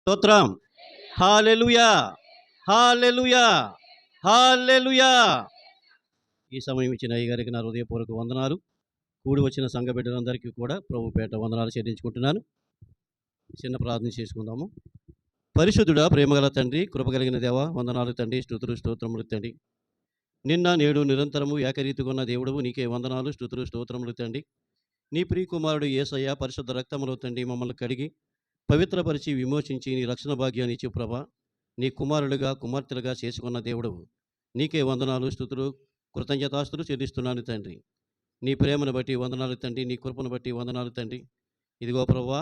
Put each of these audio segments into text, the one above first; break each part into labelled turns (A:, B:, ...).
A: స్తోత్రం. హల్లెలూయా, హల్లెలూయా, హల్లెలూయా. ఈ సమయం ఇచ్చిన అయ్యగారికి నా హృదయపూర్వక వందనాలు. కూడి వచ్చిన సంఘ బిడ్డలందరికీ కూడా ప్రభు పేట వందనాలు చెల్లించుకుంటున్నాను. చిన్న ప్రార్థన చేసుకుందాము. పరిశుద్ధుడా, ప్రేమగల తండ్రి, కృపగలిగిన దేవ, వందనాలు తండ్రి, స్తుతులు స్తోత్రములు తండ్రి. నిన్న నేడు నిరంతరము ఏకరీతిగా ఉన్న దేవుడవు, నీకే వందనాలు స్తుతులు స్తోత్రములు తండ్రి. నీ ప్రియకుమారుడు యేసయ్య పరిశుద్ధ రక్తములో తండ్రి మమ్మల్ని కడిగి పవిత్రపరిచి విమోచించి నీ రక్షణ భాగ్యాన్ని ఇచ్చి ప్రభా, నీ కుమారులుగా కుమార్తెలుగా చేసుకున్న దేవుడవు, నీకే వందనాలు స్తుతులు కృతజ్ఞతాస్తులు చెల్లిస్తున్నాను తండ్రి. నీ ప్రేమను బట్టి వందనాలు తండ్రి, నీ కృపను బట్టి వందనాలు తండ్రి. ఇదిగో ప్రభా,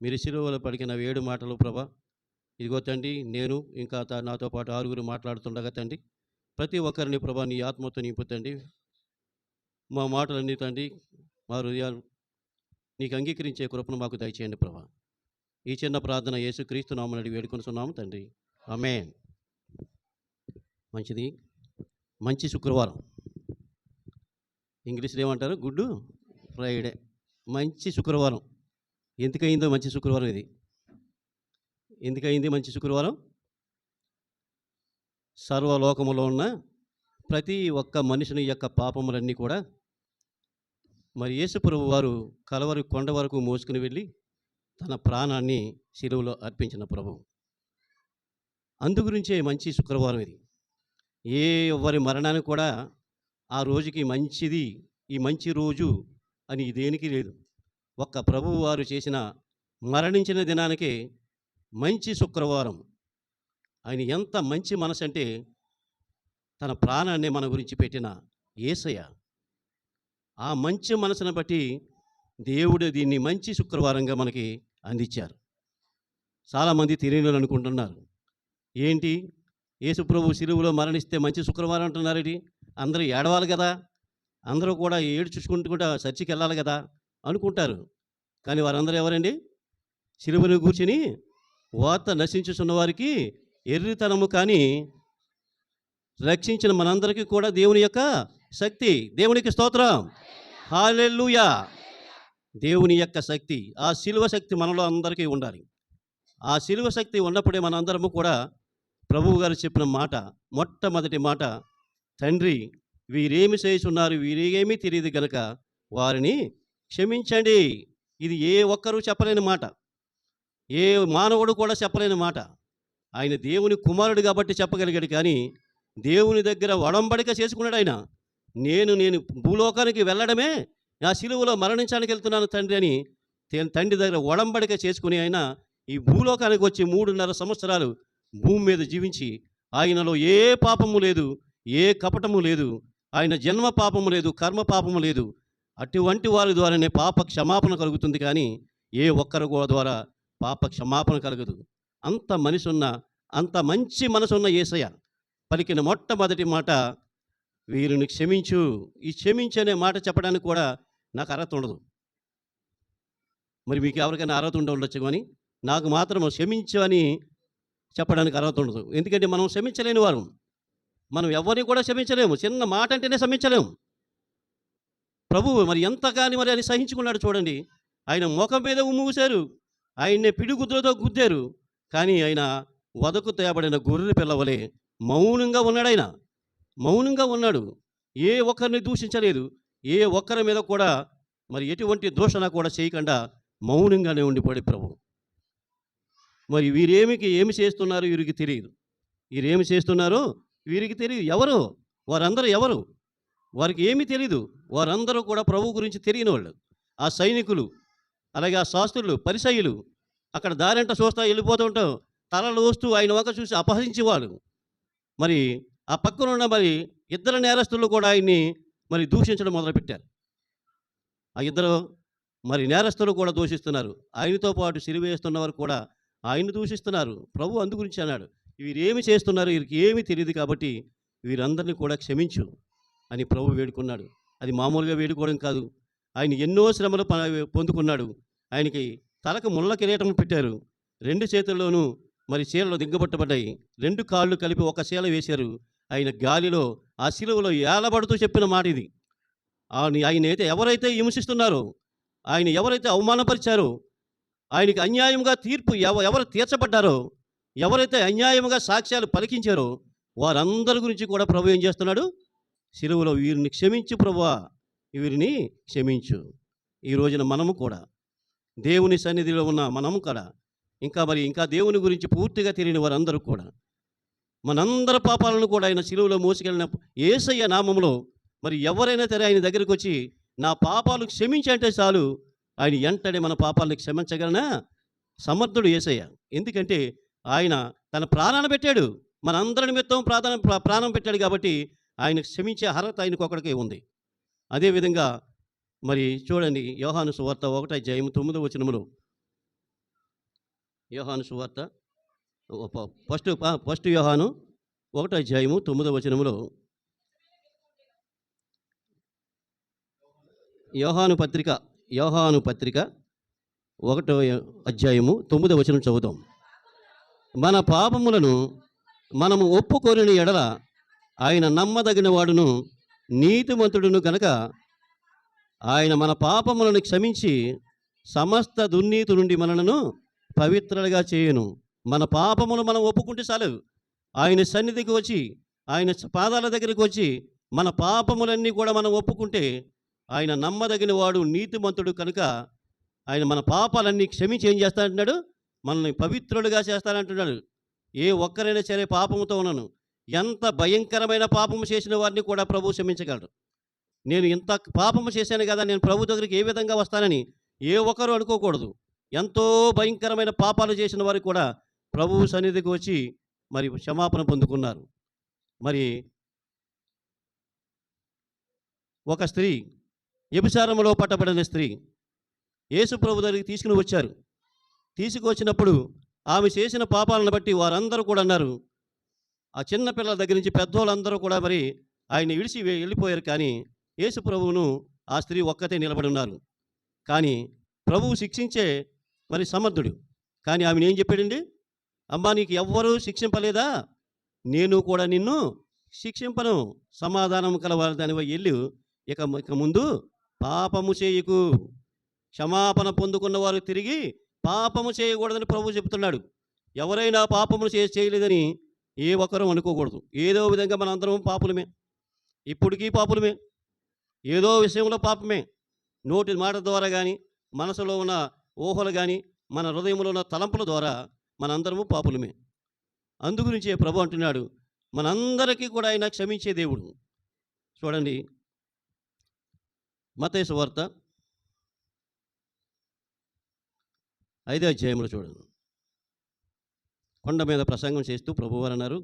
A: మీరు శిలువలో పలికిన 7 మాటలు ప్రభా, ఇదిగో తండ్రి, నేను ఇంకా నాతో పాటు 6 మాట్లాడుతుండగా తండ్రి, ప్రతి ఒక్కరిని ప్రభా నీ ఆత్మతో నింపు తండ్రి. మా మాటలన్నీ తండ్రి, మా హృదయాలు నీకు అంగీకరించే కృపను మాకు దయచేయండి ప్రభా. ఈ చిన్న ప్రార్థన యేసుక్రీస్తు నామమున అడిగి వేడుకొనుచున్నాము తండ్రి, ఆమేన్. మంచిది. మంచి శుక్రవారం. ఇంగ్లీష్లో ఏమంటారు? Good Friday. మంచి శుక్రవారం. ఎందుకయిందో మంచి శుక్రవారం ఇది? ఎందుకయింది మంచి శుక్రవారం? సర్వలోకములో ఉన్న ప్రతి ఒక్క మనుషుని యొక్క పాపములన్నీ కూడా మరి యేసు ప్రభువు వారు కలవరి కొండ వరకు మోసుకుని వెళ్ళి తన ప్రాణాన్ని శిలువలో అర్పించిన ప్రభువు. అందుగురించే మంచి శుక్రవారం ఇది. ఎవరి మరణానికి కూడా ఆ రోజుకి మంచిది, ఈ మంచి రోజు అని దేనికి లేదు. ఒక్క ప్రభువు వారు చేసిన మరణించిన దినానికే మంచి శుక్రవారం. ఆయన ఎంత మంచి మనసు అంటే, తన ప్రాణాన్ని మన గురించి పెట్టిన యేసయ్య. ఆ మంచి మనసును బట్టి దేవుడు దీన్ని మంచి శుక్రవారంగా మనకి అందించారు. చాలామంది తెలియని అనుకుంటున్నారు, ఏంటి యేసు ప్రభు శిలువలో మరణిస్తే మంచి శుక్రవారం అంటున్నారేంటి? అందరూ ఏడవాలి కదా, అందరూ కూడా ఏడ్చుకుంటూ కూడా చర్చికి వెళ్ళాలి కదా అనుకుంటారు. కానీ వారందరూ ఎవరండి? శిలువను కూర్చుని వార్త నశించుచున్న వారికి ఎర్రితనము కానీ రక్షించిన మనందరికీ కూడా దేవుని యొక్క శక్తి. దేవునికి స్తోత్రం. హల్లెలూయా. దేవుని యొక్క శక్తి, ఆ శిలువ శక్తి మనలో అందరికీ ఉండాలి. ఆ శిలువ శక్తి ఉన్నప్పుడే మనందరము కూడా ప్రభువు గారు చెప్పిన మాట, మొట్టమొదటి మాట, తండ్రి వీరేమి చేస్తున్నారు, వీరేమీ తెలియదు గనక వారిని క్షమించండి. ఇది ఏ ఒక్కరూ చెప్పలేని మాట, ఏ మానవుడు కూడా చెప్పలేని మాట. ఆయన దేవుని కుమారుడు కాబట్టి చెప్పగలిగాడు. కానీ దేవుని దగ్గర ఒడంబడిక చేసుకున్నాడు ఆయన. నేను భూలోకానికి వెళ్ళడమే, నా శిలువలో మరణించడానికి వెళ్తున్నాను తండ్రి అని తండ్రి దగ్గర ఒడంబడిక చేసుకుని ఆయన ఈ భూలోకానికి వచ్చి 3.5 సంవత్సరాలు భూమి మీద జీవించి, ఆయనలో ఏ పాపము లేదు, ఏ కపటము లేదు, ఆయన జన్మ పాపము లేదు, కర్మ పాపము లేదు. అటువంటి వారి ద్వారానే పాప క్షమాపణ కలుగుతుంది. కానీ ఏ ఒక్కరి ద్వారా పాప క్షమాపణ కలగదు. అంత మనిషి అంత మంచి మనసున్న యేసయ్య పలికిన మొట్టమొదటి మాట, వీరిని క్షమించు. ఈ క్షమించు అనే మాట చెప్పడానికి కూడా నాకు అర్హత ఉండదు. మరి మీకు ఎవరికైనా అర్హత ఉండవచ్చు, కానీ నాకు మాత్రం క్షమించు అని చెప్పడానికి అర్హత ఉండదు. ఎందుకంటే మనం క్షమించలేని వారు. మనం ఎవరిని కూడా క్షమించలేము. చిన్న మాట అంటేనే క్షమించలేము. ప్రభువు మరి ఎంతగాని మరి అని సహించుకున్నాడు చూడండి. ఆయన ముఖం మీద ఉమ్మూశారు, ఆయన్నే పిడిగుద్దులతో గుద్దారు. కానీ ఆయన వదకు తేబడిన గొర్రె పిల్లవలే మౌనంగా ఉన్నాడు. ఆయన మౌనంగా ఉన్నాడు. ఏ ఒక్కరిని దూషించలేదు. ఏ ఒక్కరి మీద కూడా మరి ఎటువంటి దూషణ కూడా చేయకుండా మౌనంగానే ఉండిపోయి ప్రభు. మరి ఏమి చేస్తున్నారో వీరికి తెలియదు. వీరేమి చేస్తున్నారో వీరికి తెలియదు. ఎవరు వారందరూ? ఎవరు? వారికి ఏమీ తెలీదు. వారందరూ కూడా ప్రభు గురించి తెలియని వాళ్ళు. ఆ సైనికులు, అలాగే ఆ శాస్త్రులు, పరిసయ్యులు అక్కడ దారంట చూస్తా వెళ్ళిపోతూ ఉంటాం, తలలు వస్తూ ఆయన వంక చూసి అపహరించేవాడు. మరి ఆ పక్కన ఉన్న మరి 2 నేరస్తులు కూడా ఆయన్ని మరి దూషించడం మొదలుపెట్టారు. ఆ 2 మరి నేరస్తులు కూడా దూషిస్తున్నారు. ఆయనతో పాటు సిలువ వేస్తున్నవారు కూడా ఆయన్ని దూషిస్తున్నారు. ప్రభు అందు గురించి అన్నాడు, వీరేమి చేస్తున్నారు, వీరికి ఏమీ తెలియదు కాబట్టి వీరందరినీ కూడా క్షమించు అని ప్రభు వేడుకున్నాడు. అది మామూలుగా వేడుకోవడం కాదు. ఆయన ఎన్నో శ్రమలు పొందుకున్నాడు. ఆయనకి తలకు ముళ్ళ కిరీటం పెట్టారు. 2 చేతుల్లోనూ మరి చీలలు దిగ్గబట్టబడ్డాయి. 2 కాళ్ళు కలిపి ఒక చీల వేశారు. ఆయన గాలిలో ఆ శిలువలో ఏలబడుతూ చెప్పిన మాట ఇది. ఆయన ఎవరైతే హింసిస్తున్నారో, ఆయన ఎవరైతే అవమానపరిచారో, ఆయనకి అన్యాయంగా తీర్పు ఎవరు తీర్చబడ్డారో, ఎవరైతే అన్యాయంగా సాక్ష్యాలు పలికించారో వారందరి గురించి కూడా ప్రభు ఏం చేస్తున్నాడు? సిలువలో వీరిని క్షమించు ప్రభువా, వీరిని క్షమించు. ఈ రోజున మనము కూడా దేవుని సన్నిధిలో ఉన్న మనము కూడా ఇంకా దేవుని గురించి పూర్తిగా తెలియని వారందరూ కూడా మనందరి పాపాలను కూడా ఆయన సిలువలో మోసుకెళ్ళిన యేసయ్య నామములో మరి ఎవరైనా సరే ఆయన దగ్గరికి వచ్చి నా పాపాలు క్షమించి అంటే చాలు, ఆయన వెంటనే మన పాపాలను క్షమించగలనా సమర్థుడు యేసయ్య. ఎందుకంటే ఆయన తన ప్రాణాన్ని పెట్టాడు, మనందరి నిమిత్తం ప్రాణం పెట్టాడు కాబట్టి ఆయన క్షమించే అర్హత ఆయనకు ఒకడికే ఉంది. అదేవిధంగా మరి చూడండి, యోహాను సువార్త 1:9 యోహాను సువార్త ఫస్ట్ యోహాను 1:9 యోహాను పత్రిక 1:9 చదువుతాం. మన పాపములను మనము ఒప్పుకొనిన ఎడల ఆయన నమ్మదగిన వాడును నీతిమంతుడును గనక ఆయన మన పాపములను క్షమించి సమస్త దుర్నీతి నుండి మనలను పవిత్రులుగా చేయును. మన పాపములు మనం ఒప్పుకుంటే చాలు, ఆయన సన్నిధికి వచ్చి ఆయన పాదాల దగ్గరికి వచ్చి మన పాపములన్నీ కూడా మనం ఒప్పుకుంటే ఆయన నమ్మదగిన వాడు నీతిమంతుడు కనుక ఆయన మన పాపాలన్నీ క్షమించి ఏం చేస్తానంటున్నాడు? మనల్ని పవిత్రులుగా చేస్తానంటున్నాడు. ఏ ఒక్కరైనా సరే పాపముతో ఉన్నాను, ఎంత భయంకరమైన పాపము చేసిన వారిని కూడా ప్రభు క్షమించగలడు. నేను ఇంత పాపము చేశాను కదా, నేను ప్రభు దగ్గరికి ఏ విధంగా వస్తానని ఏ ఒక్కరు అనుకోకూడదు. ఎంతో భయంకరమైన పాపాలు చేసిన వారు కూడా ప్రభువు సన్నిధికి వచ్చి మరి క్షమాపణ పొందుకున్నారు. మరి ఒక స్త్రీ, వ్యభిచారములో పట్టబడిన స్త్రీ యేసు ప్రభు దగ్గరికి తీసుకుని తీసుకువచ్చినప్పుడు ఆమె చేసిన పాపాలను బట్టి వారందరూ కూడా అన్నారు, ఆ చిన్న పిల్లల దగ్గర నుంచి పెద్దోళ్ళందరూ కూడా మరి ఆయన విడిచి వెళ్ళిపోయారు. కానీ యేసు ప్రభువును ఆ స్త్రీ ఒక్కతే నిలబడి ఉన్నారు. కానీ ప్రభువు శిక్షించే మరి సమర్థుడు. కానీ ఆమెను ఏం చెప్పాడండి? అమ్మా, నీకు ఎవ్వరూ శిక్షింపలేదా? నేను కూడా నిన్ను శిక్షింపను. సమాధానం కలవాలని వెళ్ళి ఇక ముందు పాపము చేయకు. క్షమాపణ పొందుకున్న వారు తిరిగి పాపము చేయకూడదని ప్రభువు చెబుతున్నాడు. ఎవరైనా పాపములు చేయలేదని ఏ ఒక్కరూ అనుకోకూడదు. ఏదో విధంగా మన అందరం పాపులమే, ఇప్పటికీ పాపులమే, ఏదో విషయంలో పాపమే. నోటి మాట ద్వారా కానీ, మనసులో ఉన్న ఊహలు కానీ, మన హృదయంలో ఉన్న తలంపుల ద్వారా మనందరము పాపులమే. అందుగురించే ప్రభు అంటున్నాడు, మనందరికీ కూడా ఆయన క్షమించే దేవుడు. చూడండి, మత్తయి సువార్త 5వ అధ్యాయంలో చూడండి. కొండ మీద ప్రసంగం చేస్తూ ప్రభువారు అన్నారు,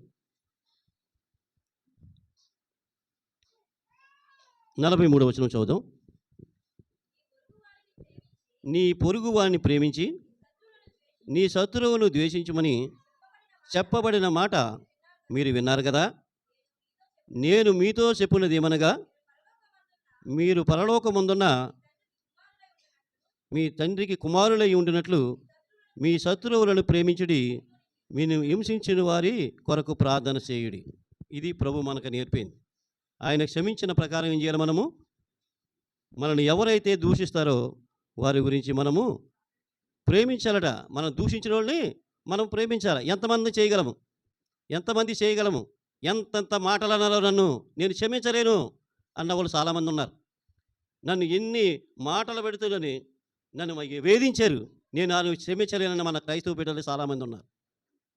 A: 43వ వచనం చదువుదాం. నీ పొరుగువాణ్ణి ప్రేమించి నీ శత్రువును ద్వేషించమని చెప్పబడిన మాట మీరు విన్నారు కదా. నేను మీతో చెప్పినది ఏమనగా, మీరు పరలోకమందున్న మీ తండ్రికి కుమారులై ఉండినట్లు మీ శత్రువులను ప్రేమించుడి, మీరు హింసించిన వారి కొరకు ప్రార్థన చేయుడి. ఇది ప్రభు మనకు నేర్పింది. ఆయన క్షమించిన ప్రకారం ఏం చేయాలి? మనల్ని ఎవరైతే దూషిస్తారో వారి గురించి మనము ప్రేమించాలట. మనం దూషించిన వాళ్ళని మనం ప్రేమించాలి. ఎంతమంది చేయగలము? ఎంతెంత మాటలు అన్నారో నన్ను నేను క్షమించలేను అన్న వాళ్ళు చాలామంది ఉన్నారు. నన్ను ఎన్ని మాటలు పెడుతుందని నన్ను వేధించారు, నేను క్షమించలేనన్న మన క్రైస్తవ బిడ్డలు చాలామంది ఉన్నారు.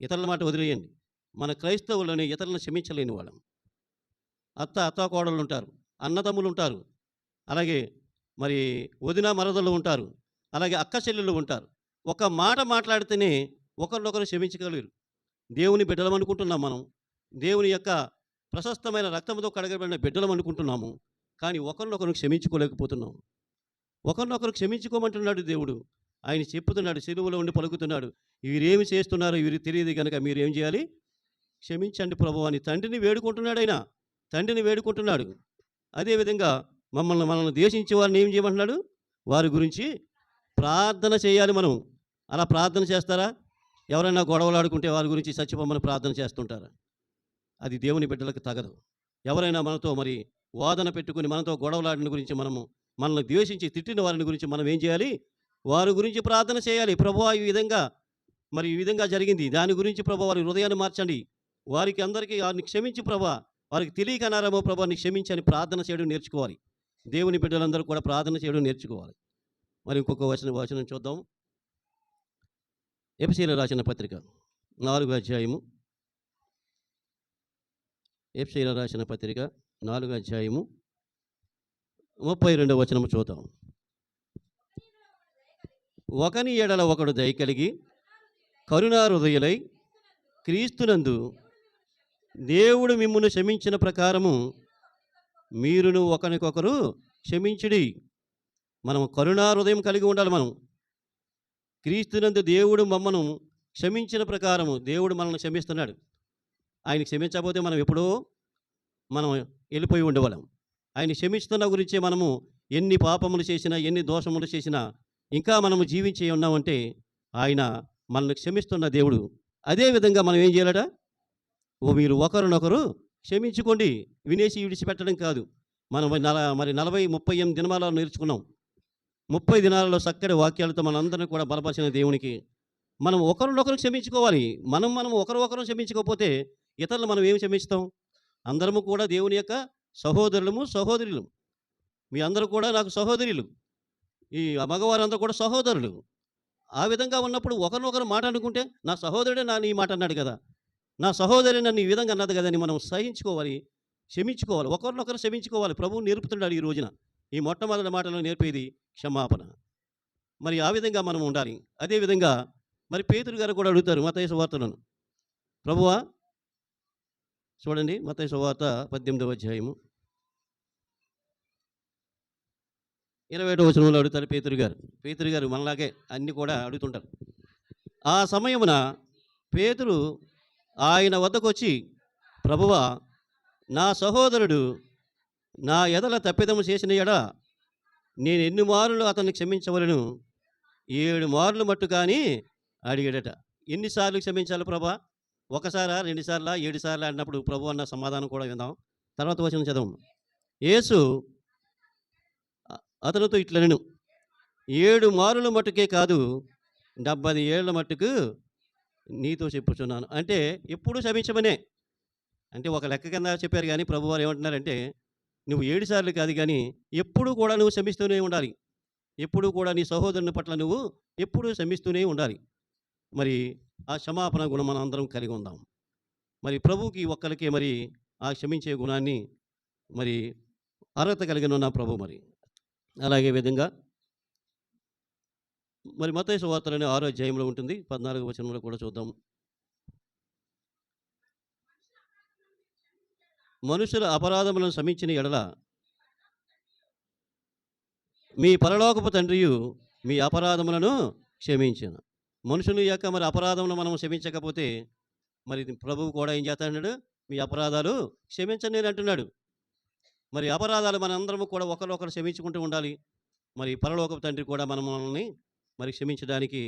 A: ఇతరుల మాట వదిలేయండి, మన క్రైస్తవులని ఇతరులను క్షమించలేని వాళ్ళం. అత్తాకోడళ్ళు ఉంటారు, అన్నదమ్ములు ఉంటారు, అలాగే మరి వదిన మరదలు ఉంటారు, అలాగే అక్క చెల్లెళ్ళు ఉంటారు. ఒక మాట మాట్లాడితేనే ఒకరినొకరు క్షమించగలరు. దేవుని బిడ్డలం అనుకుంటున్నాం మనం, దేవుని యొక్క ప్రశస్తమైన రక్తంతో కడగబడిన బిడ్డలం అనుకుంటున్నాము. కానీ ఒకరినొకరు క్షమించుకోలేకపోతున్నాం. ఒకరినొకరు క్షమించుకోమంటున్నాడు దేవుడు. ఆయన చెప్పుతున్నాడు, సిలువలో ఉండి పలుకుతున్నాడు, వీరేమి చేస్తున్నారో వీరికి తెలియదు కనుక మీరేం చేయాలి? క్షమించండి ప్రభు అని తండ్రిని వేడుకుంటున్నాడు. అదేవిధంగా మనల్ని ద్వేషించే వారిని ఏం చేయమంటున్నాడు? వారి గురించి ప్రార్థన చేయాలి. మనం అలా ప్రార్థన చేస్తారా? ఎవరైనా గొడవలు ఆడుకుంటే వారి గురించి చచ్చిపోమని ప్రార్థన చేస్తుంటారా? అది దేవుని బిడ్డలకు తగదు. ఎవరైనా మనతో మరి వాదన పెట్టుకుని మనతో గొడవలాడిన గురించి మనల్ని ద్వేషించి తిట్టిన వారిని గురించి మనం ఏం చేయాలి? వారి గురించి ప్రార్థన చేయాలి. ప్రభువా ఈ విధంగా జరిగింది. దాని గురించి ప్రభువా వారి హృదయాన్ని మార్చండి. వారికి అందరికీ వారిని క్షమించి ప్రభువా, వారికి తెలియక అనారేమో ప్రభువా నీ క్షమించని ప్రార్థన చేయడం నేర్చుకోవాలి. దేవుని బిడ్డలందరూ కూడా ప్రార్థన చేయడం నేర్చుకోవాలి. మరి ఇంకొక వచనం చూద్దాం. ఎఫెసీయులకు రాసిన పత్రిక 4వ అధ్యాయము. ఎఫెసీయులకు రాసిన పత్రిక 4వ అధ్యాయము 32వ వచనము చూద్దాం. ఒకని ఎడల ఒకడు దయ కలిగి కరుణా హృదయులై క్రీస్తునందు దేవుడు మిమ్మును క్షమించిన ప్రకారము మీరును ఒకరికొకరు క్షమించుడి. మనం కరుణా హృదయం కలిగి ఉండాలి. మనం క్రీస్తునందు దేవుడు మమ్మను క్షమించిన ప్రకారము దేవుడు మనల్ని క్షమిస్తున్నాడు. ఆయన క్షమించకపోతే మనం ఎప్పుడో వెళ్ళిపోయి ఉండేవాళ్ళం. ఆయన క్షమిస్తున్న గురించే మనము ఎన్ని పాపములు చేసినా, ఎన్ని దోషములు చేసినా ఇంకా మనము జీవించి ఉన్నామంటే ఆయన మనల్ని క్షమిస్తున్న దేవుడు. అదేవిధంగా మనం ఏం చేయాలట? మీరు ఒకరినొకరు క్షమించుకోండి. వినేసి విడిచిపెట్టడం కాదు. మనం 40-38 దినాలలో నేర్చుకున్నాం. 30 దినాలలో చక్కటి వాక్యాలతో మనందరినీ కూడా బలపరిచిన దేవునికి మనం ఒకరినొకరు క్షమించుకోవాలి. మనం ఒకరు క్షమించకపోతే ఇతరులు మనం ఏమి క్షమిస్తాం? అందరము కూడా దేవుని యొక్క సహోదరులము, సహోదరులు. మీ అందరూ కూడా నాకు సహోదరులు. ఈ మగవారందరూ కూడా సహోదరులు. ఆ విధంగా ఉన్నప్పుడు ఒకరినొకరు మాట అనుకుంటే, నా సహోదరుడే నీ మాట అన్నాడు కదా, నా సహోదరి నన్ను ఈ విధంగా అన్నది కదా అని మనం సహించుకోవాలి, క్షమించుకోవాలి, ఒకరినొకరు క్షమించుకోవాలి. ప్రభువు నేర్పుతున్నాడు ఈ రోజున. ఈ మొట్టమొదటి మాటలో నేర్పేది క్షమాపణ. మరి ఆ విధంగా మనం ఉండాలి. అదేవిధంగా మరి పేతురు గారు కూడా అడుగుతారు మత్తయి సువార్తలను. ప్రభువా, చూడండి మత్తయి సువార్త 18వ అధ్యాయము 27వ వచనంలో అడుగుతారు పేతురు గారు మనలాగే అన్నీ కూడా అడుగుతుంటారు. ఆ సమయమున పేతురు ఆయన వద్దకు వచ్చి, ప్రభువా, నా సహోదరుడు నా ఎదల తప్పిదము చేసిన ఎడ నేను ఎన్ని మారులు అతన్ని క్షమించవలను? 7 మార్లు మట్టు కానీ అడిగాడట. ఎన్నిసార్లు క్షమించాలి ప్రభా? ఒకసారా, 2 సార్లా, 7 సార్లు అన్నప్పుడు ప్రభు అన్న సమాధానం కూడా విందాం. తర్వాత వచనం చదవం. యేసు అతనితో ఇట్లనెను, 7 మారుల మట్టుకే కాదు 70 ఏళ్ల మట్టుకు నీతో చెప్పుచున్నాను. అంటే ఎప్పుడు క్షమించమనే. అంటే ఒక లెక్క కింద చెప్పారు. కానీ ప్రభువారు ఏమంటున్నారంటే, నువ్వు 7 సార్లు కాదు కానీ ఎప్పుడు కూడా నువ్వు క్షమిస్తూనే ఉండాలి. ఎప్పుడు కూడా నీ సహోదరుని పట్ల నువ్వు ఎప్పుడూ క్షమిస్తూనే ఉండాలి. మరి ఆ క్షమాపణ గుణం మనం అందరం కలిగి ఉందాం. మరి ప్రభువుకి ఒక్కరికే మరి ఆ క్షమించే గుణాన్ని మరి అర్హత కలిగిన ఉన్న ప్రభు. మరి అలాగే విధంగా మరి మత్తయి సువార్తలోని 6వ అధ్యాయంలో ఉంటుంది. 14వ వచనంలో కూడా చూద్దాం. మనుషుల అపరాధములను క్షమించిన ఎడల మీ పరలోకపు తండ్రియు మీ అపరాధములను క్షమించును. మనుషుల యొక్క మరి అపరాధములను మనం క్షమించకపోతే మరి ప్రభువు కూడా ఏం చేస్తాడు? మీ అపరాధాలు క్షమించండి అని అంటున్నాడు. మరి అపరాధాలు మనందరము కూడా ఒకరొకరు క్షమించుకుంటూ ఉండాలి. మరి పరలోకపు తండ్రి కూడా మనల్ని మరి క్షమించడానికి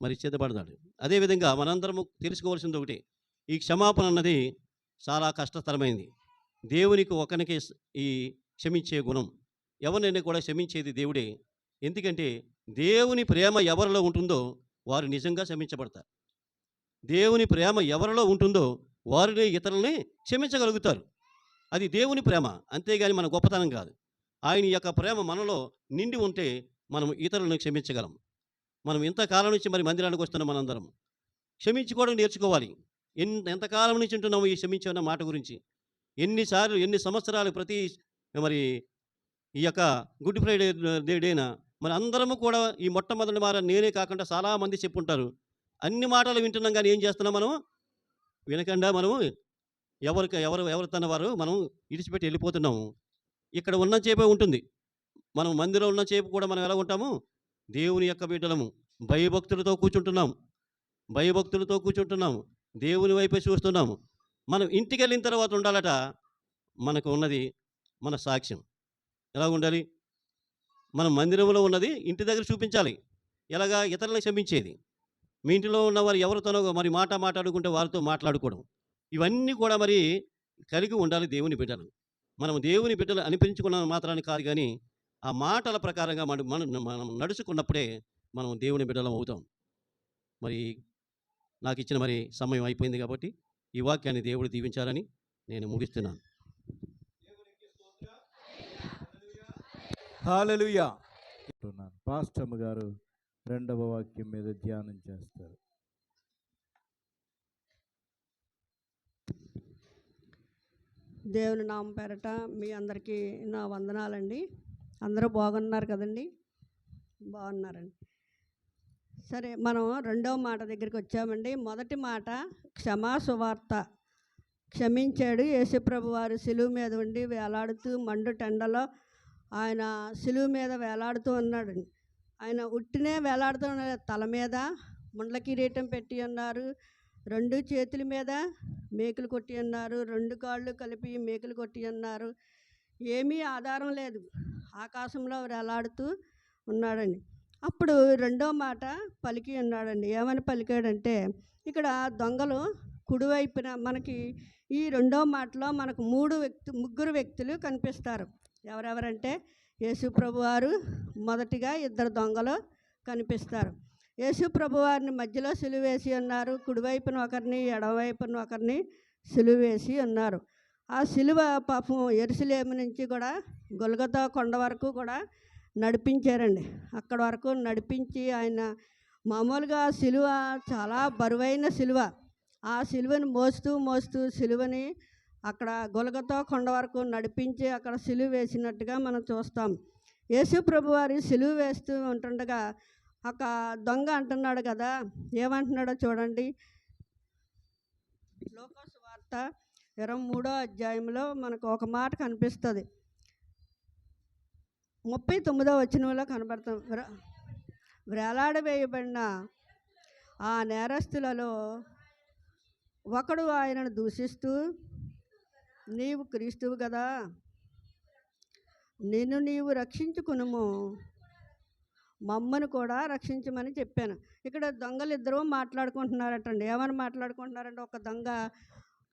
A: మరి సిద్ధపడతాడు. అదేవిధంగా మనందరము తెలుసుకోవాల్సింది ఒకటి, ఈ క్షమాపణ అన్నది చాలా కష్టతరమైంది. దేవునికి ఒకరికి ఈ క్షమించే గుణం, ఎవరినైనా కూడా క్షమించేది దేవుడే. ఎందుకంటే దేవుని ప్రేమ ఎవరిలో ఉంటుందో వారు నిజంగా క్షమించబడతారు. దేవుని ప్రేమ ఎవరిలో ఉంటుందో వారిని ఇతరులని క్షమించగలుగుతారు. అది దేవుని ప్రేమ, అంతేగాని మన గొప్పతనం కాదు. ఆయన యొక్క ప్రేమ మనలో నిండి ఉంటే మనం ఇతరులను క్షమించగలం. మనం ఇంతకాలం నుంచి మరి మందిరానికి వస్తున్నాం, మనందరం క్షమించుకోవడం నేర్చుకోవాలి. ఎంతకాలం నుంచి ఉంటున్నాము ఈ క్షమించే మాట గురించి? ఎన్నిసార్లు, ఎన్ని సంవత్సరాలు ప్రతి మరి ఈ యొక్క గుడ్ ఫ్రైడే డేనా మరి అందరము కూడా ఈ మొట్టమొదటి మాట నేనే కాకుండా చాలామంది చెప్పుంటారు. అన్ని మాటలు వింటున్నాం కానీ ఏం చేస్తున్నాం? మనం వినకుండా మనము ఎవరు తన వారు మనం ఇడిచిపెట్టి వెళ్ళిపోతున్నాము. ఇక్కడ ఉన్న చేపే ఉంటుంది. మనం మందిరం ఉన్న చేపు కూడా మనం ఎలా ఉంటాము? దేవుని యొక్క బిడ్డలము, భయభక్తులతో కూర్చుంటున్నాము, దేవుని వైపే చూస్తున్నాము. మనం ఇంటికి వెళ్ళిన తర్వాత ఉండాలట మనకు ఉన్నది మన సాక్ష్యం. ఎలా ఉండాలి? మనం మందిరంలో ఉన్నది ఇంటి దగ్గర చూపించాలి. ఎలాగా? ఇతరులను క్షమించేది. మీ ఇంటిలో ఉన్నవారు ఎవరితోనో మరి మాట్లాడుకుంటే వారితో మాట్లాడుకోవడం, ఇవన్నీ కూడా మరి కలిగి ఉండాలి దేవుని బిడ్డలు. మనం దేవుని బిడ్డలు అనిపించుకున్న మాత్రాన్ని కాదు, కానీ ఆ మాటల ప్రకారంగా మనం నడుచుకున్నప్పుడే మనం దేవుని బిడ్డలం అవుతాం. మరి నాకు ఇచ్చిన మరి సమయం అయిపోయింది కాబట్టి ఈ వాక్యాన్ని దేవుడు దీవించాలని నేను ముగిస్తున్నాను.
B: హల్లెలూయా. పాస్టమ్ గారు రెండవ వాక్యం మీద ధ్యానం చేస్తారు.
C: దేవుని నామం పేరట మీ అందరికీ నా వందనాలండి. అందరూ బాగున్నారు కదండి? బాగున్నారండి. సరే, మనం రెండవ మాట దగ్గరికి వచ్చామండి. మొదటి మాట క్షమా సువార్త. క్షమించాడు యేసుప్రభు వారు సిలువ మీద ఉండి వేలాడుతూ మండు టెండలో ఆయన సిలువ మీద వేలాడుతూ ఉన్నాడండి. ఆయన ఉట్టినే వేలాడుతూ ఉన్నాడు. తల మీద ముండ్ల కిరీటం పెట్టి ఉన్నారు, రెండు చేతుల మీద మేకులు కొట్టి ఉన్నారు, రెండు కాళ్ళు కలిపి మేకులు కొట్టి ఉన్నారు. ఏమీ ఆధారం లేదు, ఆకాశంలో వేలాడుతూ ఉన్నాడండి. అప్పుడు రెండో మాట పలికి ఉన్నాడండి. ఏమని పలికాడంటే, ఇక్కడ దొంగలు కుడివైపున మనకి ఈ రెండో మాటలో మనకు ముగ్గురు వ్యక్తులు కనిపిస్తారు. ఎవరెవరంటే యేసుప్రభు వారు మొదటిగా ఇద్దరు దొంగలు కనిపిస్తారు. యేసుప్రభు వారిని మధ్యలో సిలువేసి ఉన్నారు, కుడివైపున ఒకరిని ఎడమవైపున ఒకరిని సిలువేసి ఉన్నారు. ఆ సిలువ పాపం యెరూషలేము నుంచి కూడా గొల్గొతా కొండ వరకు కూడా నడిపించారండి. అక్కడ వరకు నడిపించి ఆయన మామూలుగా సిలువ చాలా బరువైన సిలువ, ఆ సిలువని మోస్తూ సిలువని అక్కడ గొల్గొతా కొండ వరకు నడిపించి అక్కడ సిలువ వేసినట్టుగా మనం చూస్తాం. యేసు ప్రభు వారి సిలువ వేస్తూ ఉంటుండగా ఒక దొంగ అంటున్నాడు కదా, ఏమంటున్నాడో చూడండి. లోకాసు వార్త 23వ అధ్యాయంలో మనకు ఒక మాట కనిపిస్తుంది. 39వ వచనంలో కనబడతాం. వేలాడవేయబడిన ఆ నేరస్తులలో ఒకడు ఆయనను దూషిస్తూ, నీవు క్రీస్తువు కదా, నిన్ను నీవు రక్షించుకునుము, మమ్మను కూడా రక్షించమని చెప్పాను. ఇక్కడ దొంగలు ఇద్దరూ మాట్లాడుకుంటున్నారటండి. ఏమని మాట్లాడుకుంటున్నారంటే, ఒక దొంగ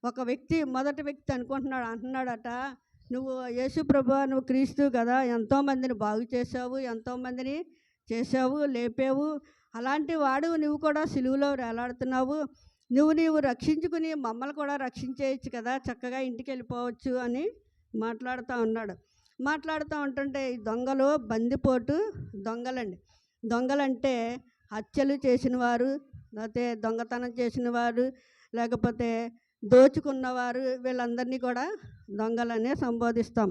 C: ఒక వ్యక్తి మొదటి వ్యక్తి అంటున్నాడట, నువ్వు యేసు ప్రభువా, నువ్వు క్రీస్తు కదా, ఎంతోమందిని బాగు చేసావు, ఎంతోమందిని చేసావు, లేపావు, అలాంటి వాడు నువ్వు కూడా సిలువలో వేలాడుతున్నావు, నీవు రక్షించుకుని మమ్మల్ని కూడా రక్షించేయచ్చు కదా, చక్కగా ఇంటికి వెళ్ళిపోవచ్చు అని మాట్లాడుతూ ఉంటుంటే ఈ దొంగలు బందిపోటు దొంగలండి. దొంగలంటే హత్యలు చేసిన వారు, లేకపోతే దొంగతనం చేసిన వారు, లేకపోతే దోచుకున్నవారు, వీళ్ళందరినీ కూడా దొంగలనే సంబోధిస్తాం.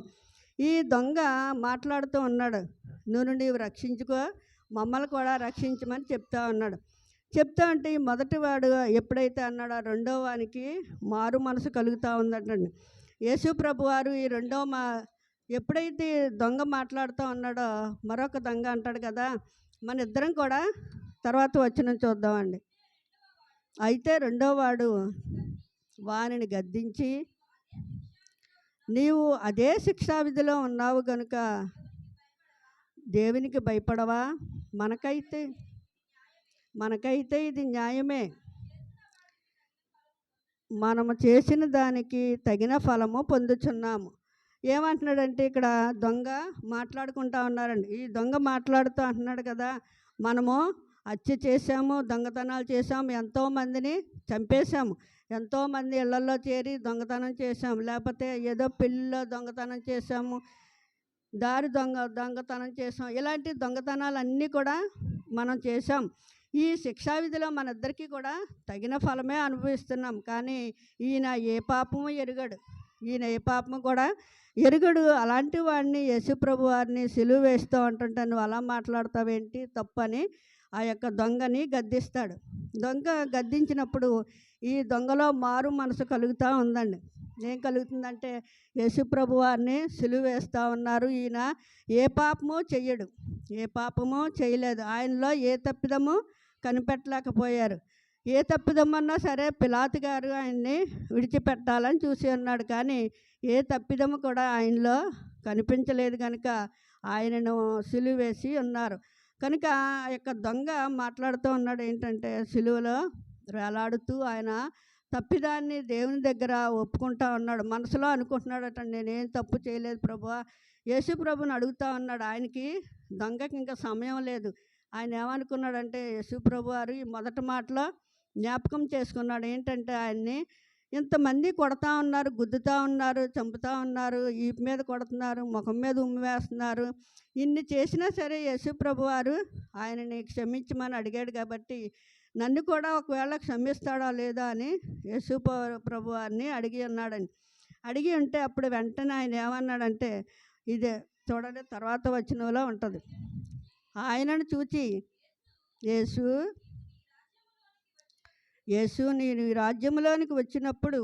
C: ఈ దొంగ మాట్లాడుతూ ఉన్నాడు, నీవు రక్షించుకో, మమ్మల్ని కూడా రక్షించమని చెప్తా ఉన్నాడు. చెప్తా అంటే ఈ మొదటివాడు ఎప్పుడైతే అన్నాడో రెండో వానికి మారు మనసు కలుగుతూ ఉందంటండి. యేసు ప్రభు వారు ఈ ఎప్పుడైతే దొంగ మాట్లాడుతూ ఉన్నాడో మరొక దొంగ అంటాడు కదా, మన ఇద్దరం కూడా తర్వాత వచనం చూద్దామండి. అయితే రెండో వాడు వానిని గద్దించి, నీవు అదే శిక్షావిధిలో ఉన్నావు కనుక దేవునికి భయపడవా? మనకైతే ఇది న్యాయమే, మనము చేసిన దానికి తగిన ఫలము పొందుచున్నాము. ఏమంటున్నాడంటే, ఇక్కడ దొంగ మాట్లాడుకుంటా ఉన్నారండి. ఈ దొంగ మాట్లాడుతూ అంటున్నాడు కదా, మనము హత్య చేశాము, దొంగతనాలు చేశాము, ఎంతోమందిని చంపేశాము, ఎంతోమంది ఇళ్లలో చేరి దొంగతనం చేశాము, లేకపోతే ఏదో పెళ్ళిలో దొంగతనం చేశాము, దొంగతనం చేసాం, ఇలాంటి దొంగతనాలన్నీ కూడా మనం చేశాం. ఈ శిక్షావిధిలో మన ఇద్దరికీ కూడా తగిన ఫలమే అనుభవిస్తున్నాం. కానీ ఈయన ఏ పాపము కూడా ఎరుగడు. అలాంటి వాడిని యేసుప్రభు వారిని సిలువ వేస్తూ ఉంటుంటే నువ్వు అలా మాట్లాడతావేంటి, తప్పని ఆ యొక్క దొంగని గద్దిస్తాడు. దొంగ గద్దించినప్పుడు ఈ దొంగలో మారు మనసు కలుగుతూ ఉందండి. ఏం కలుగుతుందంటే, యేసుప్రభు వారిని సిలువ వేస్తూ ఉన్నారు, ఈయన ఏ పాపము చేయలేదు, ఆయనలో ఏ తప్పిదము కనిపెట్టలేకపోయారు. ఏ తప్పిదమన్నా సరే పిలాతు గారు ఆయన్ని విడిచిపెట్టాలని చూసి ఉన్నాడు, కానీ ఏ తప్పిదము కూడా ఆయనలో కనిపించలేదు కనుక ఆయనను సిలువ వేసి ఉన్నారు. కనుక ఆ యొక్క దొంగ మాట్లాడుతూ ఉన్నాడు ఏంటంటే, సిలువలో వేలాడుతూ ఆయన తప్పిదాన్ని దేవుని దగ్గర ఒప్పుకుంటా ఉన్నాడు. మనసులో అనుకుంటున్నాడట, నేనేం తప్పు చేయలేదు ప్రభువా. యేసు ప్రభుని అడుగుతూ ఉన్నాడు. ఆయనకి దొంగకి ఇంకా సమయం లేదు, ఆయన ఏమనుకున్నాడంటే యేసు ప్రభు వారు ఈ మొదటి మాటలో జ్ఞాపకం చేసుకున్నాడు. ఏంటంటే ఆయన్ని ఇంతమంది కొడతా ఉన్నారు, గుద్దుతా ఉన్నారు, చంపుతా ఉన్నారు, ఈపు మీద కొడుతున్నారు, ముఖం మీద ఉమ్మి వేస్తున్నారు. ఇన్ని చేసినా సరే యేసు ప్రభు వారు ఆయనని క్షమించమని అడిగాడు కాబట్టి నన్ను కూడా ఒకవేళ క్షమిస్తాడా లేదా అని యేసు ప్రభు వారిని అడిగి ఉన్నాడండి. అడిగి ఉంటే అప్పుడు వెంటనే ఆయన ఏమన్నాడంటే, ఇదే చూడండి తర్వాత వచనంలో ఉంటుంది. ఆయనను చూచి యేసు నేను ఈ రాజ్యంలోనికి వచ్చినప్పుడు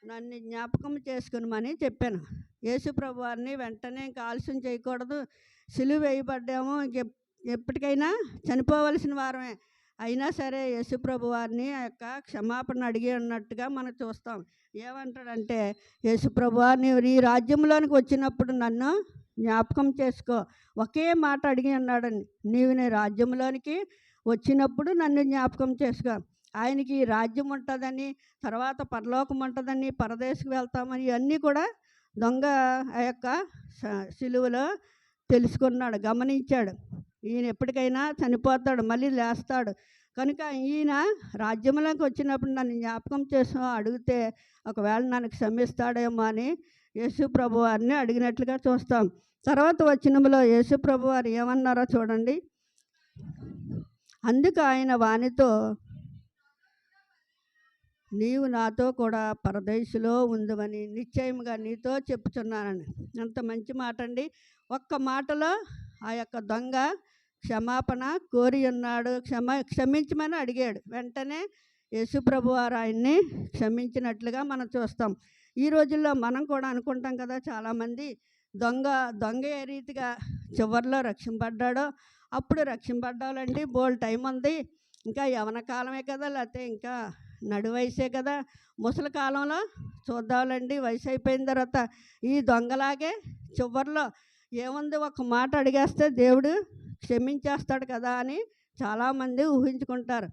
C: నన్ను జ్ఞాపకం చేసుకునమని చెప్పాను. యేసు ప్రభు వారిని వెంటనే ఇంకా ఆలస్యం చేయకూడదు, సిలువ వేయబడ్డాము, ఎప్పటికైనా చనిపోవలసిన వారమే. అయినా సరే యేసు ప్రభు వారిని ఆ యొక్క క్షమాపణ అడిగి ఉన్నట్టుగా మనం చూస్తాం. ఏమంటాడంటే, యేసు ప్రభువా నీవు ఈ రాజ్యంలోనికి వచ్చినప్పుడు నన్ను జ్ఞాపకం చేసుకో. ఒకే మాట అడిగి అన్నాడండి, నీవు నీ రాజ్యంలోనికి వచ్చినప్పుడు నన్ను జ్ఞాపకం చేసుకో. ఆయనకి ఈ రాజ్యం ఉంటుందని, తర్వాత పరలోకం ఉంటుందని, పరదేశకు వెళ్తామని ఇవన్నీ కూడా దొంగ ఆ యొక్క సిలువలో తెలుసుకున్నాడు, గమనించాడు. ఈయన ఎప్పటికైనా చనిపోతాడు, మళ్ళీ లేస్తాడు కనుక ఈయన రాజ్యంలోకి వచ్చినప్పుడు నన్ను జ్ఞాపకం చేసి అడిగితే ఒకవేళ నన్ను క్షమిస్తాడేమో అని యేసు ప్రభు వారిని అడిగినట్లుగా చూస్తాం. తర్వాత వచనంలో యేసు ప్రభు వారు ఏమన్నారో చూడండి. అందుకు ఆయన వానితో, నీవు నాతో కూడా పరదేశులో ఉందమని నిశ్చయముగా నీతో చెప్పుచున్నానని. అంత మంచి మాట అండి. ఒక్క మాటలో ఆ యొక్క దొంగ క్షమాపణ కోరి ఉన్నాడు, క్షమించమని అడిగాడు. వెంటనే యేసు ప్రభు వారు ఆయన్ని క్షమించినట్లుగా మనం చూస్తాం. ఈ రోజుల్లో మనం కూడా అనుకుంటాం కదా, చాలామంది దొంగ ఏ రీతిగా చివరిలో రక్షింపడ్డాడో, అప్పుడు రక్షింపడ్డాలండి బోల్ టైం ఉంది, ఇంకా యవన కాలమే కదా, లేకపోతే ఇంకా నడు వయసే కదా, ముసలి కాలంలో చూద్దాంలేండి, వయసు అయిపోయిన తర్వాత ఈ దొంగలాగే చివరిలో ఏముంది ఒక మాట అడిగేస్తే దేవుడు క్షమించేస్తాడు కదా అని చాలామంది ఊహించుకుంటారు.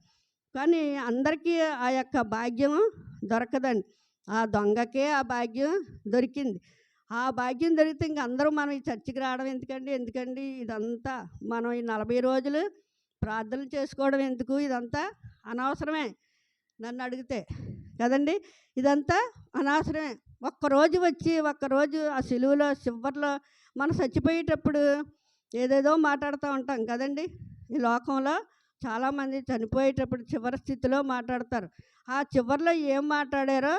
C: కానీ అందరికీ ఆ యొక్క భాగ్యం దొరకదండి. ఆ దొంగకే ఆ భాగ్యం దొరికింది. ఆ భాగ్యం దొరికితే ఇంక అందరూ మనం ఈ చర్చికి రావడం ఎందుకండి ఇదంతా మనం ఈ 40 రోజులు ప్రార్థనలు చేసుకోవడం ఎందుకు, ఇదంతా అనవసరమే నన్ను అడిగితే కదండి. ఇదంతా అనవసరమే. ఒక్కరోజు వచ్చి ఒక్కరోజు ఆ సిలువలో చివరిలో మనం చచ్చిపోయేటప్పుడు ఏదేదో మాట్లాడుతూ ఉంటాం కదండి. ఈ లోకంలో చాలామంది చనిపోయేటప్పుడు చివరి స్థితిలో మాట్లాడతారు. ఆ చివరిలో ఏం మాట్లాడారో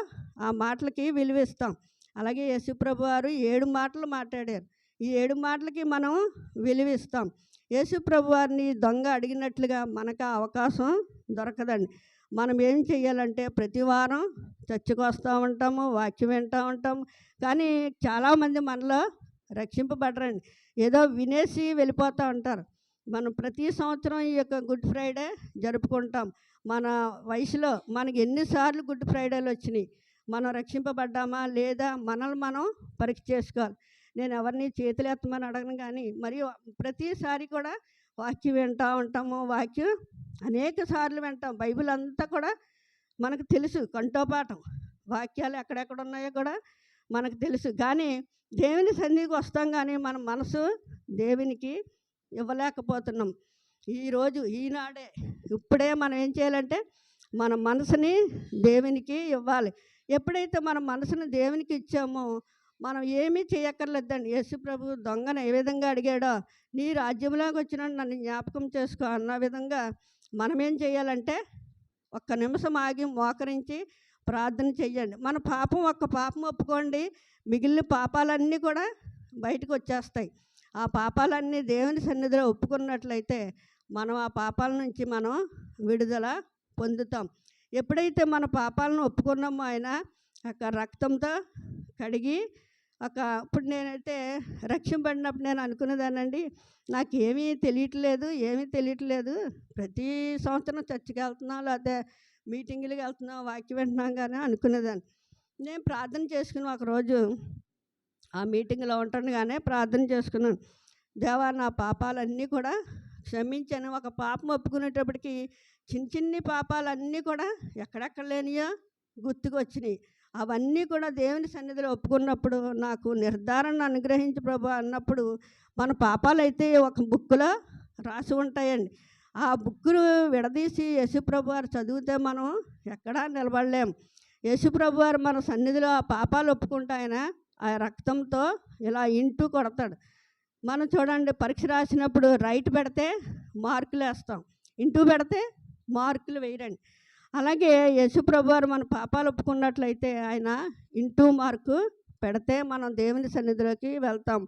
C: ఆ మాటలకి విలువిస్తాం. అలాగే యేసు ప్రభు వారు 7 మాటలు మాట్లాడారు. ఈ 7 మాటలకి మనం విలువిస్తాం. యేసు ప్రభు వారిని దొంగ అడిగినట్లుగా మనకు ఆ అవకాశం దొరకదండి. మనం ఏం చెయ్యాలంటే ప్రతి వారం చర్చికి వస్తూ ఉంటాము, వాక్యం వింటూ ఉంటాము. కానీ చాలామంది మనలో రక్షింపబడరండి. ఏదో వినేసి వెళ్ళిపోతూ ఉంటారు. మనం ప్రతి సంవత్సరం ఈ యొక్క గుడ్ ఫ్రైడే జరుపుకుంటాం. మన వయసులో మనకి ఎన్నిసార్లు గుడ్ ఫ్రైడేలు వచ్చినాయి, మనం రక్షింపబడ్డామా లేదా మనల్ని మనం పరీక్ష చేసుకోవాలి. నేను ఎవరిని చేతులు ఎత్తమని అడగను, కానీ మరియు ప్రతిసారి కూడా వాక్యం వింటూ ఉంటాము. వాక్యం అనేక సార్లు వింటాం. బైబిల్ అంతా కూడా మనకు తెలుసు, కంఠోపాఠం. వాక్యాలు ఎక్కడెక్కడ ఉన్నాయో కూడా మనకు తెలుసు. కానీ దేవుని సన్నిధికి వస్తాం, కానీ మన మనసు దేవునికి ఇవ్వలేకపోతున్నాం. ఈరోజు ఈనాడే ఇప్పుడే మనం ఏం చేయాలంటే మన మనసుని దేవునికి ఇవ్వాలి. ఎప్పుడైతే మన మనసుని దేవునికి ఇచ్చామో మనం ఏమీ చేయక్కర్లేదండి. యేసు ప్రభు దొంగను ఏ విధంగా అడిగాడో, నీ రాజ్యంలోకి వచ్చినట్టు నన్ను జ్ఞాపకం చేసుకో అన్న విధంగా మనం ఏం చేయాలంటే ఒక్క నిమిషం ఆగి మోకరించి ప్రార్థన చెయ్యండి. మన ఒక్క పాపం ఒప్పుకోండి, మిగిలిన పాపాలన్నీ కూడా బయటకు వచ్చేస్తాయి. ఆ పాపాలన్నీ దేవుని సన్నిధిలో ఒప్పుకున్నట్లయితే మనం ఆ పాపాల నుంచి మనం విడుదల పొందుతాం. ఎప్పుడైతే మన పాపాలను ఒప్పుకున్నామో ఆయన ఒక రక్తంతో కడిగి ఇప్పుడు నేనైతే రక్షింపడినప్పుడు నేను అనుకునేదానండి, నాకు ఏమీ తెలియట్లేదు, ప్రతి సంవత్సరం చర్చికి వెళ్తున్నాం, లేకపోతే మీటింగులకి వెళ్తున్నాం, వాక్యం వింటున్నాం కానీ అనుకునేదాన్ని. నేను ప్రార్థన చేసుకుని ఒకరోజు ఆ మీటింగ్లో ఉంటుండగానే ప్రార్థన చేసుకున్నాను. దేవా నా పాపాలన్నీ కూడా క్షమించాను. ఒక పాపం ఒప్పుకునేటప్పటికి చిన్ని పాపాలన్నీ కూడా ఎక్కడెక్కడ లేనియో గుర్తుకు వచ్చినాయి. అవన్నీ కూడా దేవుని సన్నిధిలో ఒప్పుకున్నప్పుడు నాకు నిర్ధారణ అనుగ్రహించి ప్రభు అన్నప్పుడు మన పాపాలైతే ఒక బుక్లో రాసి ఉంటాయండి. ఆ బుక్కులు విడదీసి యేసుప్రభు వారు చదివితే మనం ఎక్కడా నిలబడలేం. యేసుప్రభు వారు మన సన్నిధిలో ఆ పాపాలు ఒప్పుకుంటే ఆయన ఆ రక్తంతో ఇలా ఇంటూ కొడతాడు. మనం చూడండి, పరీక్ష రాసినప్పుడు రైట్ పెడితే మార్కులు వేస్తాం, ఇంటూ పెడితే మార్కులు వేయరండి. అలాగే యేసుప్రభు వారు మన పాపాలు ఒప్పుకున్నట్లయితే ఆయన ఇంటూ మార్కు పెడితే మనం దేవుని సన్నిధిలోకి వెళ్తాం,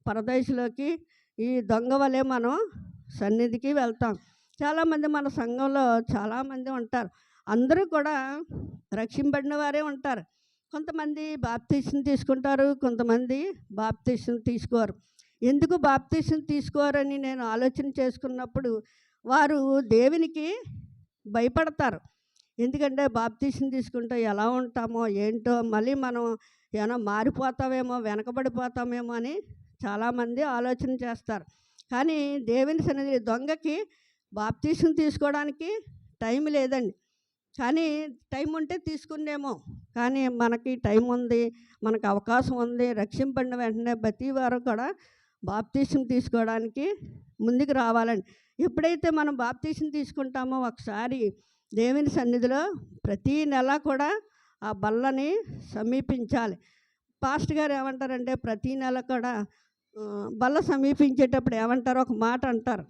C: పరదేశంలోకి. ఈ దొంగ వలె మనం సన్నిధికి వెళ్తాం. చాలామంది మన సంఘంలో చాలామంది ఉంటారు. అందరూ కూడా రక్షింపబడిన వారే ఉంటారు. కొంతమంది బాప్తీసం తీసుకుంటారు, కొంతమంది బాప్తీసం తీసుకోరు. ఎందుకు బాప్తీసం తీసుకోరని నేను ఆలోచన చేసుకున్నప్పుడు వారు దేవునికి భయపడతారు. ఎందుకంటే బాప్తీసం తీసుకుంటే ఎలా ఉంటామో ఏంటో, మళ్ళీ మనం ఏమైనా మారిపోతామేమో, వెనకబడిపోతామేమో అని చాలామంది ఆలోచన చేస్తారు. కానీ దేవుని సన్నిధి దొంగకి బాప్తీసం తీసుకోవడానికి టైం లేదండి. కానీ టైం ఉంటే తీసుకుందేమో, కానీ మనకి టైం ఉంది, మనకు అవకాశం ఉంది. రక్షింపడిన వెంటనే ప్రతి వారు కూడా బాప్తీసం తీసుకోవడానికి ముందుకు రావాలండి. ఎప్పుడైతే మనం బాప్తీసం తీసుకుంటామో ఒకసారి దేవుని సన్నిధిలో ప్రతీ నెల కూడా ఆ బల్లని సమీపించాలి. పాస్టర్ గారు ఏమంటారంటే ప్రతీ నెల కూడా బల్ల సమీపించేటప్పుడు ఏమంటారు, ఒక మాట అంటారు,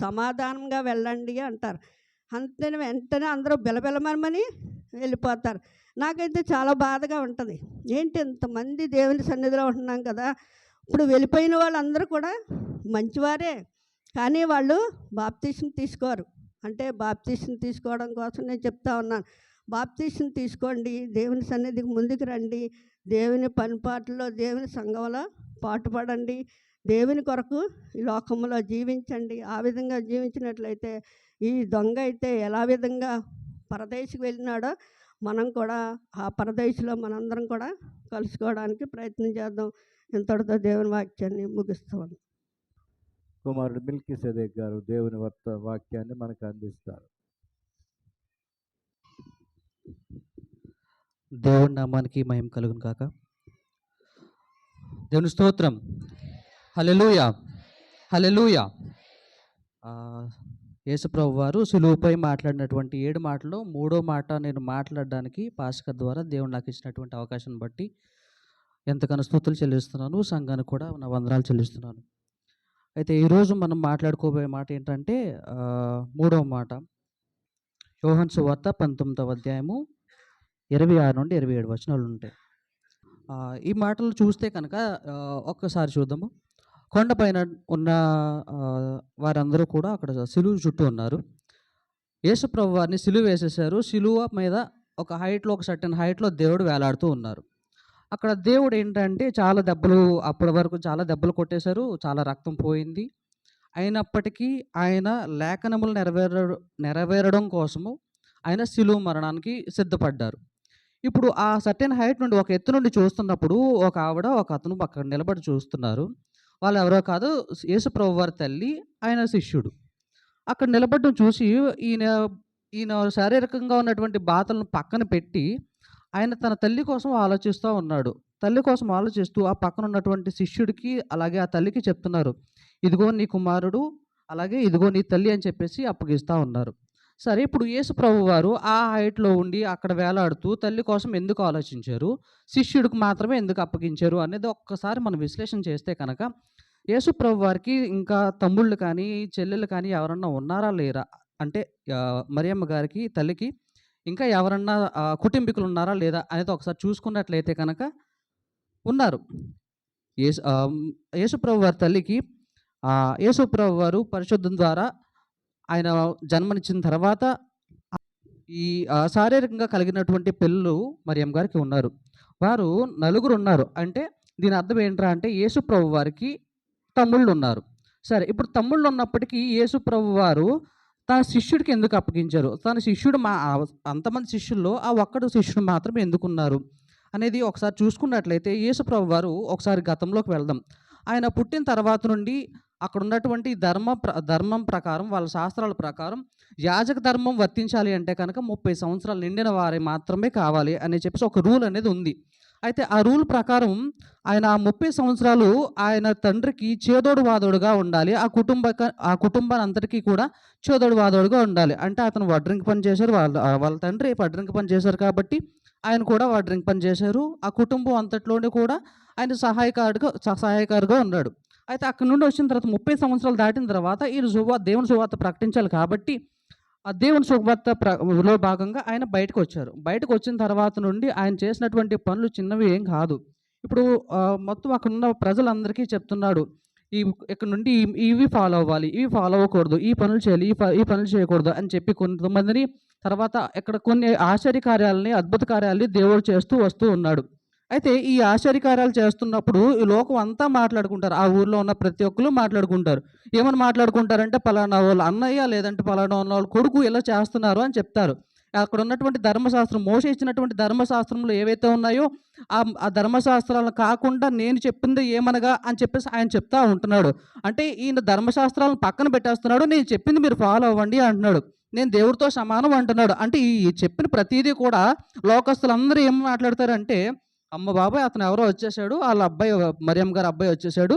C: సమాధానంగా వెళ్ళండి అంటారు. అంతే వెంటనే అందరూ బిలబిలమని వెళ్ళిపోతారు. నాకైతే చాలా బాధగా ఉంటుంది. ఏంటి ఇంతమంది దేవుని సన్నిధిలో ఉంటున్నాం కదా, ఇప్పుడు వెళ్ళిపోయిన వాళ్ళందరూ కూడా మంచివారే, కానీ వాళ్ళు బాప్తీసం తీసుకోరు. అంటే బాప్తీసం తీసుకోవడం కోసం నేను చెప్తా ఉన్నాను, బాప్తీసం తీసుకోండి, దేవుని సన్నిధికి ముందుకు రండి, దేవుని పనిపాట్లలో దేవుని సంఘంలో పాటుపడండి, దేవుని కొరకు ఈ లోకంలో జీవించండి. ఆ విధంగా జీవించినట్లయితే ఈ దొంగ అయితే ఎలా విధంగా పరదేశికి వెళ్ళినాడో మనం కూడా ఆ పరదేశంలో మనందరం కూడా కలుసుకోవడానికి ప్రయత్నం చేద్దాం. ఇంతటితో దేవుని వాక్యాన్ని ముగిస్తాను.
B: కుమారుడు మిల్కీసెదెక్ గారు దేవుని వాక్యాన్ని మనకు అందిస్తారు.
D: దేవుని నామానికి మహిమ కలుగును కాక. దేవుని స్తోత్రం. హల్లెలూయా, హల్లెలూయా. యేసుప్రభు వారు సులువుపై మాట్లాడినటువంటి 7 మాటల్లో 3వ మాట నేను మాట్లాడడానికి పాస్టర్ ద్వారా దేవుడు నాకు ఇచ్చినటువంటి అవకాశం బట్టి ఎంతగానో స్తుతులు చెల్లిస్తున్నాను. సంఘానికి కూడా నా వందనాలు చెల్లిస్తున్నాను. అయితే ఈరోజు మనం మాట్లాడుకోబోయే మాట ఏంటంటే 3వ మాట యోహాను సువార్త 19వ అధ్యాయము 26 నుండి 27 వచనాలు ఉంటాయి. ఈ మాటలు చూస్తే కనుక ఒక్కసారి చూద్దాము. కొండపైన ఉన్న వారందరూ కూడా అక్కడ సిలువ చుట్టూ ఉన్నారు. యేసుప్రభు వారిని సిలువ వేసేసారు. సిలువ మీద ఒక హైట్లో, ఒక సర్టెన్ హైట్లో దేవుడు వేలాడుతూ ఉన్నారు. అక్కడ దేవుడు ఏంటంటే చాలా దెబ్బలు, అప్పటి వరకు చాలా దెబ్బలు కొట్టేశారు, చాలా రక్తం పోయింది. అయినప్పటికీ ఆయన లేఖనములు నెరవేరడం కోసము ఆయన సిలువ మరణానికి సిద్ధపడ్డారు. ఇప్పుడు ఆ సర్టెన్ హైట్ నుండి, ఒక ఎత్తు నుండి చూస్తున్నప్పుడు ఒక ఆవిడ, ఒక అతను అక్కడ నిలబడి చూస్తున్నారు. వాళ్ళు ఎవరో కాదు, యేసుప్రభు వారి తల్లి, ఆయన శిష్యుడు. అక్కడ నిలబడడం చూసి ఈయన శారీరకంగా ఉన్నటువంటి బాధలను పక్కన పెట్టి ఆయన తన తల్లి కోసం ఆలోచిస్తూ ఉన్నాడు. తల్లి కోసం ఆలోచిస్తూ ఆ పక్కన ఉన్నటువంటి శిష్యుడికి అలాగే ఆ తల్లికి చెప్తున్నారు, ఇదిగో నీ కుమారుడు, అలాగే ఇదిగో నీ తల్లి అని చెప్పేసి అప్పగిస్తూ ఉన్నారు. సరే, ఇప్పుడు యేసుప్రభు వారు ఆ హైట్లో ఉండి అక్కడ వేలాడుతూ తల్లి కోసం ఎందుకు ఆలోచించారు, శిష్యుడికి మాత్రమే ఎందుకు అప్పగించారు అనేది ఒక్కసారి మనం విశ్లేషణ చేస్తే కనుక యేసుప్రభు వారికి ఇంకా తమ్ముళ్ళు కానీ చెల్లెళ్ళు కానీ ఎవరన్నా ఉన్నారా లేరా, అంటే మరియమ్మ గారికి తల్లికి ఇంకా ఎవరన్నా కుటుంబీకులు ఉన్నారా లేదా అనేది ఒకసారి చూసుకున్నట్లయితే కనుక ఉన్నారు. యేసుప్రభు వారి తల్లికి యేసుప్రభు వారు పరిశుద్ధం ద్వారా ఆయన జన్మనిచ్చిన తర్వాత ఈ శారీరకంగా కలిగినటువంటి పిల్లలు మరియమ్మ గారికి ఉన్నారు. వారు 4 ఉన్నారు. అంటే దీని అర్థం ఏంట్రా అంటే యేసుప్రభు వారికి తమ్ముళ్ళు ఉన్నారు. సరే, ఇప్పుడు తమ్ముళ్ళు ఉన్నప్పటికీ యేసుప్రభు వారు తన శిష్యుడికి ఎందుకు అప్పగించారు, తన శిష్యుడు అంతమంది శిష్యుల్లో ఆ ఒక్కడు శిష్యుడు మాత్రమే ఎందుకున్నారు అనేది ఒకసారి చూసుకున్నట్లయితే యేసుప్రభు వారు ఒకసారి గతంలోకి వెళ్దాం. ఆయన పుట్టిన తర్వాత నుండి అక్కడ ఉన్నటువంటి ధర్మం ప్రకారం, వాళ్ళ శాస్త్రాల ప్రకారం యాజక ధర్మం వర్తించాలి అంటే కనుక 30 సంవత్సరాలు నిండిన వారే మాత్రమే కావాలి అని చెప్పేసి ఒక రూల్ అనేది ఉంది. అయితే ఆ రూల్ ప్రకారం ఆయన ఆ 30 సంవత్సరాలు ఆయన తండ్రికి చేదోడు వాదోడుగా ఉండాలి. ఆ కుటుంబాన్ని అంతటికీ కూడా చేదోడు వాదోడుగా ఉండాలి. అంటే అతను వడ్రంగి పని చేశారు. వాళ్ళ తండ్రి వడ్రంగి పని చేశారు కాబట్టి ఆయన కూడా వడ్రంగి పని చేశారు. ఆ కుటుంబం అంతట్లోనే కూడా ఆయన సహాయకారిగా ఉన్నాడు. అయితే అక్కడి నుండి వచ్చిన తర్వాత 30 సంవత్సరాలు దాటిన తర్వాత ఈయన దేవుని సువార్త ప్రకటించాలి కాబట్టి ఆ దేవుని సువార్త లో భాగంగా ఆయన బయటకొచ్చారు. బయటకొచ్చిన తర్వాత నుండి ఆయన చేసినటువంటి పనులు చిన్నవి ఏం కాదు. ఇప్పుడు మొత్తం అక్కడున్న ప్రజలందరికీ చెప్తున్నాడు. ఇక్కడ నుండి ఇవి ఫాలో అవ్వాలి, ఇవి ఫాలో అవ్వకూడదు, ఈ పనులు చేయాలి, ఈ పనులు చేయకూడదు అని చెప్పి కొంతమందిని, తర్వాత ఇక్కడ కొన్ని ఆశ్చర్య కార్యాలని, అద్భుత కార్యాలని దేవుడు చేస్తూ వస్తూ ఉన్నాడు. అయితే ఈ ఆశ్చర్యకార్యాలు చేస్తున్నప్పుడు ఈ లోకం అంతా మాట్లాడుకుంటారు. ఆ ఊర్లో ఉన్న ప్రతి ఒక్కరు మాట్లాడుకుంటారు. ఏమని మాట్లాడుకుంటారంటే పలానా వాళ్ళ అన్నయ్య లేదంటే పలానా వాళ్ళ కొడుకు ఇలా చేస్తున్నారు అని చెప్తారు. అక్కడ ఉన్నటువంటి ధర్మశాస్త్రం, మోషే ఇచ్చినటువంటి ధర్మశాస్త్రంలో ఏవైతే ఉన్నాయో ఆ ధర్మశాస్త్రాలను కాకుండా నేను చెప్పింది ఏమనగా అని చెప్పేసి ఆయన చెప్తా ఉంటున్నాడు. అంటే ఈయన ధర్మశాస్త్రాలను పక్కన పెట్టేస్తున్నాడు. నేను చెప్పింది మీరు ఫాలో అవ్వండి అంటున్నాడు. నేను దేవుడితో సమానం అంటున్నాడు. అంటే ఈ చెప్పిన ప్రతిదీ కూడా లోకస్తులందరూ ఏం మాట్లాడతారంటే, అమ్మ బాబాయ్ అతను ఎవరో వచ్చేసాడు, వాళ్ళ అబ్బాయి మరియమ్మ గారు అబ్బాయి వచ్చేసాడు,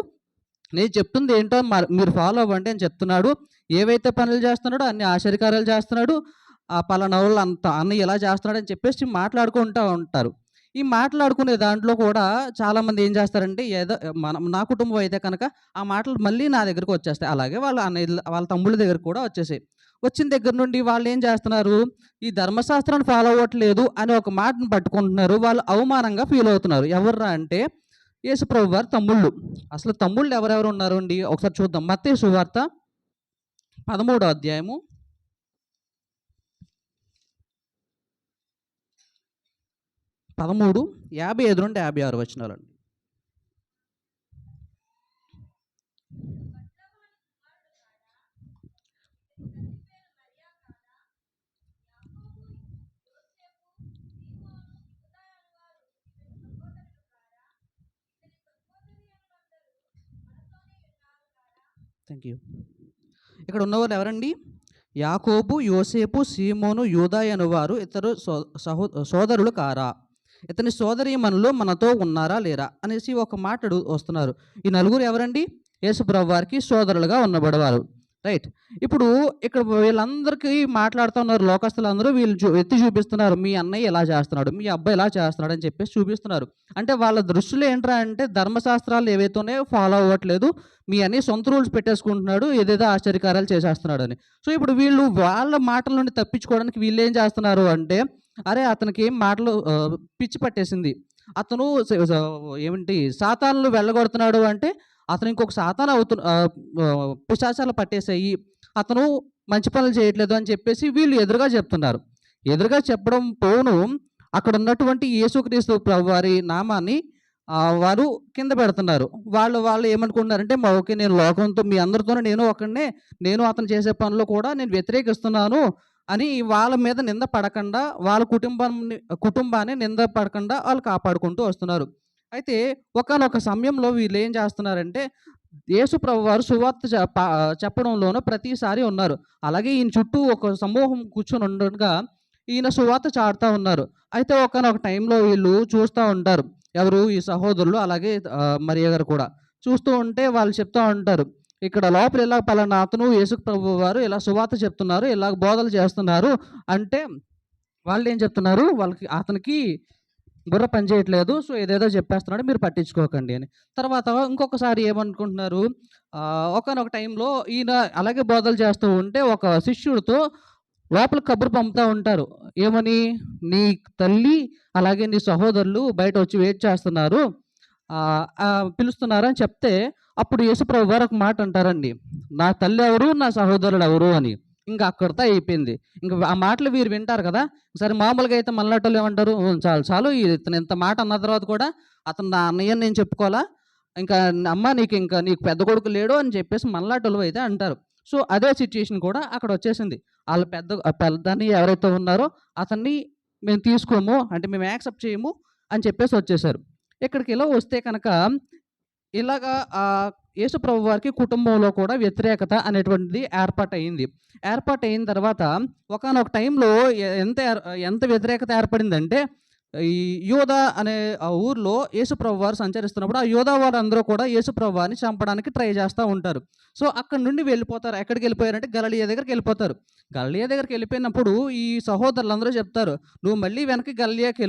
D: నేను చెప్తుంది ఏంటో మీరు ఫాలో అవ్వండి అని చెప్తున్నాడు. ఏవైతే పనులు చేస్తున్నాడో అన్ని ఆశ్చర్యకార్యాలు చేస్తున్నాడు. ఆ పలానా వాళ్ళు అంత అన్న ఇలా చేస్తున్నాడు అని చెప్పేసి మాట్లాడుకుంటూ ఉంటారు. ఈ మాట్లాడుకునే దాంట్లో కూడా చాలామంది ఏం చేస్తారంటే, ఏదో నా కుటుంబం అయితే కనుక ఆ మాటలు మళ్ళీ నా దగ్గరకు వచ్చేస్తాయి. అలాగే వాళ్ళ అన్నయ్య వాళ్ళ తమ్ముళ్ళ దగ్గరకు కూడా వచ్చేసాయి. వచ్చిన దగ్గర నుండి వాళ్ళు ఏం చేస్తున్నారు, ఈ ధర్మశాస్త్రాన్ని ఫాలో అవ్వట్లేదు అని ఒక మాటను పట్టుకుంటున్నారు. వాళ్ళు అవమానంగా ఫీల్ అవుతున్నారు. ఎవర్రా అంటే యేసుప్రభు వారి తమ్ముళ్ళు. అసలు తమ్ముళ్ళు ఎవరెవరు ఉన్నారు అండి ఒకసారి చూద్దాం. మత్తయి సువార్త 13వ అధ్యాయము 13:55 నుండి 56 వచనాలండి. Thank you. ఇక్కడ ఉన్నవారు ఎవరండి? యాకోబు, యోసేపు, సీమోను, యూదా అనువారు ఇతరు సోదరులు కారా? ఇతని సోదరీమణులు మనతో ఉన్నారా లేరా అనేసి ఒక మాట వస్తున్నారు. ఈ నలుగురు ఎవరండి? యేసుప్రభు వారికి సోదరులుగా ఉన్నబడేవారు. రైట్. ఇప్పుడు ఇక్కడ వీళ్ళందరికీ మాట్లాడుతున్నారు లోకస్తులందరూ. వీళ్ళు ఎత్తి చూపిస్తున్నారు, మీ అన్నయ్య ఎలా చేస్తున్నాడు, మీ అబ్బాయి ఎలా చేస్తున్నాడు అని చెప్పేసి చూపిస్తున్నారు. అంటే వాళ్ళ దృష్టిలో ఏంట్రా అంటే ధర్మశాస్త్రాలు ఏవైతేనే ఫాలో అవ్వట్లేదు, మీ అన్ని సొంత రూల్స్ పెట్టేసుకుంటున్నాడు, ఏదేదో ఆశ్చర్యకార్యాలు చేసేస్తున్నాడు అని. సో ఇప్పుడు వీళ్ళు వాళ్ళ మాటల నుండి తప్పించుకోవడానికి వీళ్ళు ఏం చేస్తున్నారు అంటే, అరే అతనికి ఏం మాటలు పిచ్చి పట్టేసింది, అతను ఏమిటి సాతానులు వెళ్ళగొడుతున్నాడు అంటే అతను ఇంకొక సాతాను పిశాచాలు పట్టేసాయి, అతను మంచి పనులు చేయట్లేదు అని చెప్పేసి వీళ్ళు ఎదురుగా చెప్తున్నారు. ఎదురుగా చెప్పడం పోను, అక్కడ ఉన్నటువంటి యేసుక్రీస్తు ప్రభు వారి నామాన్ని వారు కింద పెడుతున్నారు. వాళ్ళు ఏమనుకుంటున్నారంటే, ఓకే నేను లోకంతో మీ అందరితోనే నేను అతను చేసే పనులు కూడా నేను వ్యతిరేకిస్తున్నాను అని వాళ్ళ మీద నింద పడకుండా, వాళ్ళ కుటుంబాన్ని నింద పడకుండా వాళ్ళు కాపాడుకుంటూ వస్తున్నారు. అయితే ఒకానొక సమయంలో వీళ్ళు ఏం చేస్తున్నారంటే, యేసు ప్రభు వారు సువార్త చెప్పడంలోనూ ప్రతిసారి ఉన్నారు. అలాగే ఈయన చుట్టూ ఒక సమూహం కూర్చొని ఉండగా ఈయన సువార్త చాటుతూ ఉన్నారు. అయితే ఒకానొక టైంలో వీళ్ళు చూస్తూ ఉంటారు. ఎవరు? ఈ సహోదరులు, అలాగే మరియ గారు కూడా చూస్తూ ఉంటే వాళ్ళు చెప్తూ ఉంటారు, ఇక్కడ లోపల ఇలా పలానా అతను యేసు ప్రభు వారు ఇలా సువార్త చెప్తున్నారు, ఇలా బోధలు చేస్తున్నారు అంటే వాళ్ళు ఏం చెప్తున్నారు, అతనికి బుర్ర పని చేయట్లేదు, సో ఏదేదో చెప్పేస్తున్నాడు, మీరు పట్టించుకోకండి అని. తర్వాత ఇంకొకసారి ఏమనుకుంటున్నారు, ఒకానొక టైంలో ఈయన అలాగే బోధలు చేస్తూ ఉంటే ఒక శిష్యుడితో లోపల కబురు పంపుతూ ఉంటారు. ఏమని? నీ తల్లి అలాగే నీ సహోదరులు బయట వచ్చి వెయిట్ చేస్తున్నారు, పిలుస్తున్నారు అని చెప్తే, అప్పుడు యేసుప్రభు వారు ఒక మాట అంటారండి, నా తల్లి ఎవరు, నా సహోదరుడు ఎవరు అని. ఇంకా అక్కడితో అయిపోయింది. ఇంకా ఆ మాటలు వీరు వింటారు కదా. సరే మామూలుగా అయితే మళ్ళాటోళ్ళు ఏమంటారు, చాలు ఇతను ఇంత మాట అన్న తర్వాత కూడా అతను నా అన్నయ్యని నేను చెప్పుకోవాలా, ఇంకా అమ్మ నీకు పెద్ద కొడుకు లేడు అని చెప్పేసి మళ్ళాటోళ్ళు అయితే అంటారు. సో అదే సిచ్యుయేషన్ కూడా అక్కడ వచ్చేసింది. వాళ్ళ పెద్దని ఎవరైతే ఉన్నారో అతన్ని మేము తీసుకోము, అంటే మేము యాక్సెప్ట్ చేయము అని చెప్పేసి వచ్చేసారు. ఇక్కడికి ఇలా వస్తే కనుక ఇలాగా యేసుప్రభు వారికి కుటుంబంలో కూడా వ్యతిరేకత అనేటువంటిది ఏర్పాటైన తర్వాత ఒకానొక టైంలో ఎంత వ్యతిరేకత ఏర్పడిందంటే, ఈ యోధా అనే ఆ ఊర్లో యేసుప్రభు వారు సంచరిస్తున్నప్పుడు ఆ యోధా వారందరూ కూడా యేసుప్రభు వారిని చంపడానికి ట్రై చేస్తూ ఉంటారు. సో అక్కడ నుండి వెళ్ళిపోతారు. ఎక్కడికి వెళ్ళిపోయారంటే గలిలయ దగ్గరికి వెళ్ళిపోతారు. గలిలయ దగ్గరికి వెళ్ళిపోయినప్పుడు ఈ సహోదరులందరూ చెప్తారు, నువ్వు మళ్ళీ వెనక్కి గలిలయకి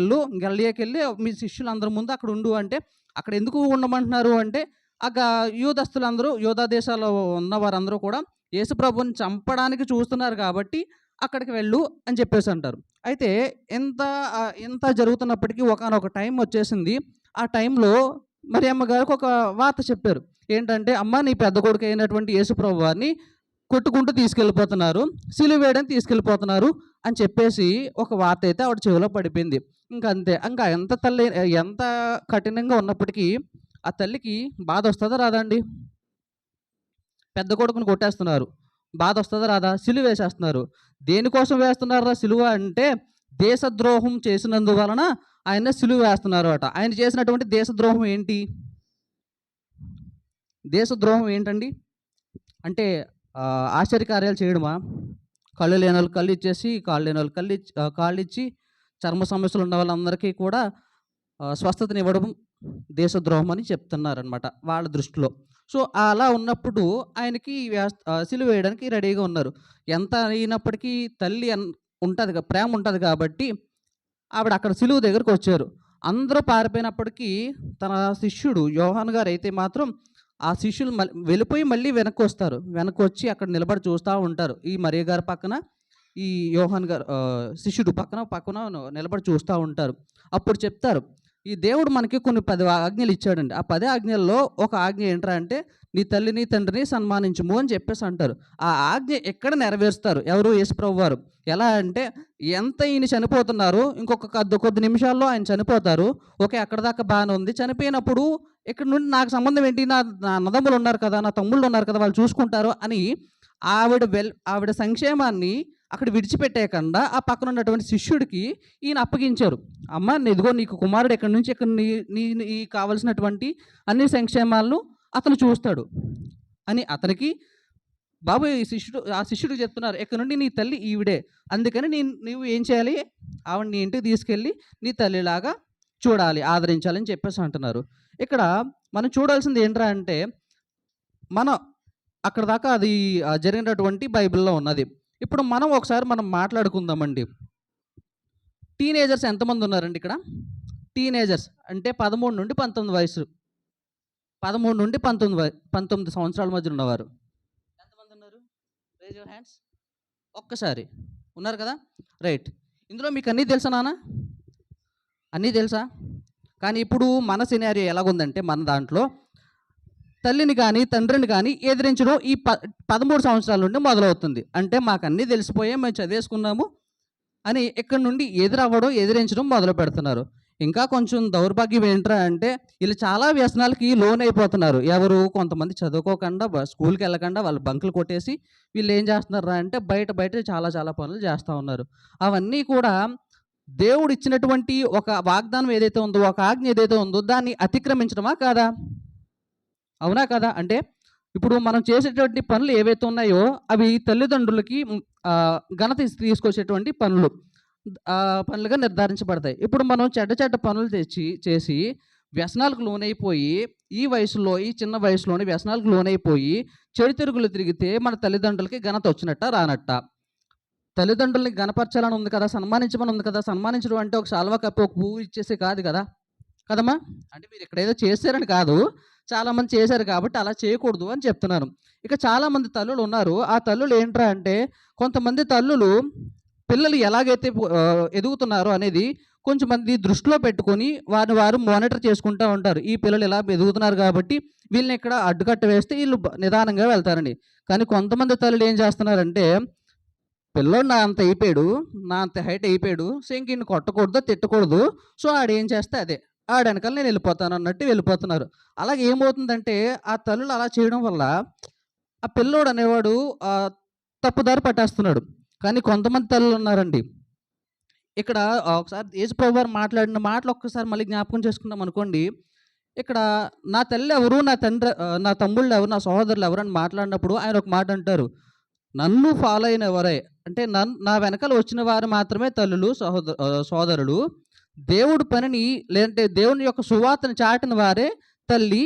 D: వెళ్ళి మీ శిష్యులందరి ముందు అక్కడ ఉండు అంటే, అక్కడ ఎందుకు ఉండమంటున్నారు అంటే యూదస్తులందరూ యోధా దేశాల్లో ఉన్న వారందరూ కూడా యేసుప్రభుని చంపడానికి చూస్తున్నారు కాబట్టి అక్కడికి వెళ్ళు అని చెప్పేసి అంటారు. అయితే ఎంత జరుగుతున్నప్పటికీ ఒకానొక టైం వచ్చేసింది. ఆ టైంలో మరియమ్మ గారికి ఒక వార్త చెప్పారు. ఏంటంటే, అమ్మ నీ పెద్ద కొడుకు అయినటువంటి యేసుప్రభు వారిని కొట్టుకుంటూ తీసుకెళ్ళిపోతున్నారు, సిలువ వేయడానికి తీసుకెళ్ళిపోతున్నారు అని చెప్పేసి ఒక వార్త అయితే ఆవిడ చెవిలో పడిపోయింది. ఇంకంతే. ఇంకా ఎంత కఠినంగా ఉన్నప్పటికీ ఆ తల్లికి బాధ వస్తుందా రాదా అండి? పెద్ద కొడుకుని కొట్టేస్తున్నారు, బాధ వస్తుందా రాదా? సిలువ వేసేస్తున్నారు. దేనికోసం వేస్తున్నారా సిలువ అంటే, దేశద్రోహం చేసినందువలన ఆయన సిలువ వేస్తున్నారు అట. ఆయన చేసినటువంటి దేశద్రోహం ఏంటి? దేశద్రోహం ఏంటండి అంటే ఆశ్చర్యకార్యాలు చేయడమా? కళ్ళు లేని వాళ్ళు కళ్ళు ఇచ్చేసి, కాళ్ళు లేని వాళ్ళు కాళ్ళు ఇచ్చి, చర్మ సమస్యలు ఉన్న వాళ్ళందరికీ కూడా స్వస్థతనివ్వడం దేశద్రోహం అని చెప్తున్నారనమాట వాళ్ళ దృష్టిలో. సో అలా ఉన్నప్పుడు ఆయనకి సిలువ వేయడానికి రెడీగా ఉన్నారు. ఎంత అయినప్పటికీ తల్లి ఉంటుంది, ప్రేమ ఉంటుంది కాబట్టి ఆవిడ అక్కడ సిలువ దగ్గరకు వచ్చారు. అందరూ పారిపోయినప్పటికీ తన శిష్యుడు యోహాన్ గారు అయితే మాత్రం ఆ శిష్యులు వెళ్ళిపోయి మళ్ళీ వెనక్కి వస్తారు. వెనక్కి వచ్చి అక్కడ నిలబడి చూస్తూ ఉంటారు. ఈ మరియ గారి పక్కన ఈ యోహాన్ గారు శిష్యుడు పక్కన నిలబడి చూస్తూ ఉంటారు. అప్పుడు చెప్తారు, ఈ దేవుడు మనకి కొన్ని 10 ఆజ్ఞలు ఇచ్చాడండి. ఆ 10 ఆజ్ఞల్లో ఒక ఆజ్ఞ ఏంట్రా అంటే, నీ తల్లిని తండ్రిని సన్మానించుము అని చెప్పేసి అంటారు. ఆ ఆజ్ఞ ఎక్కడ నెరవేరుస్తారు? ఎవరు? యేసుప్రభు వారు. ఎలా అంటే, ఎంత ఈయన చనిపోతున్నారు, ఇంకొక కొద్ది నిమిషాల్లో ఆయన చనిపోతారు. ఓకే, అక్కడ దాకా బాగానే ఉంది. చనిపోయినప్పుడు ఇక్కడ నుండి నాకు సంబంధం ఏంటి? నా అన్నదమ్ములు ఉన్నారు కదా, నా తమ్ముళ్ళు ఉన్నారు కదా, వాళ్ళు చూసుకుంటారు అని ఆవిడ సంక్షేమాన్ని అక్కడ విడిచిపెట్టేయకుండా ఆ పక్కన ఉన్నటువంటి శిష్యుడికి ఈయన అప్పగించారు. అమ్మ ఇదిగో నీకు కుమారుడు ఎక్కడి నుంచి ఇక్కడ నీ కావలసినటువంటి అన్ని సంక్షేమాలను అతను చూస్తాడు అని అతనికి బాబు ఆ శిష్యుడికి చెప్తున్నారు, ఇక్కడ నుండి నీ తల్లి ఈవిడే, అందుకని నువ్వు ఏం చేయాలి? ఆవిడ నీ ఇంటికి తీసుకెళ్ళి నీ తల్లిలాగా చూడాలి, ఆదరించాలని చెప్పేసి అంటున్నారు. ఇక్కడ మనం చూడాల్సింది ఏంట్రా అంటే, అక్కడ దాకా అది జరిగినటువంటి బైబిల్లో ఉన్నది. ఇప్పుడు మనం మాట్లాడుకుందామండి. టీనేజర్స్ ఎంతమంది ఉన్నారండి ఇక్కడ? టీనేజర్స్ అంటే 13 నుండి 19 వయసు, 13 నుండి 19 సంవత్సరాల మధ్య ఉన్నవారు ఎంతమంది ఉన్నారు? Raise your hands. ఒక్కసారి ఉన్నారు కదా, రైట్. ఇందులో మీకు అన్నీ తెలుసా నాన్న? అన్నీ తెలుసా? కానీ ఇప్పుడు మన సినారియో ఎలాగుందంటే, మన దాంట్లో తల్లిని కానీ తండ్రిని కానీ ఎదిరించడం ఈ 13 సంవత్సరాల నుండి మొదలవుతుంది. అంటే మాకు అన్నీ తెలిసిపోయే, మేము చదివేసుకున్నాము అని ఇక్కడ నుండి ఎదిరించడం మొదలు పెడుతున్నారు. ఇంకా కొంచెం దౌర్భాగ్యం ఏంట్రా అంటే, వీళ్ళు చాలా వ్యసనాలకి లోన్ అయిపోతున్నారు. ఎవరు? కొంతమంది చదువుకోకుండా, స్కూల్కి వెళ్ళకుండా వాళ్ళు బంకులు కొట్టేసి వీళ్ళు ఏం చేస్తున్నారా అంటే బయట చాలా పనులు చేస్తూ ఉన్నారు. అవన్నీ కూడా దేవుడు ఇచ్చినటువంటి ఒక వాగ్దానం ఏదైతే ఉందో, ఒక ఆజ్ఞ ఏదైతే ఉందో, దాన్ని అతిక్రమించడమా కాదా? అవునా కదా? అంటే ఇప్పుడు మనం చేసేటువంటి పనులు ఏవైతే ఉన్నాయో అవి తల్లిదండ్రులకి ఘనత తీసుకొచ్చేటువంటి పనులుగా నిర్ధారించబడతాయి. ఇప్పుడు మనం చెడ్డ పనులు చేసి వ్యసనాలకు లోనైపోయి, ఈ చిన్న వయసులోనే వ్యసనాలకు లోనైపోయి చెడు తిరుగులు తిరిగితే మన తల్లిదండ్రులకి ఘనత వచ్చినట్ట రానట్ట? తల్లిదండ్రుల్ని గణపరచాలని ఉంది కదా, సన్మానించమని ఉంది కదా. సన్మానించడం అంటే ఒక శాల్వా కప్పి ఒక పువ్వు ఇచ్చేసి కాదు కదమ్మా. అంటే మీరు ఇక్కడ ఏదో చేశారని కాదు, చాలామంది చేశారు కాబట్టి అలా చేయకూడదు అని చెప్తున్నాను. ఇక చాలామంది తల్లులు ఉన్నారు. ఆ తల్లులు ఏంట్రా అంటే, కొంతమంది తల్లులు పిల్లలు ఎలాగైతే ఎదుగుతున్నారో అనేది కొంచెం మంది దృష్టిలో పెట్టుకొని వారు మానిటర్ చేసుకుంటూ ఉంటారు. ఈ పిల్లలు ఎలా ఎదుగుతున్నారు కాబట్టి వీళ్ళని ఇక్కడ అడ్డుకట్ట వేస్తే వీళ్ళు నిదానంగా వెళ్తారండి. కానీ కొంతమంది తల్లులు ఏం చేస్తున్నారంటే, పిల్లోడు నా అంత హైట్ అయిపోయాడు, సో ఇంక ఇన్ని కొట్టకూడదు, తిట్టకూడదు, సో ఆడేం చేస్తే అదే, ఆడ వెనకాల నేను వెళ్ళిపోతాను అన్నట్టు వెళ్ళిపోతున్నారు. అలాగే ఏమవుతుందంటే, ఆ తల్లులు అలా చేయడం వల్ల ఆ పిల్లోడు అనేవాడు తప్పుదారి పట్టేస్తున్నాడు. కానీ కొంతమంది తల్లులు ఉన్నారండి, ఇక్కడ ఒకసారి యేసుప్రభు వారు మాట్లాడిన మాటలు ఒక్కసారి మళ్ళీ జ్ఞాపకం చేసుకున్నాం అనుకోండి. ఇక్కడ నా తల్లి ఎవరు, నా తండ్రి, నా తమ్ముళ్ళు ఎవరు, నా సహోదరులు ఎవరు అని మాట్లాడినప్పుడు ఆయన ఒక మాట అంటారు, నన్ను ఫాలో అయిన ఎవరే అంటే నా వెనకాల వచ్చిన వారు మాత్రమే తల్లులు, సోదరులు, దేవుడు పనిని లేదంటే దేవుని యొక్క సువార్తను చాటిన వారే తల్లి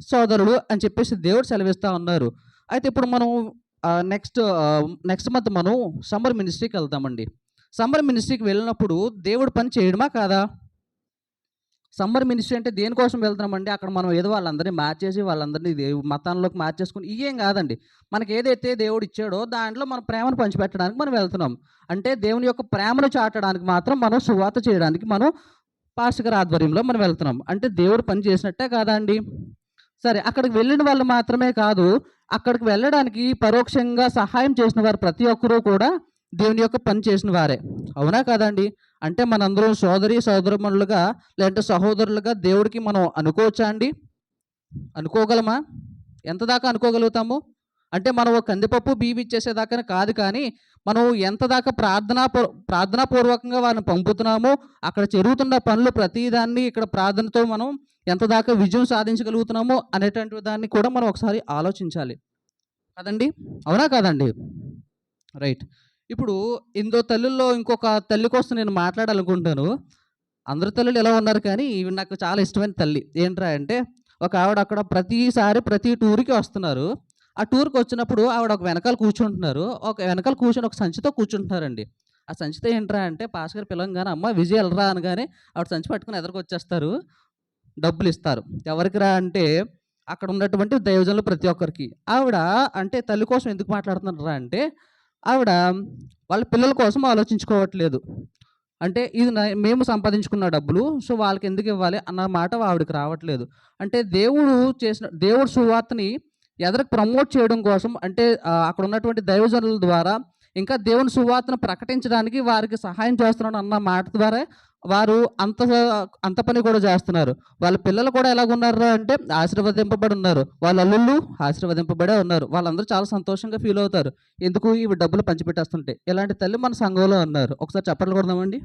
D: సోదరుడు అని చెప్పేసి దేవుడు సెలవిస్తూ ఉన్నారు. అయితే ఇప్పుడు మనం నెక్స్ట్ మంత్ మనం సమ్మర్ మినిస్ట్రీకి వెళ్తామండి. సమ్మర్ మినిస్ట్రీకి వెళ్ళినప్పుడు దేవుడు పని చేయడమా కాదా? సమ్మర్ మినిస్ట్రీ అంటే దేనికోసం వెళ్తున్నామండి? అక్కడ మనం ఏదో వాళ్ళందరినీ మార్చేసి వాళ్ళందరినీ మతాల్లోకి మార్చేసుకుని ఇవేం కాదండి. మనకి ఏదైతే దేవుడు ఇచ్చాడో దాంట్లో మన ప్రేమను పంచిపెట్టడానికి మనం వెళ్తున్నాం. అంటే దేవుని యొక్క ప్రేమను చాటడానికి మాత్రం మనం సువార్త చేయడానికి మనం పాస్టర్ గారి ఆధ్వర్యంలో మనం వెళ్తున్నాం. అంటే దేవుడు పని చేసినట్టే కాదా అండి? సరే, అక్కడికి వెళ్ళిన వాళ్ళు మాత్రమే కాదు, అక్కడికి వెళ్ళడానికి పరోక్షంగా సహాయం చేసిన వారు ప్రతి ఒక్కరూ కూడా దేవుని యొక్క పని చేసిన వారే. అవునా కాదండి? అంటే మనందరం సోదరులుగా లేదంటే సహోదరులుగా దేవుడికి మనం అనుకోవచ్చా అండి? అనుకోగలమా? ఎంత దాకా అనుకోగలుగుతాము? అంటే మనం ఒక కందిపప్పు బియ్యం ఇచ్చేసేదాకా కాదు, కానీ మనం ఎంత దాకా ప్రార్థనాపూర్వకంగా వారిని పంపుతున్నామో, అక్కడ జరుగుతున్న పనులు ప్రతిదాన్ని ఇక్కడ ప్రార్థనతో మనం ఎంత దాకా విజయం సాధించగలుగుతున్నామో అనేటువంటి దాన్ని కూడా మనం ఒకసారి ఆలోచించాలి కదండి. అవునా కాదండి? రైట్. ఇప్పుడు ఇందో తల్లుల్లో ఇంకొక తల్లి కోసం నేను మాట్లాడాలనుకుంటాను. అందరు తల్లులు ఎలా ఉన్నారు, కానీ ఇవి నాకు చాలా ఇష్టమైన తల్లి. ఏంట్రా అంటే, ఒక ఆవిడ అక్కడ ప్రతిసారి ప్రతి టూర్కి వస్తున్నారు. ఆ టూర్కి వచ్చినప్పుడు ఆవిడ ఒక వెనకాల కూర్చుంటున్నారు. ఒక వెనకాల కూర్చొని ఒక సంచితో కూర్చుంటున్నారండి. ఆ సంచితో ఏంట్రా అంటే, పాస్ గారు పిలవంగానే అమ్మ విజయ్ వెళ్ళరా అనగానే ఆవిడ సంచి పట్టుకుని ఎదరికి వచ్చేస్తారు, డబ్బులు ఇస్తారు. ఎవరికి రా అంటే అక్కడ ఉన్నటువంటి దైవజనులు ప్రతి ఒక్కరికి. ఆవిడ అంటే తల్లి కోసం ఎందుకు మాట్లాడుతున్నారా అంటే, ఆవిడ వాళ్ళ పిల్లల కోసం ఆలోచించుకోవట్లేదు. అంటే ఇది మేము సంపాదించుకున్న డబ్బులు, సో వాళ్ళకి ఎందుకు ఇవ్వాలి అన్న మాట ఆవిడకి రావట్లేదు. అంటే దేవుడు సువార్తని ఎదరికి ప్రమోట్ చేయడం కోసం, అంటే అక్కడ ఉన్నటువంటి దైవజనుల ద్వారా ఇంకా దేవుని సువార్తను ప్రకటించడానికి వారికి సహాయం చేస్తున్నాడు అన్న మాట ద్వారా వారు అంత పని కూడా చేస్తున్నారు. వాళ్ళ పిల్లలు కూడా ఎలాగున్నారు అంటే ఆశీర్వదింపబడి ఉన్నారు. వాళ్ళ అల్లుళ్ళు ఆశీర్వదింపబడే ఉన్నారు. వాళ్ళందరూ చాలా సంతోషంగా ఫీల్ అవుతారు. ఎందుకు? ఇవి డబ్బులు పంచిపెట్టేస్తుంటే. ఇలాంటి తల్లి మన సంఘంలో ఉన్నారు. ఒకసారి చప్పట్లు కొడదామండి.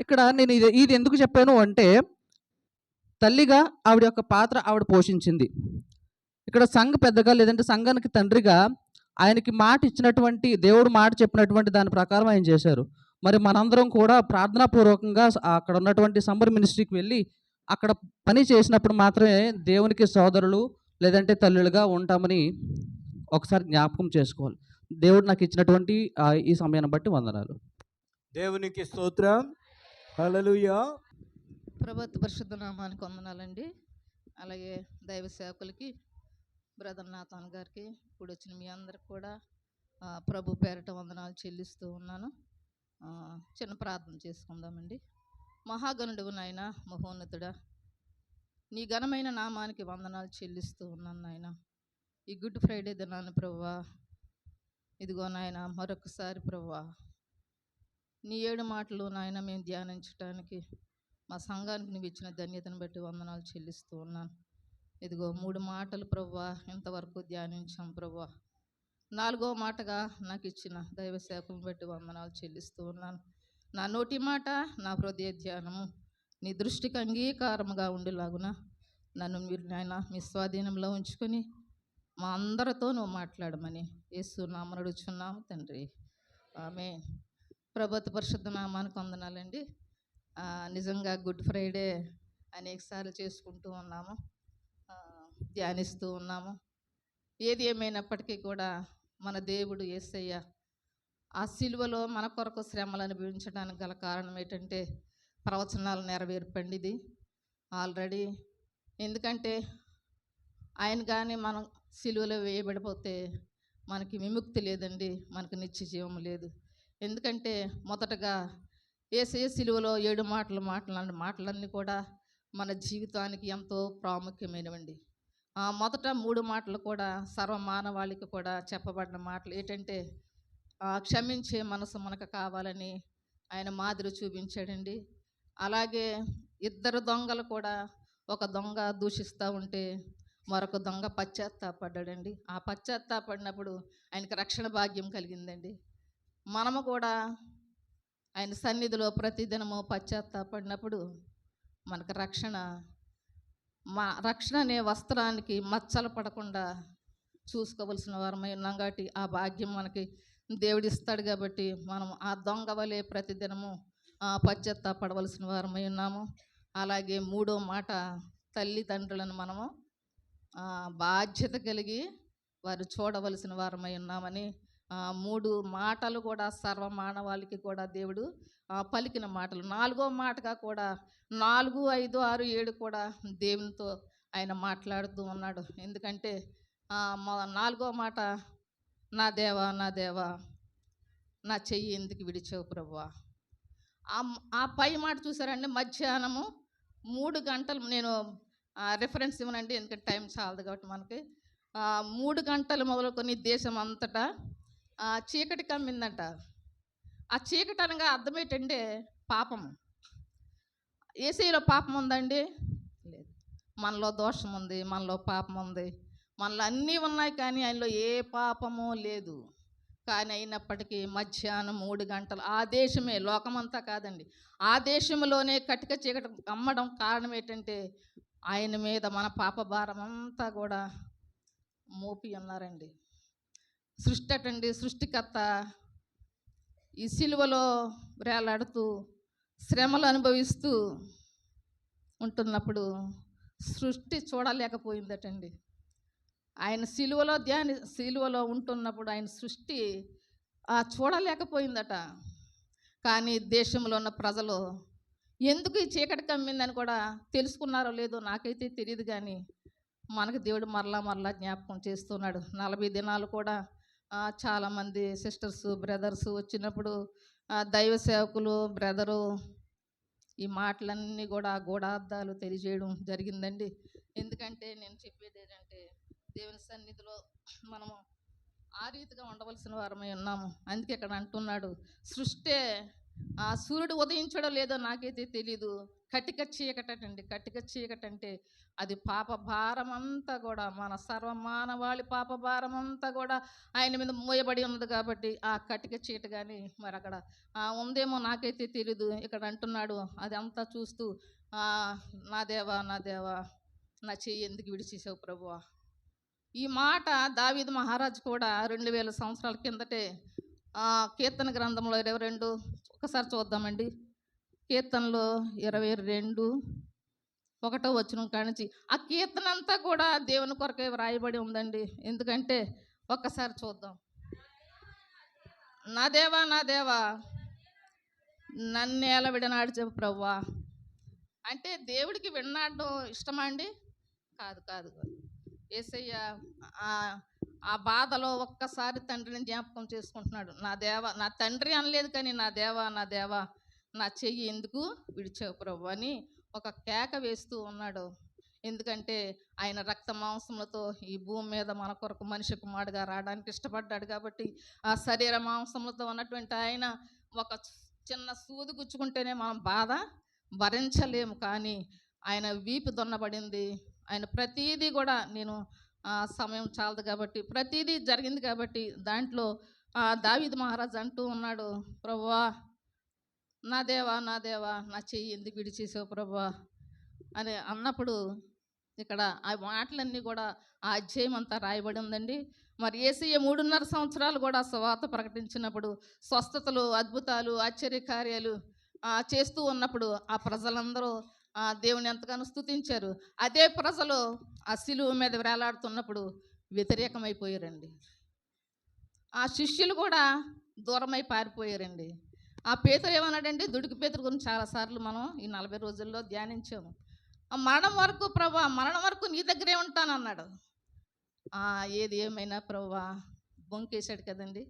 D: ఇక్కడ నేను ఇది ఎందుకు చెప్పాను అంటే, తల్లిగా ఆవిడ యొక్క పాత్ర ఆవిడ పోషించింది. ఇక్కడ సంఘ పెద్దగా లేదంటే సంఘానికి తండ్రిగా ఆయనకి మాట ఇచ్చినటువంటి దేవుడు మాట చెప్పినటువంటి దాని ప్రకారం ఆయన చేశారు. మరి మనందరం కూడా ప్రార్థనాపూర్వకంగా అక్కడ ఉన్నటువంటి సమ్మర్ మినిస్ట్రీకి వెళ్ళి అక్కడ పని చేసినప్పుడు మాత్రమే దేవునికి సోదరులు లేదంటే తల్లులుగా ఉంటామని ఒకసారి జ్ఞాపకం చేసుకోవాలి. దేవుడు నాకు ఇచ్చినటువంటి ఈ సమయాన్ని బట్టి వందనాలు.
B: దేవునికి స్తోత్రం. హల్లెలూయా.
E: ప్రభుత్వ పరిశుద్ధ నామానికి వందనాలండి. అలాగే దైవ సేవకులకి, బ్రదర్ నాథాన్ గారికి, ఇప్పుడు వచ్చిన మీ అందరికి కూడా ప్రభు పేరట వందనాలు చెల్లిస్తూ ఉన్నాను. చిన్న ప్రార్థన చేసుకుందామండి. మహాగణుడు నాయన, మహోన్నతుడా, నీ ఘనమైన నామానికి వందనాలు చెల్లిస్తూ ఉన్నాను నాయన. ఈ గుడ్ ఫ్రైడే దినాన్ని ప్రభువా, ఇదిగో నాయన మరొకసారి ప్రభువా నీ 7 మాటలు నాయన మేము ధ్యానించడానికి మా సంఘానికి నువ్వు ఇచ్చిన ధన్యతను బట్టి వందనాలు చెల్లిస్తూ ఉన్నాను. ఇదిగో 3 మాటలు ప్రభువా ఇంతవరకు ధ్యానించాం ప్రభువా. 4వ మాటగా నాకు ఇచ్చిన దైవ సేవకులను బట్టి వందనాలు చెల్లిస్తూ ఉన్నాను. నా నోటి మాట, నా హృదయ ధ్యానము నీ దృష్టికి అంగీకారముగా ఉండేలాగున నన్ను మీరు నాయన మీ స్వాధీనంలో ఉంచుకొని మా అందరితో నువ్వు మాట్లాడమని యేసు నామమున అడుగుచున్నాము తండ్రి, ఆమేన్. ప్రభుత్వ పరిశుద్ధ నామానికి వందనాలండి. నిజంగా గుడ్ ఫ్రైడే అనేకసార్లు చేసుకుంటూ ఉన్నాము, ధ్యానిస్తూ ఉన్నాము. ఏది ఏమైనప్పటికీ కూడా మన దేవుడు యేసయ్య ఆ సిలువలో మన కొరకు శ్రమలు అనుభవించడానికి గల కారణం ఏంటంటే ప్రవచనాలు నెరవేర్పండి ఇది ఆల్రెడీ. ఎందుకంటే ఆయన కానీ మనం సిలువలో వేయబడిపోతే మనకి విముక్తి లేదండి, మనకు నిత్య జీవం లేదు. ఎందుకంటే మొదటగా యేసయ్య సిలువలో 7 మాటలు మాట్లాడిన మాటలన్నీ కూడా మన జీవితానికి ఎంతో ప్రాముఖ్యమైనవండి. మొదట 3 మాటలు కూడా సర్వమానవాళికి కూడా చెప్పబడిన మాటలు ఏంటంటే క్షమించే మనసు మనకు కావాలని ఆయన మాదిరి చూపించాడండి. అలాగే 2 దొంగలు కూడా, ఒక దొంగ దూషిస్తూ ఉంటే మరొక దొంగ పశ్చాత్తాపడ్డాడండి. ఆ పశ్చాత్తాపడినప్పుడు ఆయనకి రక్షణ భాగ్యం కలిగిందండి. మనము కూడా ఆయన సన్నిధిలో ప్రతిదినము పశ్చాత్తాపడినప్పుడు మనకు రక్షణ అనే వస్త్రానికి మచ్చలు పడకుండా చూసుకోవలసిన వారమై ఉన్నాం. కాబట్టి ఆ భాగ్యం మనకి దేవుడు ఇస్తాడు కాబట్టి మనం ఆ దొంగ వలె ప్రతిదినము పశ్చాత్తాపడవలసిన వారమై ఉన్నాము. అలాగే మూడో మాట, తల్లిదండ్రులను మనము బాధ్యత కలిగి వారు చూడవలసిన వారమై ఉన్నామని, మూడు మాటలు కూడా సర్వమానవాళికి కూడా దేవుడు పలికిన మాటలు. నాలుగో మాటగా కూడా 4, 5, 6, 7 కూడా దేవునితో ఆయన మాట్లాడుతూ ఉన్నాడు. ఎందుకంటే నాలుగో మాట, నా దేవా నా దేవా నా చెయ్యి ఎందుకు విడిచావు ప్రభువా. ఆ పై మాట చూసారండి, మధ్యాహ్నము 3 గంటలు, నేను రిఫరెన్స్ ఇవ్వనండి ఎందుకంటే టైం చాలదు కాబట్టి మనకి. 3 గంటలు మొదలుకొని దేశం అంతటా చీకటి కమ్మిందంట. ఆ చీకటి అనగా అర్థం ఏంటంటే పాపము. యేసయ్యలో పాపం ఉందండి? లేదు. మనలో దోషం ఉంది, మనలో పాపం ఉంది, మనలో అన్నీ ఉన్నాయి, కానీ ఆయనలో ఏ పాపము లేదు. కానీ అయినప్పటికీ మధ్యాహ్నం 3 గంటలు ఆ దేశమే, లోకమంతా కాదండి, ఆ దేశంలోనే కటిక చీకటి అమ్మడం కారణం ఏంటంటే ఆయన మీద మన పాప భారం అంతా కూడా మోపి ఉన్నారండి. సృష్టి అటండి, సృష్టికర్త ఈ సిలువలో వేలాడుతూ శ్రమలు అనుభవిస్తూ ఉంటున్నప్పుడు సృష్టి చూడలేకపోయిందటండి. ఆయన సిలువలో ఉంటున్నప్పుడు ఆయన సృష్టి చూడలేకపోయిందట. కానీ దేశంలో ఉన్న ప్రజలు ఎందుకు ఈ చీకటి కమ్మిందని కూడా తెలుసుకున్నారో లేదో నాకైతే తెలియదు, కానీ మనకు దేవుడు మరలా జ్ఞాపకం చేస్తున్నాడు. 40 దినాలు కూడా చాలామంది సిస్టర్స్ బ్రదర్స్ వచ్చినప్పుడు దైవ సేవకులు బ్రదరు ఈ మాటలన్నీ కూడా గూఢార్థాలు తెలియజేయడం జరిగిందండి. ఎందుకంటే నేను చెప్పేది ఏంటంటే దేవుని సన్నిధిలో మనము ఆ రీతిగా ఉండవలసిన వారమై ఉన్నాము. అందుకే ఇక్కడ అంటున్నాడు, సృష్టి సూర్యుడు ఉదయించడం లేదో నాకైతే తెలీదు, కటిక చీకటండి. కటిక చీకటి అంటే అది పాప భారం అంతా కూడా, మన సర్వమానవాళి పాప భారం అంతా కూడా ఆయన మీద మోయబడి ఉన్నది కాబట్టి ఆ కటిక చీకటి కానీ మరి అక్కడ ఉందేమో నాకైతే తెలీదు. ఇక్కడ అంటున్నాడు, అది అంతా చూస్తూ నా దేవా నా దేవా నా చెయ్యి ఎందుకు విడిచేసావు ప్రభువా. ఈ మాట దావీదు మహారాజు కూడా 2000 సంవత్సరాల కిందటే కీర్తన గ్రంథంలో 22 ఒకసారి చూద్దామండి. కీర్తనలో 22:1 వచనం కానించి ఆ కీర్తన అంతా కూడా దేవుని కొరకే వ్రాయబడి ఉందండి. ఎందుకంటే ఒక్కసారి చూద్దాం. నా దేవా నా దేవా నన్నేల విడనాడిచావు ప్రభువా. అంటే దేవుడికి విడనాడడం ఇష్టమా అండి? కాదు కాదు. యేసయ్య ఆ బాధలో ఒక్కసారి తండ్రిని జ్ఞాపకం చేసుకుంటున్నాడు. నా దేవా, నా తండ్రి అనలేదు కానీ నా దేవా నా దేవా నా చెయ్యి ఎందుకు విడిచావు ప్రభు అని ఒక కేక వేస్తూ ఉన్నాడు. ఎందుకంటే ఆయన రక్త మాంసములతో ఈ భూమి మీద మన కొరకు మనిషి కుమారుడుగా రావడానికి ఇష్టపడ్డాడు కాబట్టి ఆ శరీర మాంసములతో ఉన్నటువంటి ఆయన ఒక చిన్న సూది గుచ్చుకుంటేనే మనం బాధ భరించలేము. కానీ ఆయన వీపు దున్నబడింది. ఆయన ప్రతీదీ కూడా, నేను సమయం చాలదు కాబట్టి ప్రతీదీ జరిగింది కాబట్టి దాంట్లో దావీదు మహారాజు అంటూ ఉన్నాడు, ప్రభువా నా దేవా నా దేవా నా చెయ్యి ఎందుకు విడిచేసావు ప్రభువా అని అన్నప్పుడు ఇక్కడ ఆ మాటలన్నీ కూడా ఆ అధ్యాయం అంతా రాయబడి ఉందండి. మరి యేసయ్య 3.5 సంవత్సరాలు కూడా సువార్త ప్రకటించినప్పుడు స్వస్థతలు, అద్భుతాలు, ఆశ్చర్యకార్యాలు చేస్తూ ఉన్నప్పుడు ఆ ప్రజలందరూ దేవుని ఎంతగానో స్తుతించారు. అదే ప్రజలు ఆ సిలువ మీద వేలాడుతున్నప్పుడు వ్యతిరేకమైపోయారండి. ఆ శిష్యులు కూడా దూరమై పారిపోయారండి. ఆ పేతురు ఏమన్నాడండి, దుడికి పేతురు గురించి చాలాసార్లు మనం ఈ 40 రోజుల్లో ధ్యానించాము. మరణం వరకు ప్రభువా, మరణం వరకు నీ దగ్గరే ఉంటానన్నాడు. ఏది ఏమైనా ప్రభువా బొంకేశాడు కదండి.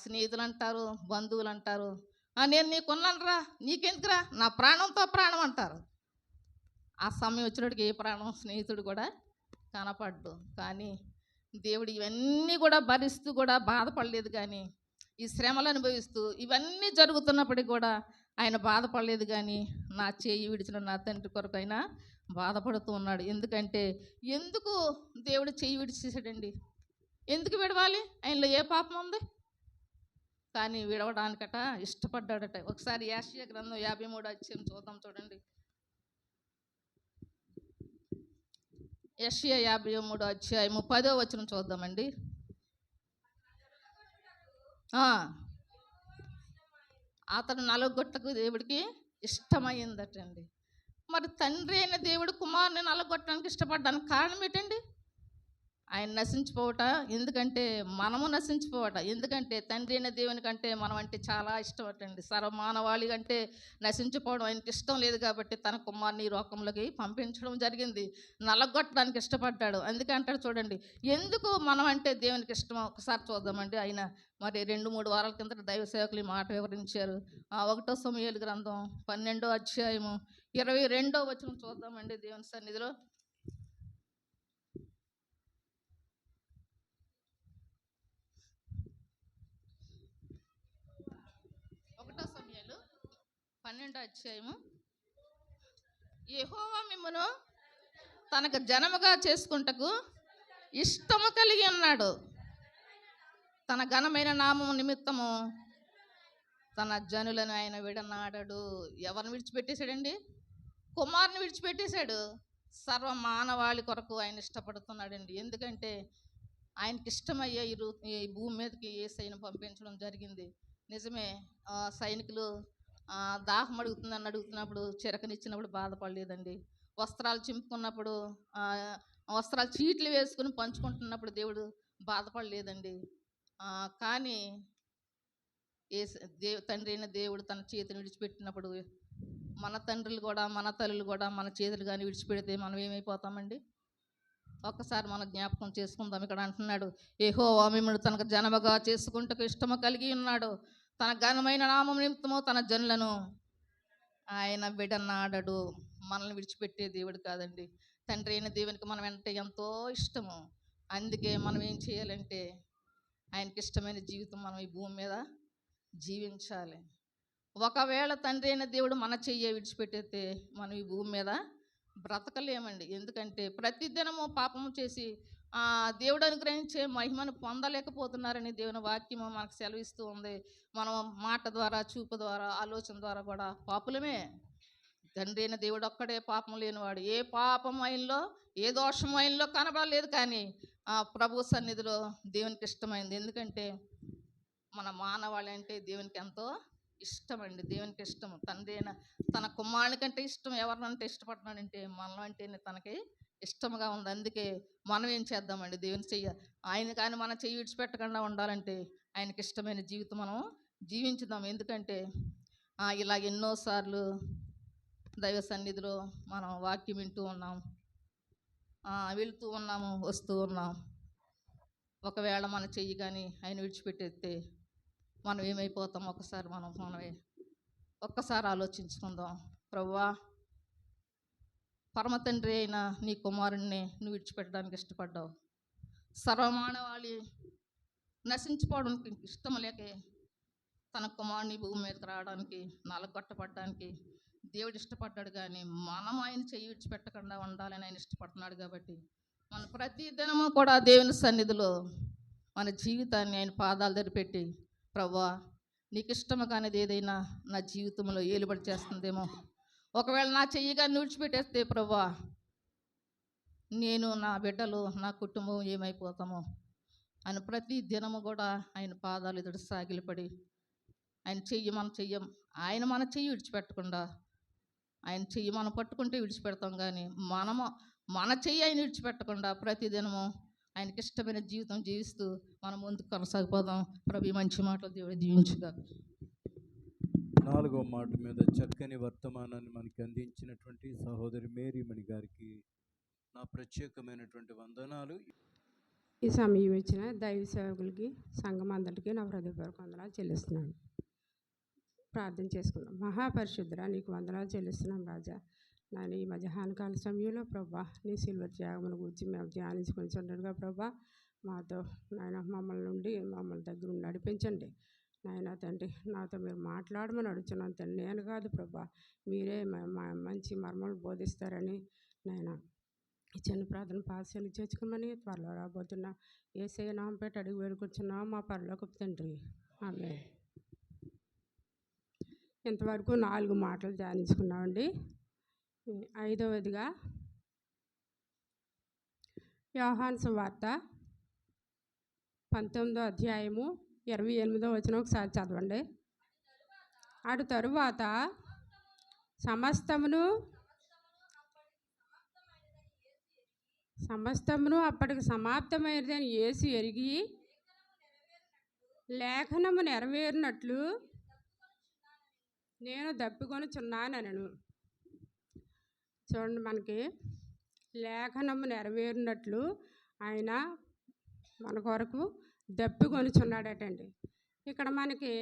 E: స్నేహితులు అంటారు, బంధువులు అంటారు, నేను నీకున్నానురా, నీకెందుకురా, నా ప్రాణంతో ప్రాణం అంటారు. ఆ సమయం వచ్చినట్టుగా ఏ ప్రాణం స్నేహితుడు కూడా కనపడ్డు. కానీ దేవుడు ఇవన్నీ కూడా భరిస్తూ కూడా బాధపడలేదు. కానీ ఈ శ్రమలు అనుభవిస్తూ ఇవన్నీ జరుగుతున్నప్పటికీ కూడా ఆయన బాధపడలేదు. కానీ నా చేయి విడిచిన నా తండ్రి కొరకు ఆయన బాధపడుతూ ఉన్నాడు. ఎందుకంటే ఎందుకు దేవుడు చేయి విడిచేసాడండి? ఎందుకు విడవాలి? ఆయనలో ఏ పాపం ఉంది? కానీ విడవడానికట ఇష్టపడ్డాడట. ఒకసారి యెషయా గ్రంథం 53 అధ్యాయం చూద్దాం, చూడండి. యెషయా 53 అధ్యాయం 10వ వచనం చూద్దామండి. ఆ, అతడు నలగొట్టకు దేవుడికి ఇష్టమైందటండి. మరి తండ్రి అయిన దేవుడు కుమారుని నలగొట్టడానికి ఇష్టపడడానికి కారణం ఏంటండి? ఆయన నశించిపోవట ఎందుకంటే మనము నశించిపోవట ఎందుకంటే తండ్రి అయిన దేవుని కంటే మనం అంటే చాలా ఇష్టం అటండి. సర్వమానవాళి కంటే నశించిపోవడం ఆయనకి ఇష్టం లేదు కాబట్టి తన కుమారుని ఈ లోకంలోకి పంపించడం జరిగింది. నలగొట్టడానికి ఇష్టపడ్డాడు. అందుకే అంటాడు చూడండి, ఎందుకు మనం అంటే దేవునికి ఇష్టమో ఒకసారి చూద్దామండి. ఆయన మరి 2-3 వారాల కిందట దైవ సేవకులు ఈ మాట వివరించారు. 1 సమూయేలు గ్రంథం 12వ అధ్యాయము 22వ వచనం చూద్దామండి దేవుని సన్నిధిలో. 1 సమూయేలు 12వ అధ్యాయము. యెహోవా మిమ్మును తనకు జనముగా చేసుకుంటకు ఇష్టము కలిగి ఉన్నాడు. తన ఘనమైన నామము నిమిత్తము తన జనులను ఆయన విడనాడడు. ఎవరిని విడిచిపెట్టేశాడండి? కుమారుని విడిచిపెట్టేశాడు. సర్వ మానవాళి కొరకు ఆయన ఇష్టపడుతున్నాడండి. ఎందుకంటే ఆయనకి ఇష్టమయ్యే ఈ భూమి మీదకి యేసయ్యను పంపించడం జరిగింది. నిజమే, సైనికులు దాహం అడుగుతున్నప్పుడు చిరకనిచ్చినప్పుడు బాధపడలేదండి. వస్త్రాలు చింపుకున్నప్పుడు వస్త్రాలు చీట్లు వేసుకుని పంచుకుంటున్నప్పుడు దేవుడు బాధపడలేదండి. కానీ తండ్రి అయిన దేవుడు తన చేతిని విడిచిపెట్టినప్పుడు మన తండ్రులు కూడా మన తల్లులు కూడా మన చేతులు కానీ విడిచిపెడితే మనం ఏమైపోతామండి? ఒక్కసారి మనం జ్ఞాపకం చేసుకుందాం. ఇక్కడ అంటున్నాడు, యెహోవా మిమ్మును తనకు జనముగా చేసుకుంటకు ఇష్టము కలిగి ఉన్నాడు. తన ఘనమైన నామం నిమిత్తము తన జనులను ఆయన విడనాడడు. మనల్ని విడిచిపెట్టే దేవుడు కాదండి. తండ్రి అయిన దేవునికి మనం అంటే ఎంతో ఇష్టము. అందుకే మనం ఏం చేయాలంటే ఆయనకి ఇష్టమైన జీవితం మనం ఈ భూమి మీద జీవించాలి. ఒకవేళ తండ్రి అయిన దేవుడు మన చెయ్యి విడిచిపెట్టేస్తే మనం ఈ భూమి మీద బ్రతకలేమండి. ఎందుకంటే ప్రతిదినము పాపము చేసి దేవుడు అనుగ్రహించే మహిమను పొందలేకపోతున్నారని దేవుని వాక్యము మనకు సెలవిస్తూ ఉంది. మనం మాట ద్వారా, చూపు ద్వారా, ఆలోచన ద్వారా కూడా పాపులమే. తండ్రి అయిన దేవుడు ఒక్కడే పాపం లేనివాడు. ఏ పాపం ఆయనలో, ఏ దోషం ఆయనలో కనబడలేదు. కానీ ప్రభు సన్నిధిలో దేవునికి ఇష్టమైంది. ఎందుకంటే మన మానవాళి అంటే దేవునికి ఎంతో ఇష్టమండి. దేవునికి ఇష్టము. తండ్రి అయిన తన కుమారుని కంటే ఇష్టం ఎవరినంటే ఇష్టపడుతున్నాడంటే మనలో అంటేనే తనకి ఇష్టముగా ఉంది. అందుకే మనం ఏం చేద్దామండి? దేవుని ఆయన కానీ మన చెయ్యి విడిచిపెట్టకుండా ఉండాలంటే ఆయనకి ఇష్టమైన జీవితం మనం జీవించుదాం. ఎందుకంటే ఇలా ఎన్నోసార్లు దైవ సన్నిధిలో మనం వాక్యం వింటూ ఉన్నాం, వెళుతూ ఉన్నాము, వస్తూ ఉన్నాం. ఒకవేళ మన చెయ్యి కానీ ఆయన విడిచిపెట్టేస్తే మనం ఏమైపోతాం? మనమే ఒక్కసారి ఆలోచించుకుందాం. ప్రభువా, పరమ తండ్రి అయిన నీ కుమారుణ్ణి నువ్వు విడిచిపెట్టడానికి ఇష్టపడ్డావు. సర్వమానవాళి నశించిపోవడానికి ఇష్టం లేకే తన కుమారుని భూమి మీదకి రావడానికి, నలగొట్టపడడానికి దేవుడు ఇష్టపడ్డాడు. కానీ మనం ఆయన చెయ్యి విడిచిపెట్టకుండా ఉండాలని ఆయన ఇష్టపడుతున్నాడు. కాబట్టి మన ప్రతి దినము కూడా దేవుని సన్నిధిలో మన జీవితాన్ని ఆయన పాదాల దగ్గర పెట్టి, ప్రభువా నీకు ఇష్టము కానిది ఏదైనా నా జీవితంలో ఏలుబడి చేస్తుందేమో, ఒకవేళ నా చెయ్యిగా విడిచిపెట్టేస్తే ప్రభువా నేను, నా బిడ్డలు, నా కుటుంబం ఏమైపోతామో అని ప్రతి దినము కూడా ఆయన పాదాలు ఎదుట సాగిలపడి ఆయన చెయ్యి ఆయన మన చెయ్యి విడిచిపెట్టకుండా, ఆయన చెయ్యి మనం పట్టుకుంటే విడిచిపెడతాం. కానీ మన చెయ్యి ఆయన విడిచిపెట్టకుండా ప్రతిదినము ఆయనకి ఇష్టమైన జీవితం జీవిస్తూ మనం ముందుకు కొనసాగిపోదాం. ప్రభు మంచి మాటలు దేవుడు దీవించుగా.
B: 4వ మాట మీద చక్కని వర్తమానాన్ని మనకి అందించినటువంటి సహోదరి మేరీమణి గారికి నా ప్రత్యేకమైనటువంటి వందనాలు.
F: ఈ సమయం ఇచ్చిన దైవ సేవకులకి, సంఘం అందరికీ నా హృదయపూర్వక వందనాలు చెల్లిస్తున్నాను. ప్రార్థన చేసుకుందాం. మహాపరిశుద్ధుడా, నీకు వందనాలు చెల్లిస్తున్నాం రాజా. నేను ఈ మధ్యాహ్నకాల సమయంలో ప్రభా నీ సిల్వర్ త్యాగమును గురించి మేము ధ్యానించుకొని ఉండగా ప్రభా మాతో నాయన మమ్మల్ని దగ్గర నడిపించండి. నాయన తండ్రి, నాతో మీరు మాట్లాడమని అడుగుతున్నాను తండ్రి. నేను కాదు ప్రభా, మీరే మంచి మర్మలు బోధిస్తారని నాయన ఈ చిన్న ప్రార్థన పాశ్యాలు చేర్చుకోమని త్వరలో రాబోతున్న యేసయ్య నామం పెట్టి అడిగి వేడుకొచ్చున్నాం మా పరలోకపు తండ్రి. ఆమేన్. ఇంతవరకు 4 మాటలు ధ్యానించుకున్నామండి. 5వదిగా యోహాను సువార్త 19వ అధ్యాయము 28వ వచనం ఒకసారి చదవండి. అటు తరువాత సమస్తమును అప్పటికి సమాప్తమైనదని యేసు ఎరిగి లేఖనము నెరవేరినట్లు నేను దప్పికొనుచున్నానను. చూడండి, మనకి లేఖనము నెరవేరినట్లు ఆయన మన కొరకు దప్పికొనుచున్నాడటండి. ఇక్కడ మనకి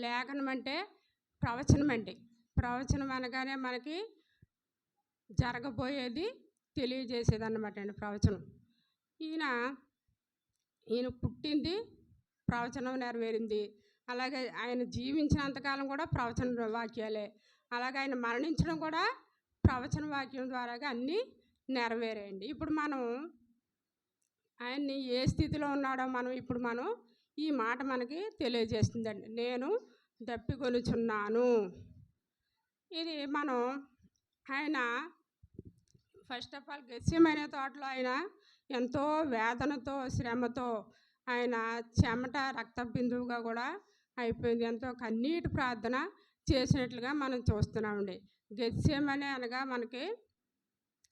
F: లేఖనం అంటే ప్రవచనం అండి. ప్రవచనం అనగానే మనకి జరగబోయేది తెలియజేసేది అన్నమాట అండి ప్రవచనం. ఈయన పుట్టింది ప్రవచనం నెరవేరింది. అలాగే ఆయన జీవించినంతకాలం కూడా ప్రవచన వాక్యాలే. అలాగే ఆయన మరణించడం కూడా ప్రవచన వాక్యం ద్వారాగా అన్నీ నెరవేరాయండి. ఇప్పుడు మనం ఆయన్ని ఏ స్థితిలో ఉన్నాడో మనం ఈ మాట మనకి తెలియజేస్తుందండి. నేను దప్పికొనుచున్నాను. ఇది మనం ఆయన ఫస్ట్ ఆఫ్ ఆల్ గెత్సేమనే తోటలో ఆయన ఎంతో వేదనతో శ్రమతో ఆయన చెమట రక్త బిందువుగా కూడా అయిపోయింది. ఎంతో కన్నీటి ప్రార్థన చేసినట్లుగా మనం చూస్తున్నామండి. గెత్సేమనే అనగా మనకి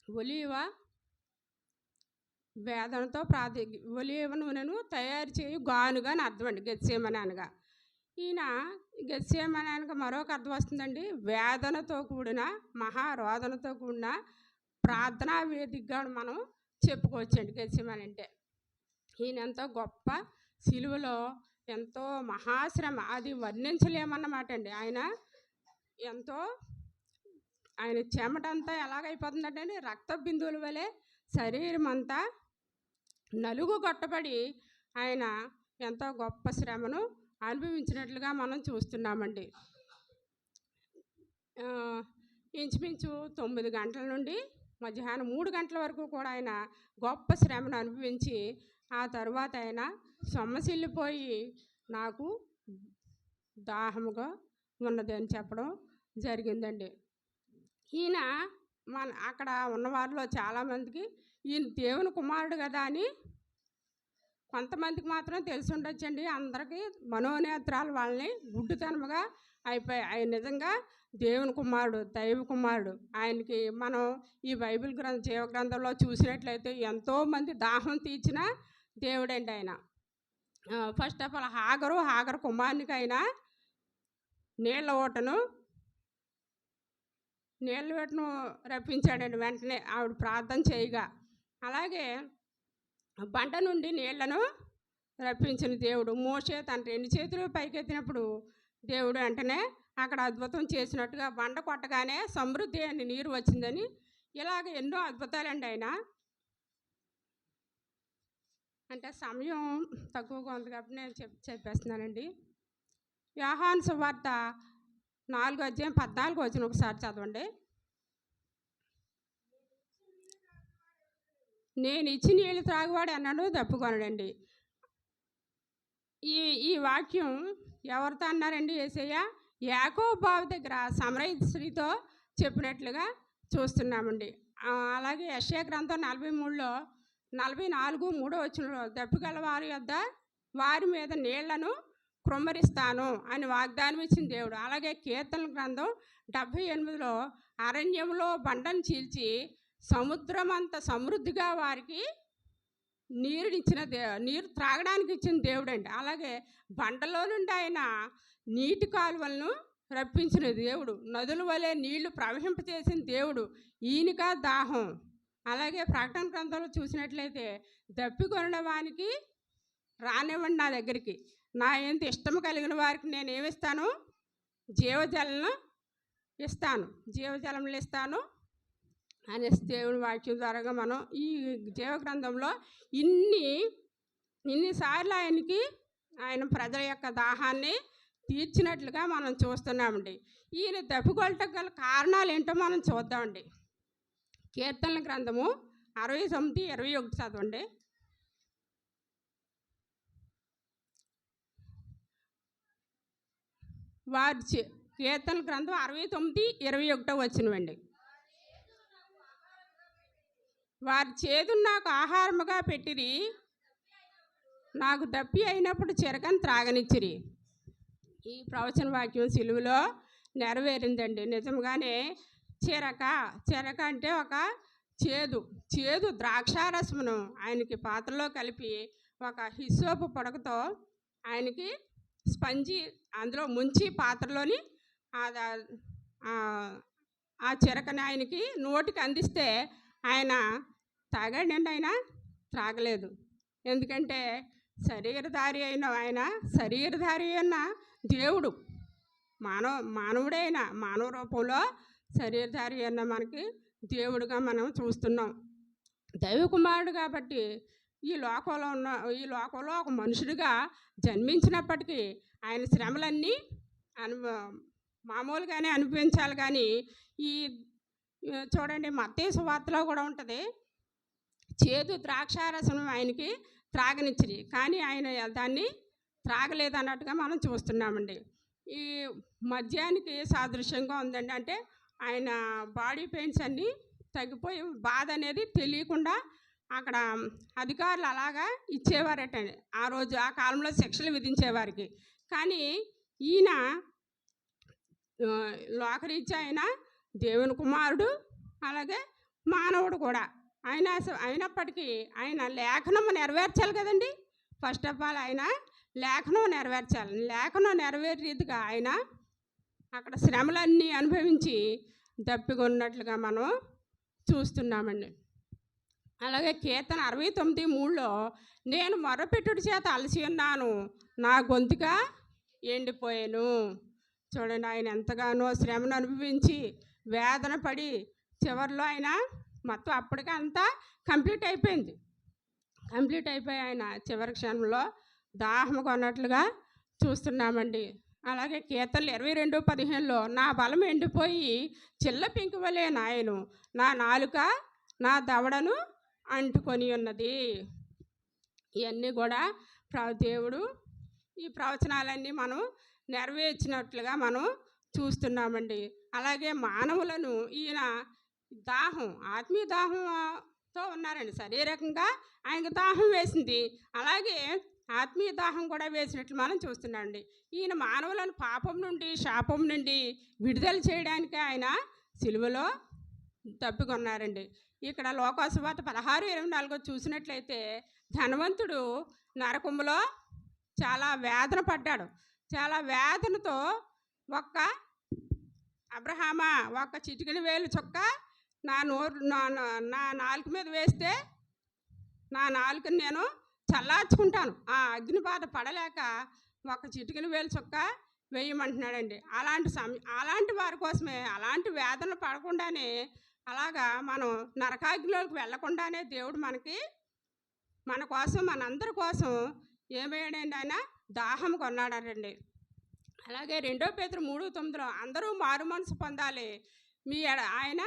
F: ఒలీవ వేదనతో ఒలీవ నూనెను తయారు చేయు గానుగా అని అర్థం అండి గెత్సేమనే అనగా. ఈయన గెత్సేమనే అనగా మరొక అర్థం వస్తుందండి, వేదనతో కూడిన మహారోదనతో కూడిన ప్రార్థనా వేదికగా మనం చెప్పుకోవచ్చండి గెత్సేమనే అంటే. ఈయన ఎంతో గొప్ప సిలువలో ఎంతో మహాశ్రమ, అది వర్ణించలేమన్నమాట అండి. ఆయన చెమటంతా ఎలాగైపోతుందంటే రక్త బిందువుల వలె శరీరం అంతా నలుగు కొట్టబడి ఆయన ఎంతో గొప్ప శ్రమను అనుభవించినట్లుగా మనం చూస్తున్నామండి. ఇంచుమించు 9 గంటల నుండి మధ్యాహ్నం 3 గంటల వరకు కూడా ఆయన గొప్ప శ్రమను అనుభవించి ఆ తర్వాత ఆయన సొమ్మసిల్లిపోయి నాకు దాహముగా ఉన్నది అని చెప్పడం జరిగిందండి. ఈయన అక్కడ ఉన్నవారిలో చాలామందికి ఈయన దేవుని కుమారుడు కదా అని కొంతమందికి మాత్రం తెలిసి ఉండొచ్చండి. అందరికీ మనోనేత్రాలు వాళ్ళని గుడ్డితనముగా అయిపోయాయి. ఆయన నిజంగా దేవుని కుమారుడు, దైవ కుమారుడు. ఆయనకి మనం ఈ బైబిల్ జీవ గ్రంథంలో చూసినట్లయితే ఎంతోమంది దాహం తీర్చిన దేవుడండి ఆయన. ఫస్ట్ ఆఫ్ ఆల్ హాగరు కుమారునికి ఆయన నీళ్ళ ఓటను రప్పించాడండి వెంటనే ఆవిడ ప్రార్థన చేయగా. అలాగే బండ నుండి నీళ్లను రప్పించిన దేవుడు. మోషే తన 2 చేతులు పైకెత్తినప్పుడు దేవుడు వెంటనే అక్కడ అద్భుతం చేసినట్టుగా బండ కొట్టగానే సమృద్ధి అని నీరు వచ్చిందని ఇలాగ ఎన్నో అద్భుతాలండి ఆయన. అంటే సమయం తక్కువగా ఉంది కాబట్టి నేను చెప్పేస్తున్నానండి. యోహాను సువార్త 4వ అధ్యాయం 14వ వచనం ఒకసారి చదవండి. నేను ఇచ్చి నీళ్ళు త్రాగువాడు అన్నాడు తప్పుకొనడండి. ఈ వాక్యం ఎవరితో అన్నారండి? యేసయ్య యాకోబు బావి దగ్గర సమరయ స్త్రీతో చెప్పినట్లుగా చూస్తున్నామండి. అలాగే యెషయా గ్రంథం 43లో 44:3 వచనంలో దప్పిగల వారి యొద్ద వారి మీద నీళ్లను కృమ్మరిస్తాను అని వాగ్దానం ఇచ్చిన దేవుడు. అలాగే కీర్తన గ్రంథం 78లో అరణ్యంలో బండను చీల్చి సముద్రం అంత సమృద్ధిగా వారికి నీరు త్రాగడానికి ఇచ్చిన దేవుడు అండి. అలాగే బండలో నుండి ఆయన నీటి కాలువలను రప్పించిన దేవుడు, నదుల వలె నీళ్లు ప్రవహింపచేసిన దేవుడు. ఈయనక దాహం. అలాగే ప్రకటన గ్రంథంలో చూసినట్లయితే దప్పికొనిన వానికి రానివ్వండి నా దగ్గరికి, నా ఎంత ఇష్టము కలిగిన వారికి నేను ఏమిస్తాను? జీవజలను ఇస్తాను అనేసి దేవుని వాక్యం ద్వారా మనం ఈ జీవ గ్రంథంలో ఇన్నిసార్లు ఆయన ప్రజల యొక్క దాహాన్ని తీర్చినట్లుగా మనం చూస్తున్నామండి. ఈయన దప్పికొలటకు గల కారణాలు ఏంటో మనం చూద్దామండి. కీర్తనల గ్రంథము 69:21 చదవండి. కీర్తనల గ్రంథం 69:21 వచనమండి. వారి చేదు నాకు ఆహారముగా పెట్టిరి, నాకు దప్పి అయినప్పుడు చిరకని త్రాగనిచ్చిరి. ఈ ప్రవచన వాక్యం సిలువలో నెరవేరిందండి. నిజంగానే చిరక అంటే ఒక చేదు ద్రాక్షారసమును ఆయనకి పాత్రలో కలిపి ఒక హిస్సోపు పొడకతో ఆయనకి స్పంజి అందులో ముంచి పాత్రలోని ఆ చిరకని ఆయనకి నోటికి అందిస్తే ఆయన తాగాడండి. ఆయన త్రాగలేదు. ఎందుకంటే శరీరధారి అయిన దేవుడు మానవుడైన మానవ రూపంలో శరీరధారి అయిన మనకి దేవుడుగా మనం చూస్తున్నాం. దైవ కుమారుడు కాబట్టి ఈ లోకంలో ఒక మనుషుడిగా జన్మించినప్పటికీ ఆయన శ్రమలన్నీ మామూలుగానే అనిపించాలి. కానీ ఈ చూడండి మత్తయి సువార్తలో కూడా ఉంటుంది, చేదు ద్రాక్షారసం ఆయనకి త్రాగనిచ్చిరి, కానీ ఆయన దాన్ని త్రాగలేదు అన్నట్టుగా మనం చూస్తున్నామండి. ఈ మద్యానికి సాదృశ్యంగా ఉందండి. అంటే ఆయన బాడీ పెయిన్స్ అన్నీ తగ్గిపోయి బాధ అనేది తెలియకుండా అక్కడ అధికారులు అలాగా ఇచ్చేవారటండి. ఆ కాలంలో శిక్షలు విధించేవారికి. కానీ ఈయన లోకరీత్యా ఆయన దేవుని కుమారుడు, అలాగే మానవుడు కూడా. అయినప్పటికీ ఆయన లేఖనము నెరవేర్చాలి కదండి. ఫస్ట్ ఆఫ్ ఆల్ ఆయన లేఖనం నెరవేర్చాలి. లేఖనం నెరవేరే రీతిగా ఆయన అక్కడ శ్రమలన్నీ అనుభవించి దప్పికొన్నట్లుగా మనం చూస్తున్నామండి. అలాగే కీర్తన 69:3లో నేను మొరపెట్టుడి చేత అలసి ఉన్నాను, నా గొంతుక ఎండిపోయాను. చూడండి, ఆయన ఎంతగానో శ్రమను అనుభవించి వేదన పడి చివరిలో ఆయన మొత్తం అప్పటికే అంతా కంప్లీట్ అయిపోయి ఆయన చివరి క్షణంలో దాహం కొన్నట్లుగా చూస్తున్నామండి. అలాగే కీర్తనలు 22:15లో నా బలం ఎండిపోయి చిల్ల పింకువలే నాయను, నా నాలుక నా దవడను అంటుకొని ఉన్నది. ఇవన్నీ కూడా దేవుడు ఈ ప్రవచనాలన్నీ మనం నెరవేర్చినట్లుగా మనం చూస్తున్నామండి. అలాగే మానవులను ఈయన ఆత్మీయ దాహంతో ఉన్నారండి. శారీరకంగా ఆయనకు దాహం వేసింది, అలాగే ఆత్మీయ దాహం కూడా వేసినట్లు మనం చూస్తున్నామండి. ఈయన మానవులను పాపం నుండి శాపం నుండి విడుదల చేయడానికి ఆయన సిలువలో తప్పికొన్నారండి. ఇక్కడ లోకాసువార్త 16:24 చూసినట్లయితే ధనవంతుడు నరకంలో చాలా వేదన పడ్డాడు. చాలా వేదనతో ఒక్క అబ్రహామా ఒక్క చిటికెన వేలు చొక్క నా నాలుక మీద వేస్తే నా నాలుకని నేను చల్లార్చుకుంటాను, ఆ అగ్ని బాధ పడలేక ఒక చిటికెన వేలు చొక్క వేయమంటున్నాడండి. అలాంటి వారి కోసమే, అలాంటి వేదనలు పడకుండానే, అలాగా మనం నరకాగ్నిలోకి వెళ్లకుండానే దేవుడు మన కోసం మనందరి కోసం ఏమయ్యాడండి, ఆయన దాహం కొన్నాడండి. అలాగే 2 పేతురు 3:9లో అందరూ మారు మనసు పొందాలి, ఆయన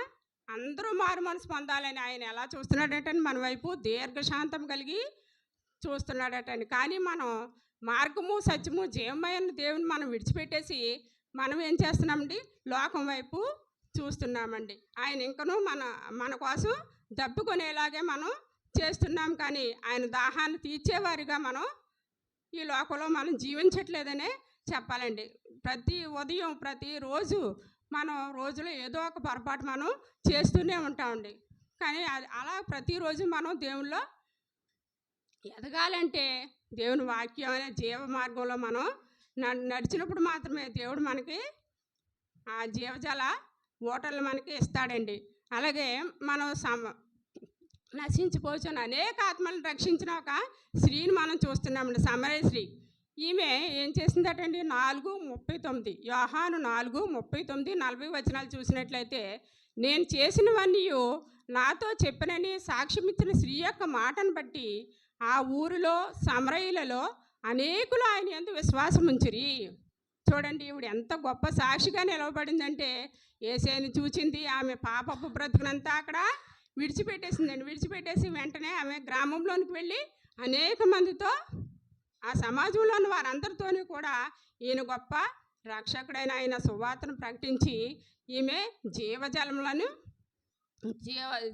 F: అందరూ మారు మనసు పొందాలని ఆయన ఎలా చూస్తున్నాడటండి, మన వైపు దీర్ఘశాంతం కలిగి చూస్తున్నాడటండి. కానీ మనం మార్గము సత్యము జీవమైన దేవుని మనం విడిచిపెట్టేసి మనం ఏం చేస్తున్నామండి, లోకం వైపు చూస్తున్నామండి. ఆయన ఇంకనూ మన కోసం దప్పుకొనేలాగే మనం చేస్తున్నాం. కానీ ఆయన దాహాన్ని తీర్చేవారిగా మనం ఈ లోకంలో మనం జీవించట్లేదనే చెప్పాలండి. ప్రతి ఉదయం ప్రతిరోజు మనం రోజులో ఏదో ఒక పొరపాటు మనం చేస్తూనే ఉంటామండి. కానీ అలా ప్రతిరోజు మనం దేవుల్లో ఎదగాలంటే దేవుని వాక్యం అనే జీవ మార్గంలో మనం నడిచినప్పుడు మాత్రమే దేవుడు మనకి ఆ జీవజల ఓటర్లు మనకి ఇస్తాడండి. అలాగే మనం నశించిపోతున్న అనేక ఆత్మలను రక్షించిన ఒక స్త్రీని మనం చూస్తున్నామండి, సమరయ స్త్రీ. ఈమె ఏం చేసిందటండి, 4:39 యోహాను 4:39-40 వచనాలు చూసినట్లయితే, నేను చేసినవన్నీ నాతో చెప్పనని సాక్ష్యం ఇచ్చిన స్త్రీ యొక్క మాటను బట్టి ఆ ఊరిలో సమరయులలో అనేకులు ఆయన యందు విశ్వాసం ఉంచిరి. చూడండి, ఈవిడ ఎంత గొప్ప సాక్షిగా నిలవబడిందంటే, యేసేని చూచింది, ఆమె పాపపు బ్రతుకునంతా అక్కడ విడిచిపెట్టేసి వెంటనే ఆమె గ్రామంలోనికి వెళ్ళి అనేక మందితో, ఆ సమాజంలోని వారందరితోనూ కూడా ఈయన గొప్ప రక్షకుడైన ఆయన సువార్తను ప్రకటించి ఈమె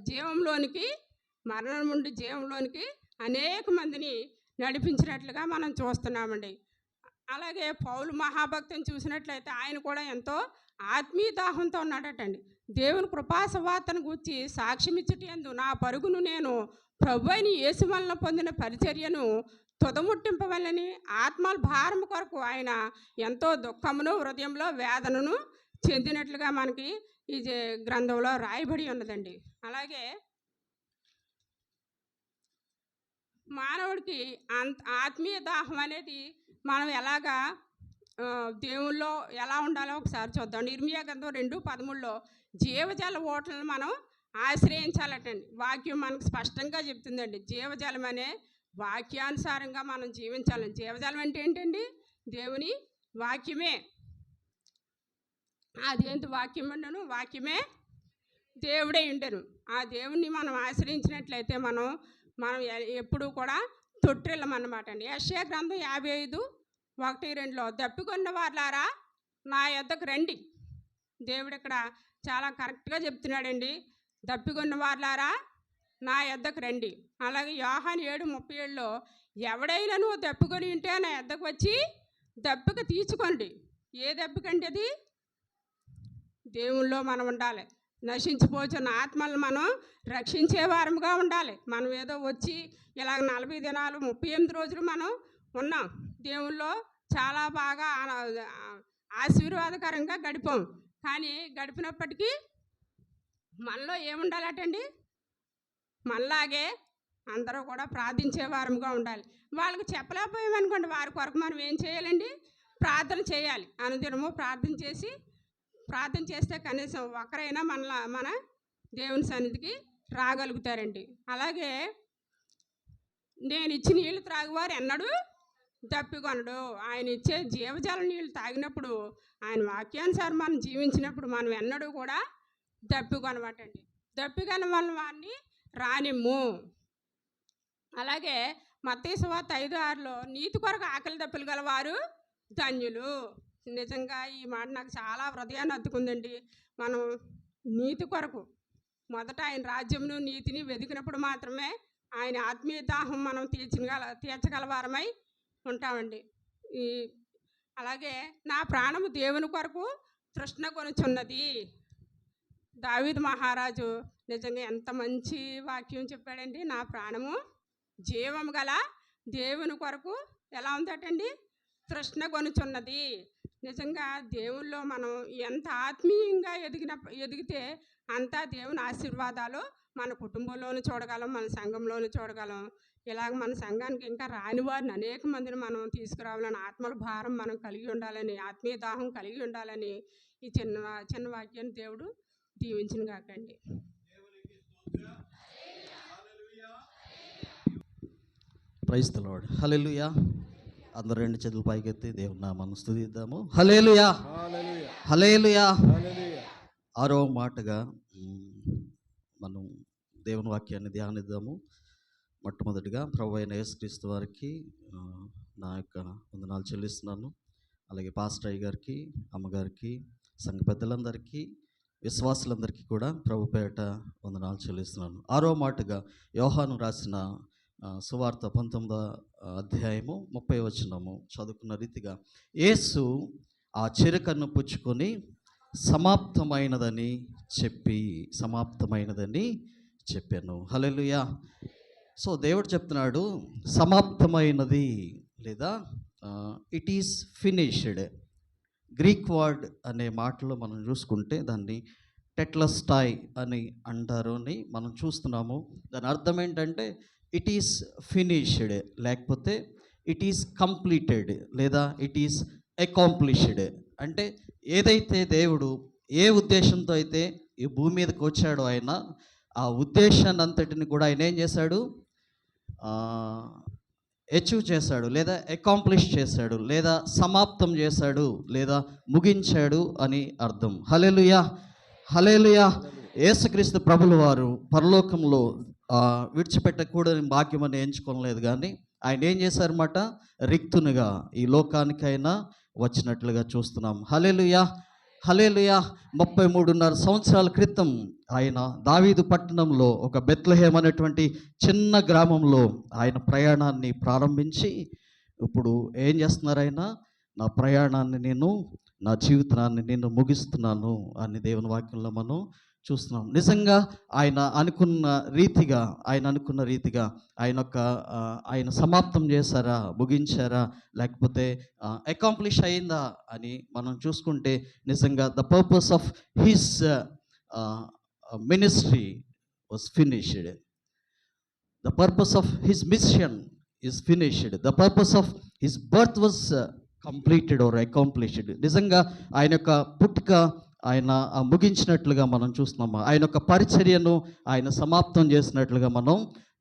F: జీవంలోనికి, మరణం నుండి జీవంలోనికి అనేక మందిని నడిపించినట్లుగా మనం చూస్తున్నామండి. అలాగే పౌలు మహాభక్తుని చూసినట్లయితే ఆయన కూడా ఎంతో ఆత్మీయ దాహంతో ఉన్నాడటండి. దేవుని కృపాసువార్తను గూర్చి సాక్ష్యమిచ్చుటందు నా పరుగును నేను ప్రభువైన యేసు వలన పొందిన పరిచర్యను తుదముట్టింపవలని ఆత్మల భారము కొరకు ఆయన ఎంతో దుఃఖమును హృదయంలో వేదనను చెందినట్లుగా మనకి ఈ గ్రంథంలో రాయబడి ఉన్నదండి. అలాగే మానవుడికి ఆత్మీయ దాహం అనేది మనం ఎలాగా దేవుల్లో ఎలా ఉండాలో ఒకసారి చూద్దాం. ఇర్మియా గ్రంథం 2:13లో జీవజల ఓటలను మనం ఆశ్రయించాలటండి. వాక్యం మనకు స్పష్టంగా చెప్తుందండి. జీవజలం అనే వాక్యానుసారంగా మనం జీవించాలని. జీవజలం అంటే ఏంటండి? దేవుని వాక్యమే. అదేంటి వాక్యం ఉండను? వాక్యమే దేవుడే ఉండను. ఆ దేవుణ్ణి మనం ఆశ్రయించినట్లయితే మనం ఎప్పుడూ కూడా తొట్టిల్లమన్నమాట అండి. యెషయా గ్రంథం 55:1-2లో దప్పికొన్న వారులారా నా యొద్దకు రండి. దేవుడు ఇక్కడ చాలా కరెక్ట్గా చెప్తున్నాడండి. దప్పికొన్న వారులారా నా యొద్దకు రండి. అలాగే యోహాను 7:37లో ఎవడైనా నువ్వు దప్పికొని ఉంటే నా యొద్దకు వచ్చి దప్పిక తీర్చుకోండి. ఏ దప్పికండి అది? దేవుల్లో మనం ఉండాలి. నశించిపోతున్న ఆత్మలను మనం రక్షించే వారముగా ఉండాలి. మనం ఏదో వచ్చి ఇలాగ 40 దినాలు 38 రోజులు మనం ఉన్నాం. దేవుల్లో చాలా బాగా ఆశీర్వాదకరంగా గడిపాం. కానీ గడిపినప్పటికీ మనలో ఏముండాలటండి? మనలాగే అందరూ కూడా ప్రార్థించే వారముగా ఉండాలి. వాళ్ళకి చెప్పలేకపోయామనుకోండి, వారి కొరకు మనం ఏం చేయాలండి? ప్రార్థన చేయాలి. అనుదినము ప్రార్థన చేస్తే కనీసం ఒకరైనా మన దేవుని సన్నిధికి రాగలుగుతారండి. అలాగే నేను ఇచ్చి నీళ్లు త్రాగువారు ఎన్నడూ దప్పికొనడు. ఆయన ఇచ్చే జీవజల నీళ్ళు తాగినప్పుడు, ఆయన వాక్యానుసారం మనం జీవించినప్పుడు మనం ఎన్నడూ కూడా దప్పికొనబట్టండి. దప్పికొన వల్ల వారిని రానిమ్ము. అలాగే మత్తయి సువార్త 5:6లో నీతి కొరకు ఆకలి దప్పులు గలవారు ధన్యులు. నిజంగా ఈ మాట నాకు చాలా హృదయాన్ని అత్తుకుందండి. మనం నీతి కొరకు మొదట ఆయన రాజ్యమును నీతిని వెతికినప్పుడు మాత్రమే ఆయన ఆత్మీయ దాహం మనం తీర్చగలవారమై ఉంటామండి. అలాగే నా ప్రాణము దేవుని కొరకు తృష్ణ కొనుచున్నది. దావీదు మహారాజు నిజంగా ఎంత మంచి వాక్యం చెప్పాడండి. నా ప్రాణము జీవము గల దేవుని కొరకు ఎలా ఉందటండి? తృష్ణ కొనుచున్నది. నిజంగా దేవుల్లో మనం ఎంత ఆత్మీయంగా ఎదిగితే అంతా దేవుని ఆశీర్వాదాలు మన కుటుంబంలోనూ చూడగలం, మన సంఘంలోనూ చూడగలం. ఇలాగ మన సంఘానికి ఇంకా రాని వారిని అనేక మందిని మనం తీసుకురావాలని, ఆత్మల భారం మనం కలిగి ఉండాలని, ఆత్మీయ దాహం కలిగి ఉండాలని ఈ చిన్న వాక్యాన్ని దేవుడు దీవించిన కాకండి.
G: Praise the lord. హల్లెలూయా. అందరూ 2 చేతులు పైకెత్తి దేవుని నామాన్ని స్తుతిద్దాము. హల్లెలూయా, హల్లెలూయా. 6వ మాటగా మనం దేవుని వాక్యాన్ని ధ్యానిద్దాము. మొట్టమొదటిగా ప్రభువైన యేసుక్రీస్తు వారికి నా యొక్క వందనాలు చెల్లిస్తున్నాను. అలాగే పాస్టర్ అయ్య గారికి, అమ్మగారికి, సంఘ పెద్దలందరికీ, విశ్వాసులందరికీ కూడా ప్రభు పేరిట వందనాలు చెల్లిస్తున్నాను. 6వ మాటగా యోహాను రాసిన సువార్త 19వ అధ్యాయము 30వ వచనము చదువుకున్న రీతిగా, యేసు ఆ చిరకను పుచ్చుకొని సమాప్తమైనదని చెప్పాను. హల్లెలూయా. సో దేవుడు చెప్తున్నాడు సమాప్తమైనది, లేదా it is finished. Greek word అనే మాటలో మనం చూసుకుంటే దాన్ని టెట్లస్టాయ్ అని అంటారు అని మనం చూస్తున్నాము. దాని అర్థం ఏంటంటే ఇట్ ఈస్ ఫినిష్డ్, లేకపోతే ఇట్ ఈస్ కంప్లీటెడ్, లేదా ఇట్ ఈస్ అకాంప్లిష్డ్. అంటే ఏదైతే దేవుడు ఏ ఉద్దేశంతో అయితే ఈ భూమి మీదకి వచ్చాడో ఆయన, ఆ ఉద్దేశాన్ని అంతటిని కూడా ఆయన ఏం చేశాడు? అచీవ్ చేశాడు, లేదా అకాంప్లిష్ చేశాడు, లేదా సమాప్తం చేశాడు, లేదా ముగించాడు అని అర్థం. హల్లెలూయా, హల్లెలూయా. యేసుక్రీస్తు ప్రభుల వారు పరలోకంలో విడిచిపెట్టకూడని భాగ్యం అని ఎంచుకోలేదు, కానీ ఆయన ఏం చేశారన్నమాట? రిక్తునిగా ఈ లోకానికైనా వచ్చినట్లుగా చూస్తున్నాం. హల్లెలూయా. హల్లెలూయా. 33.5 సంవత్సరాల క్రితం ఆయన దావీదు పట్టణంలో ఒక బెత్లెహేమ్ అనేటువంటి చిన్న గ్రామంలో ఆయన ప్రయాణాన్ని ప్రారంభించి ఇప్పుడు ఏం చేస్తున్నారు ఆయన? నా ప్రయాణాన్ని నేను, నా జీవితాన్ని నేను ముగిస్తున్నాను అని దేవుని వాక్యంలో మనం చూస్తున్నాం. నిజంగా ఆయన అనుకున్న రీతిగా ఆయన సమాప్తం చేశారా, ముగించారా, లేకపోతే అకాంప్లిష్ అయిందా అని మనం చూసుకుంటే నిజంగా the purpose of his ministry was finished. The purpose of his mission is finished. The purpose of his birth was completed or accomplished. నిజంగా ఆయన యొక్క పుట్టుక ఆయన ముగించినట్లుగా మనం చూస్తున్నాము. ఆయన యొక్క పరిచర్యను ఆయన సమాప్తం చేసినట్లుగా మనం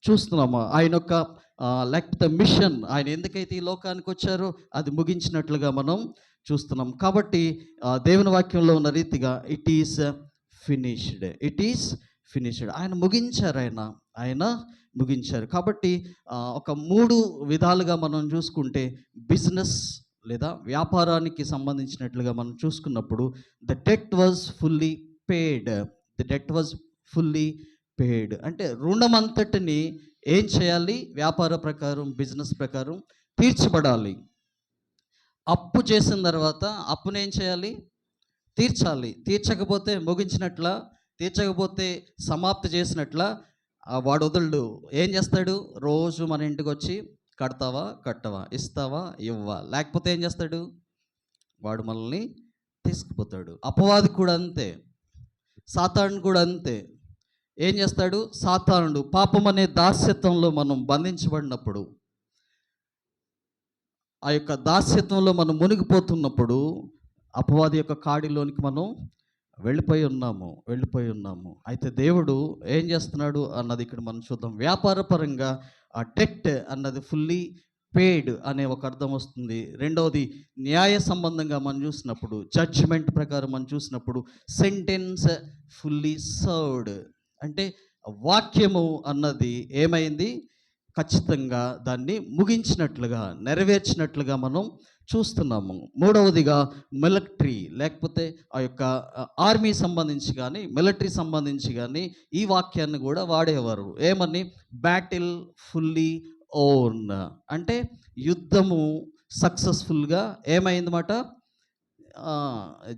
G: చూస్తున్నాము. ఆయన యొక్క లేకపోతే మిషన్, ఆయన ఎందుకైతే ఈ లోకానికి వచ్చారో అది ముగించినట్లుగా మనం చూస్తున్నాం. కాబట్టి దేవుని వాక్యంలో ఉన్న రీతిగా ఇట్ ఈస్ ఫినిష్డ్. ఆయన ముగించారు. ఆయన ముగించారు. కాబట్టి ఒక 3 విధాలుగా మనం చూసుకుంటే బిజినెస్ లేదా వ్యాపారానికి సంబంధించినట్లుగా మనం చూసుకున్నప్పుడు ద డెట్ వాజ్ ఫుల్లీ పేడ్. అంటే రుణం అంతటిని ఏం చేయాలి? వ్యాపార ప్రకారం, బిజినెస్ ప్రకారం తీర్చబడాలి. అప్పు చేసిన తర్వాత అప్పును ఏం చేయాలి? తీర్చాలి. తీర్చకపోతే ముగించినట్ల, తీర్చకపోతే సమాప్తి చేసినట్ల. వాడు వదలడు. ఏం చేస్తాడు? రోజు మన ఇంటికి వచ్చి కడతావా, కట్టవా, ఇస్తావా, ఇవ్వా, లేకపోతే ఏం చేస్తాడు? వాడు మనల్ని తీసుకుపోతాడు. అపవాది కూడా అంతే, సాతాను కూడా అంతే. ఏం చేస్తాడు? సాతానుడు పాపం అనే దాస్యత్వంలో మనం బంధించబడినప్పుడు, ఆ యొక్క దాస్యత్వంలో మనం మునిగిపోతున్నప్పుడు అపవాది యొక్క కాడిలోనికి మనం వెళ్ళిపోయి ఉన్నాము. అయితే దేవుడు ఏం చేస్తున్నాడు అన్నది ఇక్కడ మనం చూద్దాం. వ్యాపారపరంగా ఆ డెట్ అన్నది ఫుల్లీ పేడ్ అనే ఒక అర్థం వస్తుంది. రెండవది న్యాయ సంబంధంగా మనం చూసినప్పుడు, జడ్జిమెంట్ ప్రకారం మనం చూసినప్పుడు సెంటెన్స్ ఫుల్లీ సర్వ్డ్. అంటే వాక్యము అన్నది ఏమైంది? ఖచ్చితంగా దాన్ని ముగించినట్లుగా, నెరవేర్చినట్లుగా మనం చూస్తున్నాము. మూడవదిగా మిలిటరీ, లేకపోతే ఆ యొక్క ఆర్మీ సంబంధించి కానీ, మిలిటరీ సంబంధించి కానీ ఈ వాక్యాన్ని కూడా వాడేవారు. ఏమని? Battle fully own. అంటే యుద్ధము సక్సెస్ఫుల్గా ఏమైందన్నమాట?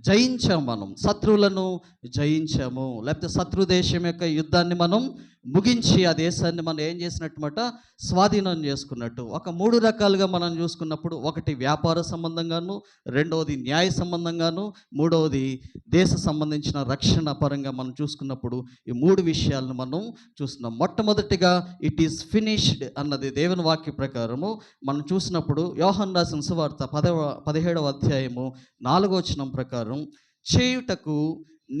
G: జయించాము. మనం శత్రువులను జయించాము, లేకపోతే శత్రు దేశం యొక్క యుద్ధాన్ని మనం ముగించి ఆ దేశాన్ని మనం ఏం చేసినట్టుమాట? స్వాధీనం చేసుకున్నట్టు. ఒక 3 రకాలుగా మనం చూసుకున్నప్పుడు, ఒకటి వ్యాపార సంబంధంగాను, రెండవది న్యాయ సంబంధంగాను, మూడవది దేశ సంబంధించిన రక్షణ పరంగా మనం చూసుకున్నప్పుడు ఈ 3 విషయాలను మనం చూస్తున్నాం. మొట్టమొదటిగా ఇట్ ఈస్ ఫినిష్డ్ అన్నది దేవుని వాక్య ప్రకారము మనం చూసినప్పుడు యోహాను రాసిన సువార్త 17వ అధ్యాయము 4వ వచనం ప్రకారం, చేయుటకు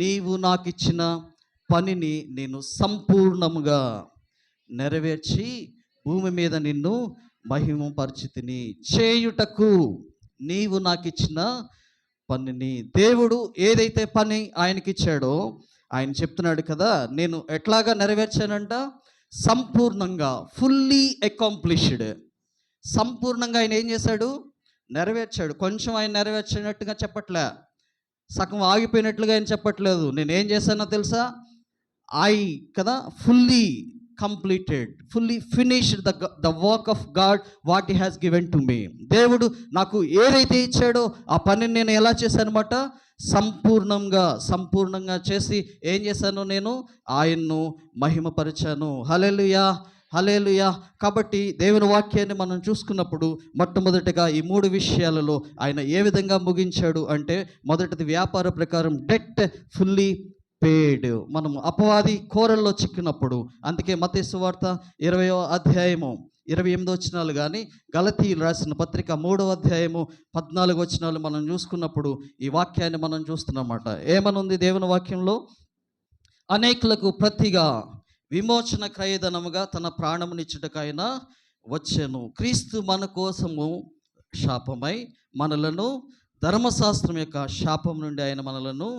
G: నీవు నాకు ఇచ్చిన పనిని నేను సంపూర్ణముగా నెరవేర్చి భూమి మీద నిన్ను మహిమపరిచితిని. చేయుటకు నీవు నాకు ఇచ్చిన పనిని, దేవుడు ఏదైతే పని ఆయనకి ఇచ్చాడో ఆయన చెప్తున్నాడు కదా, నేను ఎట్లాగా నెరవేర్చానంట? సంపూర్ణంగా, ఫుల్లీ అకాంప్లిష్డ్. సంపూర్ణంగా ఆయన ఏం చేశాడు? నెరవేర్చాడు. కొంచెం ఆయన నెరవేర్చినట్టుగా చెప్పట్లే, సగం ఆగిపోయినట్లుగా ఆయన చెప్పట్లేదు. నేనేం చేశానో తెలుసా? కదా fully completed, fully finished the work of God what he has given to me. దేవుడు నాకు ఏదైతే ఇచ్చాడో ఆ పనిని నేను ఎలా చేశానమాట? సంపూర్ణంగా చేసి ఏం చేశాను? నేను ఆయన్ను మహిమపరిచాను. హల్లెలూయా. కాబట్టి దేవుని వాక్యాన్ని మనం చూసుకున్నప్పుడు మొట్టమొదటిగా ఈ 3 విషయాలలో ఆయన ఏ విధంగా ముగించాడు అంటే, మొదటిది వ్యాపార ప్రకారం డెట్ ఫుల్లీ పేడ్. మనం అపవాది కోరల్లో చిక్కినప్పుడు, అందుకే మత్తయి సువార్త 20వ అధ్యాయము 28 వచనాలు కానీ, గలతీయులు రాసిన పత్రిక 3వ అధ్యాయము 14 వచనాలు మనం చూసుకున్నప్పుడు ఈ వాక్యాన్ని మనం చూస్తున్నమాట. ఏమనుంది దేవుని వాక్యంలో? అనేకులకు ప్రతిగా విమోచన క్రయధనముగా తన ప్రాణమునిచ్చుటకైనా వచ్చెను. క్రీస్తు మన కోసము శాపమై మనలను, ధర్మశాస్త్రం యొక్క శాపం నుండి ఆయన మనలను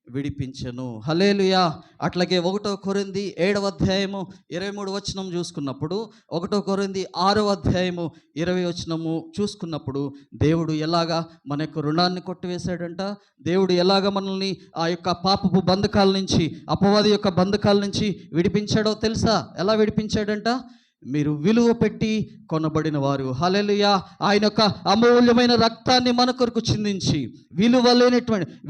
G: విడిపించెను. హల్లెలూయా. అట్లాగే 1 కొరింథీ 7వ అధ్యాయము 23 వచనం చూసుకున్నప్పుడు, 1 కొరింథీ 6వ అధ్యాయము 20 వచనము చూసుకున్నప్పుడు, దేవుడు ఎలాగా మన యొక్క రుణాన్ని కొట్టివేశాడంట, దేవుడు ఎలాగ మనల్ని ఆ యొక్క పాపపు బంధకాల నుంచి, అపవాది యొక్క బంధకాల నుంచి విడిపించాడో తెలుసా? ఎలా విడిపించాడంట? మీరు విలువ పెట్టి కొనబడిన వారు. హల్లెలూయా. ఆయన యొక్క అమూల్యమైన రక్తాన్ని మన కొరకు చిందించి,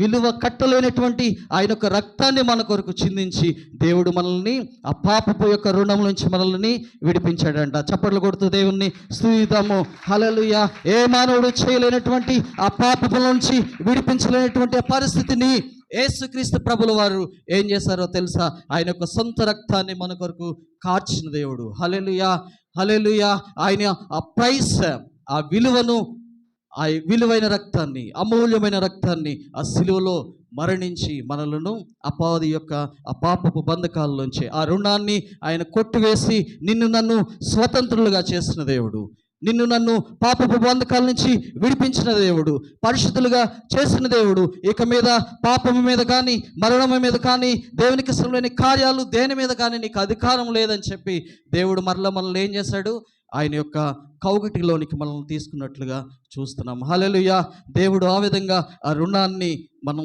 G: విలువ కట్టలేనటువంటి ఆయన యొక్క రక్తాన్ని మన కొరకు చిందించి, దేవుడు మనల్ని ఆ పాపపు యొక్క రుణం నుంచి మనల్ని విడిపించాడంట. చప్పట్లు కొడుతూ దేవుణ్ణి స్తుతిద్దాము. హల్లెలూయా. ఏ మానవుడు చేయలేనటువంటి ఆ పాపపు నుంచి విడిపించలేనటువంటి ఆ పరిస్థితిని యేసుక్రీస్తు ప్రభుల వారు ఏం చేశారో తెలుసా? ఆయన యొక్క సొంత రక్తాన్ని మన కొరకు కార్చిన దేవుడు. హల్లెలూయా. హల్లెలూయా. ఆయన ఆ ప్రైస్, ఆ విలువను, ఆ విలువైన రక్తాన్ని, అమూల్యమైన రక్తాన్ని ఆ సిలువలో మరణించి మనలను అపవాది యొక్క ఆ పాపపు బంధకాల్లోంచి, ఆ రుణాన్ని ఆయన కొట్టివేసి నిన్ను నన్ను స్వతంత్రులుగా చేసిన దేవుడు. నిన్ను నన్ను పాపపు బంధకాల నుంచి విడిపించిన దేవుడు, పరిశుద్ధులుగా చేసిన దేవుడు. ఇక మీద పాపము మీద కానీ, మరణము మీద కానీ, దేవునికి ఇష్టం లేని కార్యాలు దేని మీద కానీ నీకు అధికారం లేదని చెప్పి దేవుడు మరలా మనల్ని ఏం చేశాడు? ఆయన యొక్క కౌగిటిలోనికి మనల్ని తీసుకున్నట్లుగా చూస్తున్నాం. హల్లెలూయా. దేవుడు ఆ విధంగా ఆ రుణాన్ని మనం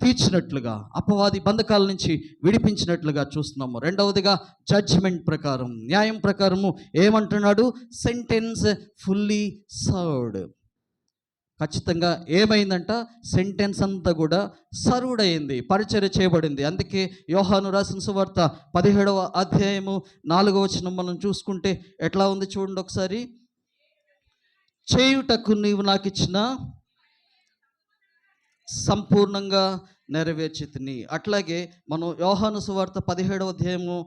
G: తీర్చినట్లుగా, అపవాది బంధకాల నుంచి విడిపించినట్లుగా చూస్తున్నాము. రెండవదిగా జడ్జిమెంట్ ప్రకారం, న్యాయం ప్రకారము ఏమంటున్నాడు? Sentence fully served. ఖచ్చితంగా ఏమైందంట? సెంటెన్స్ అంతా కూడా సర్వ్డ్ అయింది, పరిచర్య చేయబడింది. అందుకే యోహాను రాసిన సువార్త 17వ అధ్యాయము 4వ వచనం మనం చూసుకుంటే ఎట్లా ఉంది చూడండి ఒకసారి. చేయుటకు నీవు నాకు ఇచ్చిన సంపూర్ణంగా నెరవేర్చితిని. అట్లాగే మనం యోహాను సువార్త 17వ అధ్యాయము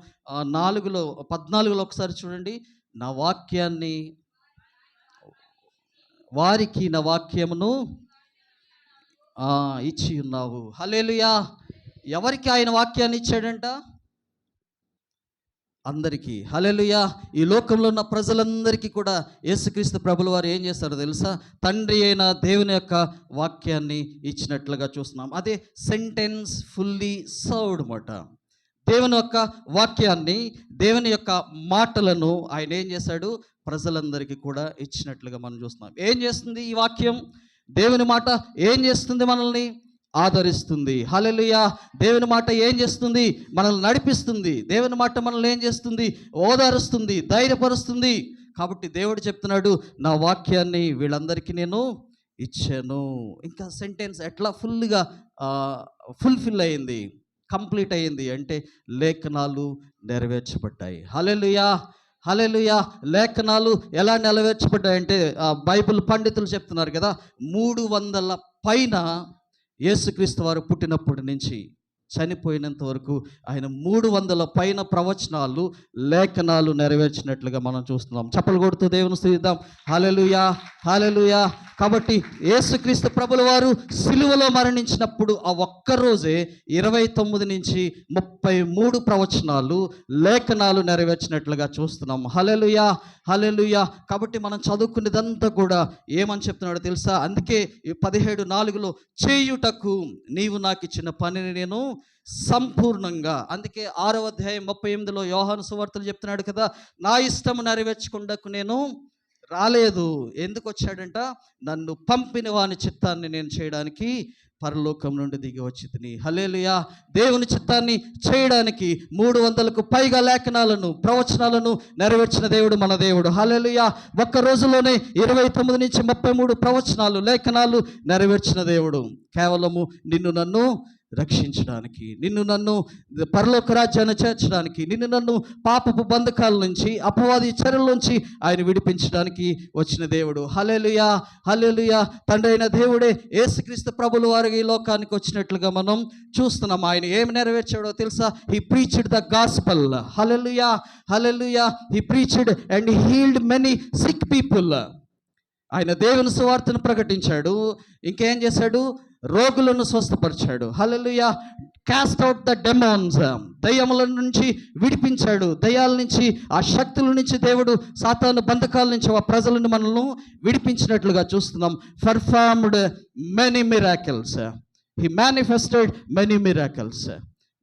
G: 14లో ఒకసారి చూడండి. నా వాక్యాన్ని, వారికి నా వాక్యమును ఇచ్చి ఉన్నావు. హల్లెలూయా. ఎవరికి ఆయన వాక్యాన్ని ఇచ్చాడంట? అందరికీ. హల్లెలూయా. ఈ లోకంలో ఉన్న ప్రజలందరికీ కూడా యేసుక్రీస్తు ప్రభుల వారు ఏం చేస్తారో తెలుసా? తండ్రి అయిన దేవుని యొక్క వాక్యాన్ని ఇచ్చినట్లుగా చూస్తున్నాం. అదే సెంటెన్స్ ఫుల్లీ సర్వ్డ్ మాట. దేవుని యొక్క వాక్యాన్ని, దేవుని యొక్క మాటలను ఆయన ఏం చేశాడు? ప్రజలందరికీ కూడా ఇచ్చినట్లుగా మనం చూస్తున్నాం. ఏం చేస్తుంది ఈ వాక్యం? దేవుని మాట ఏం చేస్తుంది? మనల్ని ఆదరిస్తుంది. హల్లెలూయా. దేవుని మాట ఏం చేస్తుంది? మనల్ని నడిపిస్తుంది. దేవుని మాట మనల్ని ఏం చేస్తుంది? ఓదారుస్తుంది, ధైర్యపరుస్తుంది. కాబట్టి దేవుడు చెప్తున్నాడు, నా వాక్యాన్ని వీళ్ళందరికీ నేను ఇచ్చాను. ఇంకా సెంటెన్స్ ఎట్లా ఫుల్ఫిల్ అయింది, కంప్లీట్ అయింది అంటే లేఖనాలు నెరవేర్చబడ్డాయి. హల్లెలూయా. హల్లెలూయా. లేఖనాలు ఎలా నెరవేర్చబడ్డాయంటే బైబిల్ పండితులు చెప్తున్నారు కదా, 300 పైన యేసుక్రీస్తు వారు పుట్టినప్పటి నుంచి చనిపోయినంత వరకు ఆయన 300 పైన ప్రవచనాలు, లేఖనాలు నెరవేర్చినట్లుగా మనం చూస్తున్నాం. చప్పలు కొడుతూ దేవుని స్తుతిద్దాం. హల్లెలూయా. హల్లెలూయా. కాబట్టి యేసుక్రీస్తు ప్రభుల వారు సిలువలో మరణించినప్పుడు ఆ ఒక్కరోజే 29 నుంచి 33 ప్రవచనాలు, లేఖనాలు నెరవేర్చినట్లుగా చూస్తున్నాం. హల్లెలూయా. హల్లెలూయా. కాబట్టి మనం చదువుకునేదంతా కూడా ఏమని చెప్తున్నాడో తెలుసా? అందుకే 17:4లో చేయుటకు నీవు నాకు ఇచ్చిన పనిని నేను సంపూర్ణంగా, అందుకే 6వ అధ్యాయం 38లో యోహాను సువార్తలు చెప్తున్నాడు కదా, నా ఇష్టము నెరవేర్చకుండాకు నేను రాలేదు. ఎందుకు వచ్చాడంట? నన్ను పంపిన వాని చిత్తాన్ని నేను చేయడానికి పరలోకం నుండి దిగి వచ్చి తిని. హల్లెలూయా. దేవుని చిత్తాన్ని చేయడానికి 300కు పైగా లేఖనాలను, ప్రవచనాలను నెరవేర్చిన దేవుడు మన దేవుడు. హల్లెలూయా. ఒక్క రోజులోనే 29 నుంచి 33 ప్రవచనాలు, లేఖనాలు నెరవేర్చిన దేవుడు. కేవలము నిన్ను నన్ను రక్షించడానికి, నిన్ను నన్ను పరలోక రాజ్యాన్ని చేర్చడానికి, నిన్ను నన్ను పాపపు బంధకాల నుంచి, అపవాది చెరల నుంచి ఆయన విడిపించడానికి వచ్చిన దేవుడు. హల్లెలూయా. హల్లెలూయా. తండ్రి అయిన దేవుడే యేసుక్రీస్తు ప్రభుల వారు ఈ లోకానికి వచ్చినట్లుగా మనం చూస్తున్నాం. ఆయన ఏమి నెరవేర్చాడో తెలుసా? He preached the gospel. Hallelujah. Hallelujah. He preached and healed many sick people. ఆయన దేవుని సువార్తను ప్రకటించాడు. ఇంకేం చేశాడు? రోగులను స్వస్థపరిచాడు. Hallelujah. Cast out the demons, దయ్యముల నుంచి విడిపించాడు. దయ్యాల నుంచి, ఆ శక్తుల నుంచి దేవుడు సాతాను బంధకాల నుంచి ఆ ప్రజలను మనల్ని విడిపించినట్లుగా చూస్తున్నాం. Performed many miracles. He manifested many miracles.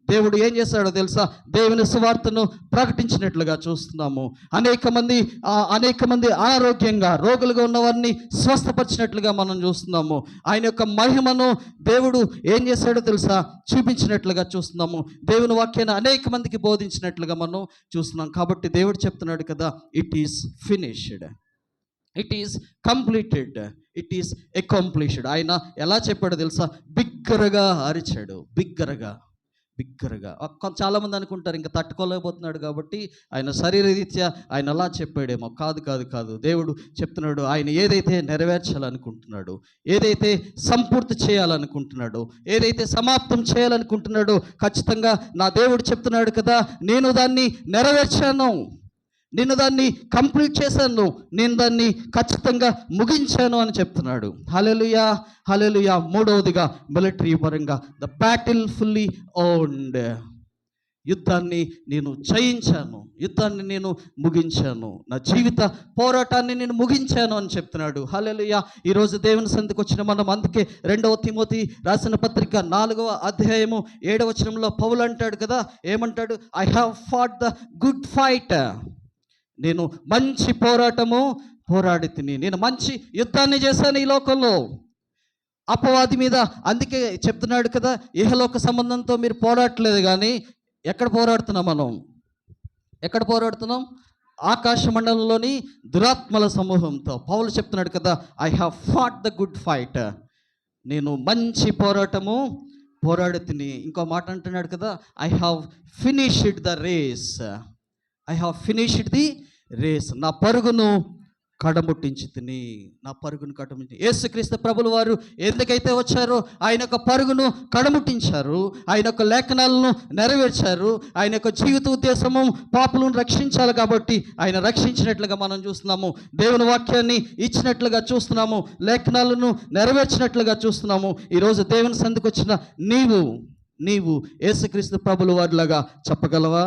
G: దేవుడు ఏం చేశాడో తెలుసా? దేవుని సువార్తను ప్రకటించినట్లుగా చూస్తున్నాము. అనేక మంది అనారోగ్యంగా రోగులుగా ఉన్నవారిని స్వస్థపరిచినట్లుగా మనం చూస్తున్నాము. ఆయన యొక్క మహిమను దేవుడు ఏం చేశాడో తెలుసా? చూపించినట్లుగా చూస్తున్నాము. దేవుని వాక్యాన్ని అనేక మందికి బోధించినట్లుగా మనం చూస్తున్నాం. కాబట్టి దేవుడు చెప్తున్నాడు కదా, it is finished, it is completed, it is accomplished. ఆయన ఎలా చెప్పాడో తెలుసా? బిగ్గరగా అరిచాడు, బిగ్గరగా. చాలామంది అనుకుంటారు ఇంకా తట్టుకోలేకపోతున్నాడు కాబట్టి ఆయన శరీరరీత్యా ఆయన అలా చెప్పాడేమో. కాదు. దేవుడు చెప్తున్నాడు, ఆయన ఏదైతే నెరవేర్చాలనుకుంటున్నాడు, ఏదైతే సంపూర్తి చేయాలనుకుంటున్నాడు, ఏదైతే సమాప్తం చేయాలనుకుంటున్నాడో ఖచ్చితంగా నా దేవుడు చెప్తున్నాడు కదా, నేను దాన్ని నెరవేర్చాను, నేను దాన్ని కంప్లీట్ చేశాను, నేను దాన్ని ఖచ్చితంగా ముగించాను అని చెప్తున్నాడు. హల్లెలూయా, హల్లెలూయా. మూడవదిగా మిలిటరీ పరంగా ద బ్యాటిల్ ఫుల్లీ ఓన్డ్. యుద్ధాన్ని నేను జయించాను, యుద్ధాన్ని నేను ముగించాను, నా జీవిత పోరాటాన్ని నేను ముగించాను అని చెప్తున్నాడు. హల్లెలూయా. ఈరోజు దేవుని సన్నిధికి వచ్చిన మనం అందుకే 2వ తిమోతి రాసిన పత్రిక 4వ అధ్యాయము 7వ వచనంలో పౌలు అంటాడు కదా, ఏమంటాడు? I have fought the good fight. నేను మంచి పోరాటము పోరాడి తిని, నేను మంచి యుద్ధాన్ని చేశాను ఈ లోకంలో అపవాది మీద. అందుకే చెప్తున్నాడు కదా, ఇహలోక సంబంధంతో మీరు పోరాడట్లేదు కానీ ఎక్కడ పోరాడుతున్నాం? మనం ఎక్కడ పోరాడుతున్నాం? ఆకాశ మండలంలోని దురాత్మల సమూహంతో. పౌలు చెప్తున్నాడు కదా, I have fought the good fight. నేను మంచి పోరాటము పోరాడి తిని. ఇంకో మాట అంటున్నాడు కదా, I have finished the race, I have finished the race. నా పరుగును కడముట్టించి తిని, నా పరుగును కడముట్టి. యేసుక్రీస్తు ప్రభుల వారు ఎందుకైతే వచ్చారో ఆయన యొక్క పరుగును కడముట్టించారు, ఆయన యొక్క లేఖనాలను నెరవేర్చారు. ఆయన యొక్క జీవిత ఉద్దేశము పాపులను రక్షించాలి కాబట్టి ఆయన రక్షించినట్లుగా మనం చూస్తున్నాము. దేవుని వాక్యాన్ని ఇచ్చినట్లుగా చూస్తున్నాము, లేఖనాలను నెరవేర్చినట్లుగా చూస్తున్నాము. ఈరోజు దేవుని సందుకు వచ్చిన నీవు యేసుక్రీస్తు ప్రభుల వారిలాగా చెప్పగలవా?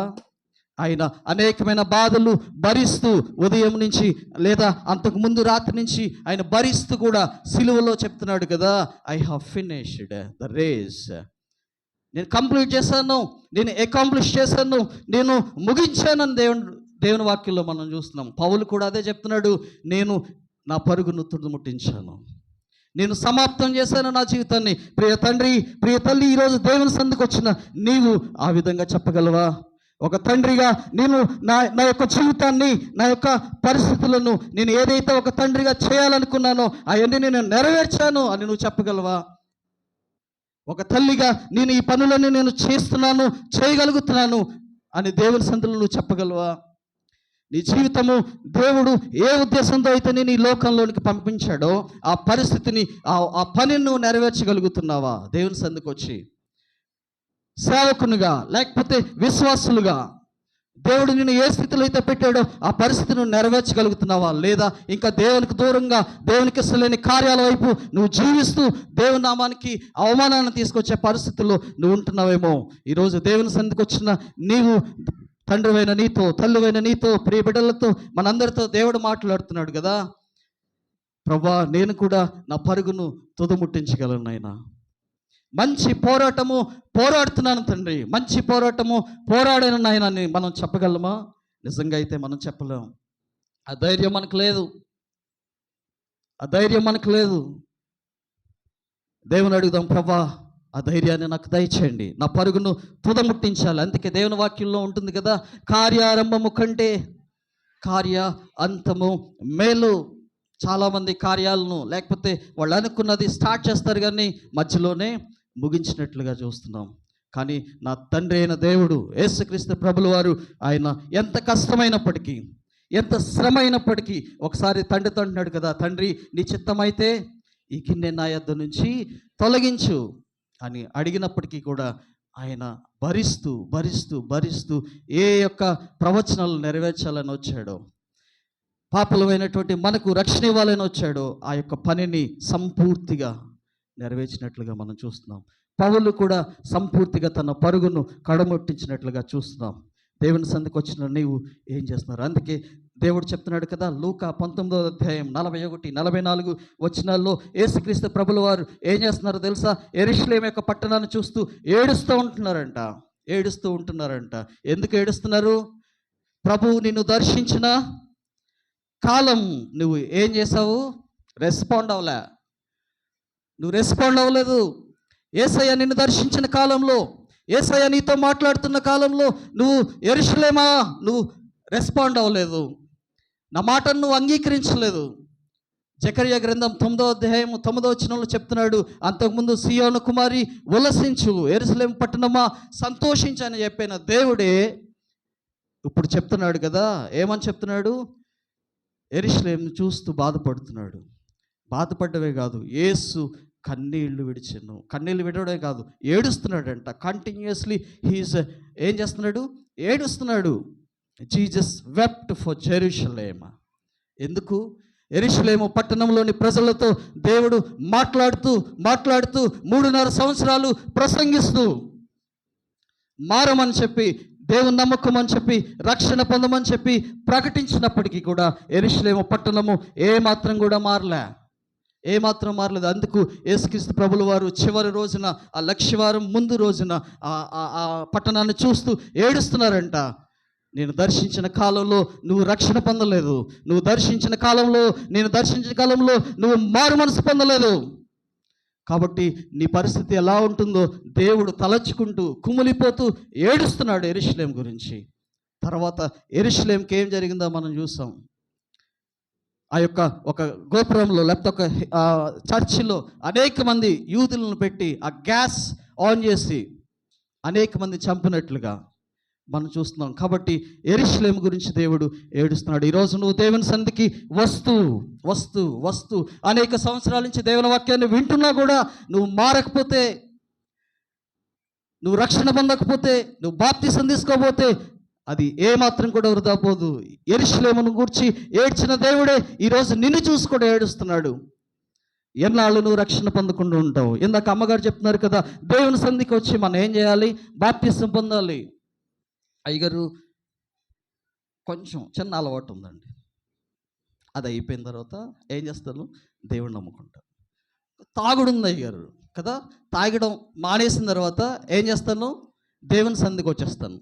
G: ఆయన అనేకమైన బాధలు భరిస్తూ ఉదయం నుంచి లేదా అంతకు ముందు రాత్రి నుంచి ఆయన భరిస్తూ కూడా సిలువలో చెప్తున్నాడు కదా, I have finished the race. నేను కంప్లీట్ చేశాను, నేను అకాంప్లిష్ చేశాను, నేను ముగించానని దేవుని వాక్యంలో మనం చూస్తున్నాం. పౌలు కూడా అదే చెప్తున్నాడు, నేను నా పరుగును తుదముట్టించాను, నేను సమాప్తం చేశాను నా జీవితాన్ని. ప్రియ తండ్రి, ప్రియ తల్లి, ఈరోజు దేవుని సందుకు వచ్చిన నీవు ఆ విధంగా చెప్పగలవా? ఒక తండ్రిగా నేను నా యొక్క జీవితాన్ని, నా యొక్క పరిస్థితులను నేను ఏదైతే ఒక తండ్రిగా చేయాలనుకున్నానో అవన్నీ నేను నెరవేర్చాను అని నువ్వు చెప్పగలవా? ఒక తల్లిగా నేను ఈ పనులను నేను చేస్తున్నాను, చేయగలుగుతున్నాను అని దేవుని సన్నిధిలో నువ్వు చెప్పగలవా? నీ జీవితము దేవుడు ఏ ఉద్దేశంతో అయితే నేను ఈ లోకంలోనికి పంపించాడో ఆ పరిస్థితిని, ఆ పనిని నువ్వు నెరవేర్చగలుగుతున్నావా? దేవుని సన్నిధికి వచ్చి సేవకునిగా లేకపోతే విశ్వాసులుగా దేవుడు నిన్ను ఏ స్థితిలో అయితే పెట్టాడో ఆ పరిస్థితిని నెరవేర్చగలుగుతున్నావా? లేదా ఇంకా దేవునికి దూరంగా, దేవునికి ఇష్టలేని కార్యాల వైపు నువ్వు జీవిస్తూ దేవుని నామానికి అవమానాన్ని తీసుకొచ్చే పరిస్థితుల్లో నువ్వు ఉంటున్నావేమో. ఈరోజు దేవుని సన్నిధికి వచ్చిన నీవు తండ్రివైన నీతో, తల్లివైన నీతో, ప్రియ బిడ్డలతో, మనందరితో దేవుడు మాట్లాడుతున్నాడు కదా, ప్రభా నేను కూడా నా పరుగును తుదముట్టించగలను నాయనా. మంచి పోరాటము పోరాడుతున్నాను తండ్రి, మంచి పోరాటము పోరాడాను నాయన అని మనం చెప్పగలమా? నిజంగా అయితే మనం చెప్పలేం. ఆ ధైర్యం మనకు లేదు, ఆ ధైర్యం మనకు లేదు. దేవుని అడుగుదాం, ప్రభా ఆ ధైర్యాన్ని నాకు దయచేయండి, నా పరుగును తుదముట్టించాలి. అందుకే దేవుని వాక్యంలో ఉంటుంది కదా, కార్యారంభము కంటే కార్య అంతము మేలు. చాలామంది కార్యాలను లేకపోతే వాళ్ళు అనుకున్నది స్టార్ట్ చేస్తారు కానీ మధ్యలోనే ముగించినట్లుగా చూస్తున్నాం. కానీ నా తండ్రి అయిన దేవుడు యేసుక్రీస్తు ప్రభుల వారు ఆయన ఎంత కష్టమైనప్పటికీ, ఎంత శ్రమ అయినప్పటికీ ఒకసారి తండ్రితో అంటున్నాడు కదా, తండ్రి నీ చిత్తమైతే ఈ గిన్నె నా యొద్ద నుంచి తొలగించు అని అడిగినప్పటికీ కూడా ఆయన భరిస్తూ భరిస్తూ భరిస్తూ ఏ యొక్క ప్రవచనాలు నెరవేర్చాలని వచ్చాడో, పాపులమైనటువంటి మనకు రక్షణ ఇవ్వాలని వచ్చాడో ఆ యొక్క పనిని సంపూర్తిగా నెరవేర్చినట్లుగా మనం చూస్తున్నాం. పౌలు కూడా సంపూర్తిగా తన పరుగును కడముట్టించినట్లుగా చూస్తున్నాం. దేవుని సంధికి వచ్చిన నీవు ఏం చేస్తున్నారు? అందుకే దేవుడు చెప్తున్నాడు కదా, లూకా 19వ అధ్యాయం 41, 44 వచనాల్లో యేసుక్రీస్తు ప్రభుల వారు ఏం చేస్తున్నారో తెలుసా? యెరూషలేము యొక్క పట్టణాన్ని చూస్తూ ఏడుస్తూ ఉంటున్నారంట. ఎందుకు ఏడుస్తున్నారు? ప్రభువు నిన్ను దర్శించిన కాలం నువ్వు ఏం చేసావు? రెస్పాండ్ అవ్వలేదు. యేసయ్య నిన్ను దర్శించిన కాలంలో, యేసయ్య నీతో మాట్లాడుతున్న కాలంలో నువ్వు యెరూషలేమా నువ్వు రెస్పాండ్ అవ్వలేదు, నా మాటను నువ్వు అంగీకరించలేదు. జకర్యా గ్రంథం 9వ అధ్యాయం 9వ వచనంలో చెప్తున్నాడు, అంతకుముందు సియోను కుమారి ఉల్లసించు, యెరూషలేము పట్టణమా సంతోషించు అని చెప్పిన దేవుడే ఇప్పుడు చెప్తున్నాడు కదా. ఏమని చెప్తున్నాడు? యెరూషలేమును చూస్తూ బాధపడుతున్నాడు. బాధపడ్డవే కాదు, యేసు కన్నీళ్లు విడవడే కాదు, ఏడుస్తున్నాడంట. కంటిన్యూస్లీ హీస్ ఏం చేస్తున్నాడు? ఏడుస్తున్నాడు. Jesus wept for Jerusalem. ఎందుకు? యెరూషలేము పట్టణంలోని ప్రజలతో దేవుడు మాట్లాడుతూ 3.5 సంవత్సరాలు ప్రసంగిస్తూ మారమని చెప్పి, దేవుని నమ్మకమని చెప్పి, రక్షణ పొందమని చెప్పి ప్రకటించినప్పటికీ కూడా యెరూషలేము పట్టణము ఏమాత్రం మారలేదు. అందుకు యేసుక్రీస్తు ప్రభుల వారు చివరి రోజున, ఆ లక్షవారం ముందు రోజున ఆ పట్టణాన్ని చూస్తూ ఏడుస్తున్నారంట. నేను దర్శించిన కాలంలో నువ్వు రక్షణ పొందలేదు, నేను దర్శించిన కాలంలో నువ్వు మారు మనసు పొందలేదు. కాబట్టి నీ పరిస్థితి ఎలా ఉంటుందో దేవుడు తలచుకుంటూ కుమిలిపోతూ ఏడుస్తున్నాడు యెరూషలేం గురించి. తర్వాత యెరూషలేంకి ఏం జరిగిందో మనం చూసాం. ఆ యొక్క ఒక గోపురంలో లేకపోతే ఒక చర్చిలో అనేక మంది యూదులను పెట్టి ఆ గ్యాస్ ఆన్ చేసి అనేక మంది చంపినట్లుగా మనం చూస్తున్నాం. కాబట్టి యెరూషలేము గురించి దేవుడు ఏడుస్తున్నాడు. ఈరోజు నువ్వు దేవుని సన్నిధికి వస్తూ అనేక సంవత్సరాల నుంచి దేవుని వాక్యాన్ని వింటున్నా కూడా నువ్వు మారకపోతే, నువ్వు రక్షణ పొందకపోతే, నువ్వు బాప్తిసం తీసుకోకపోతే అది ఏమాత్రం కూడా వృధా పోదు. యెరూషలేమును గూర్చి ఏడ్చిన దేవుడే ఈరోజు నిన్ను చూసి కూడా ఏడుస్తున్నాడు. ఎన్నాళ్ళు నువ్వు రక్షణ పొందకుండా ఉంటావు? ఇందాక అమ్మగారు చెప్తున్నారు కదా, దేవుని సన్నిధికి వచ్చి మనం ఏం చేయాలి? బాప్తిసం పొందాలి. అయ్యగారు కొంచెం చిన్న అలవాటు ఉందండి, అది అయిపోయిన తర్వాత ఏం చేస్తాను? దేవుడిని నమ్ముకుంటాను. తాగుడు ఉంది అయ్యగారు కదా, తాగడం మానేసిన తర్వాత ఏం చేస్తాను? దేవుని సన్నిధికి వచ్చేస్తాను.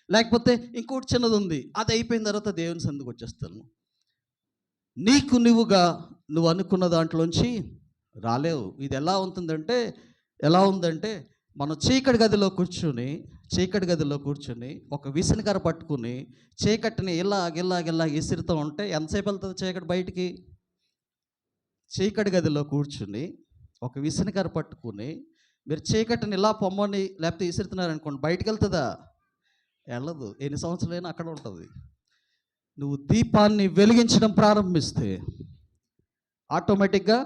G: లేకపోతే ఇంకోటి చిన్నది ఉంది, అది అయిపోయిన తర్వాత దేవుని సన్నిధికి వచ్చేస్తాను. నీకు నువ్వు అనుకున్న దాంట్లోంచి రాలేవు. ఇది ఎలా ఉందంటే మనం చీకటి గదిలో కూర్చొని ఒక విసనకర పట్టుకుని చీకటిని ఇలాగ విసురుతూ ఉంటే ఎంతసేపు వెళ్తుంది చీకటి బయటికి? చీకటి గదిలో కూర్చుని ఒక విసనకర పట్టుకుని మీరు చీకటిని ఇలా పొమ్మని లేకపోతే విసురుతున్నారనుకోండి, బయటికి వెళ్తుందా? వెళ్ళదు. ఎన్ని సంవత్సరాలైనా అక్కడ ఉంటుంది. నువ్వు దీపాన్ని వెలిగించడం ప్రారంభిస్తే ఆటోమేటిక్గా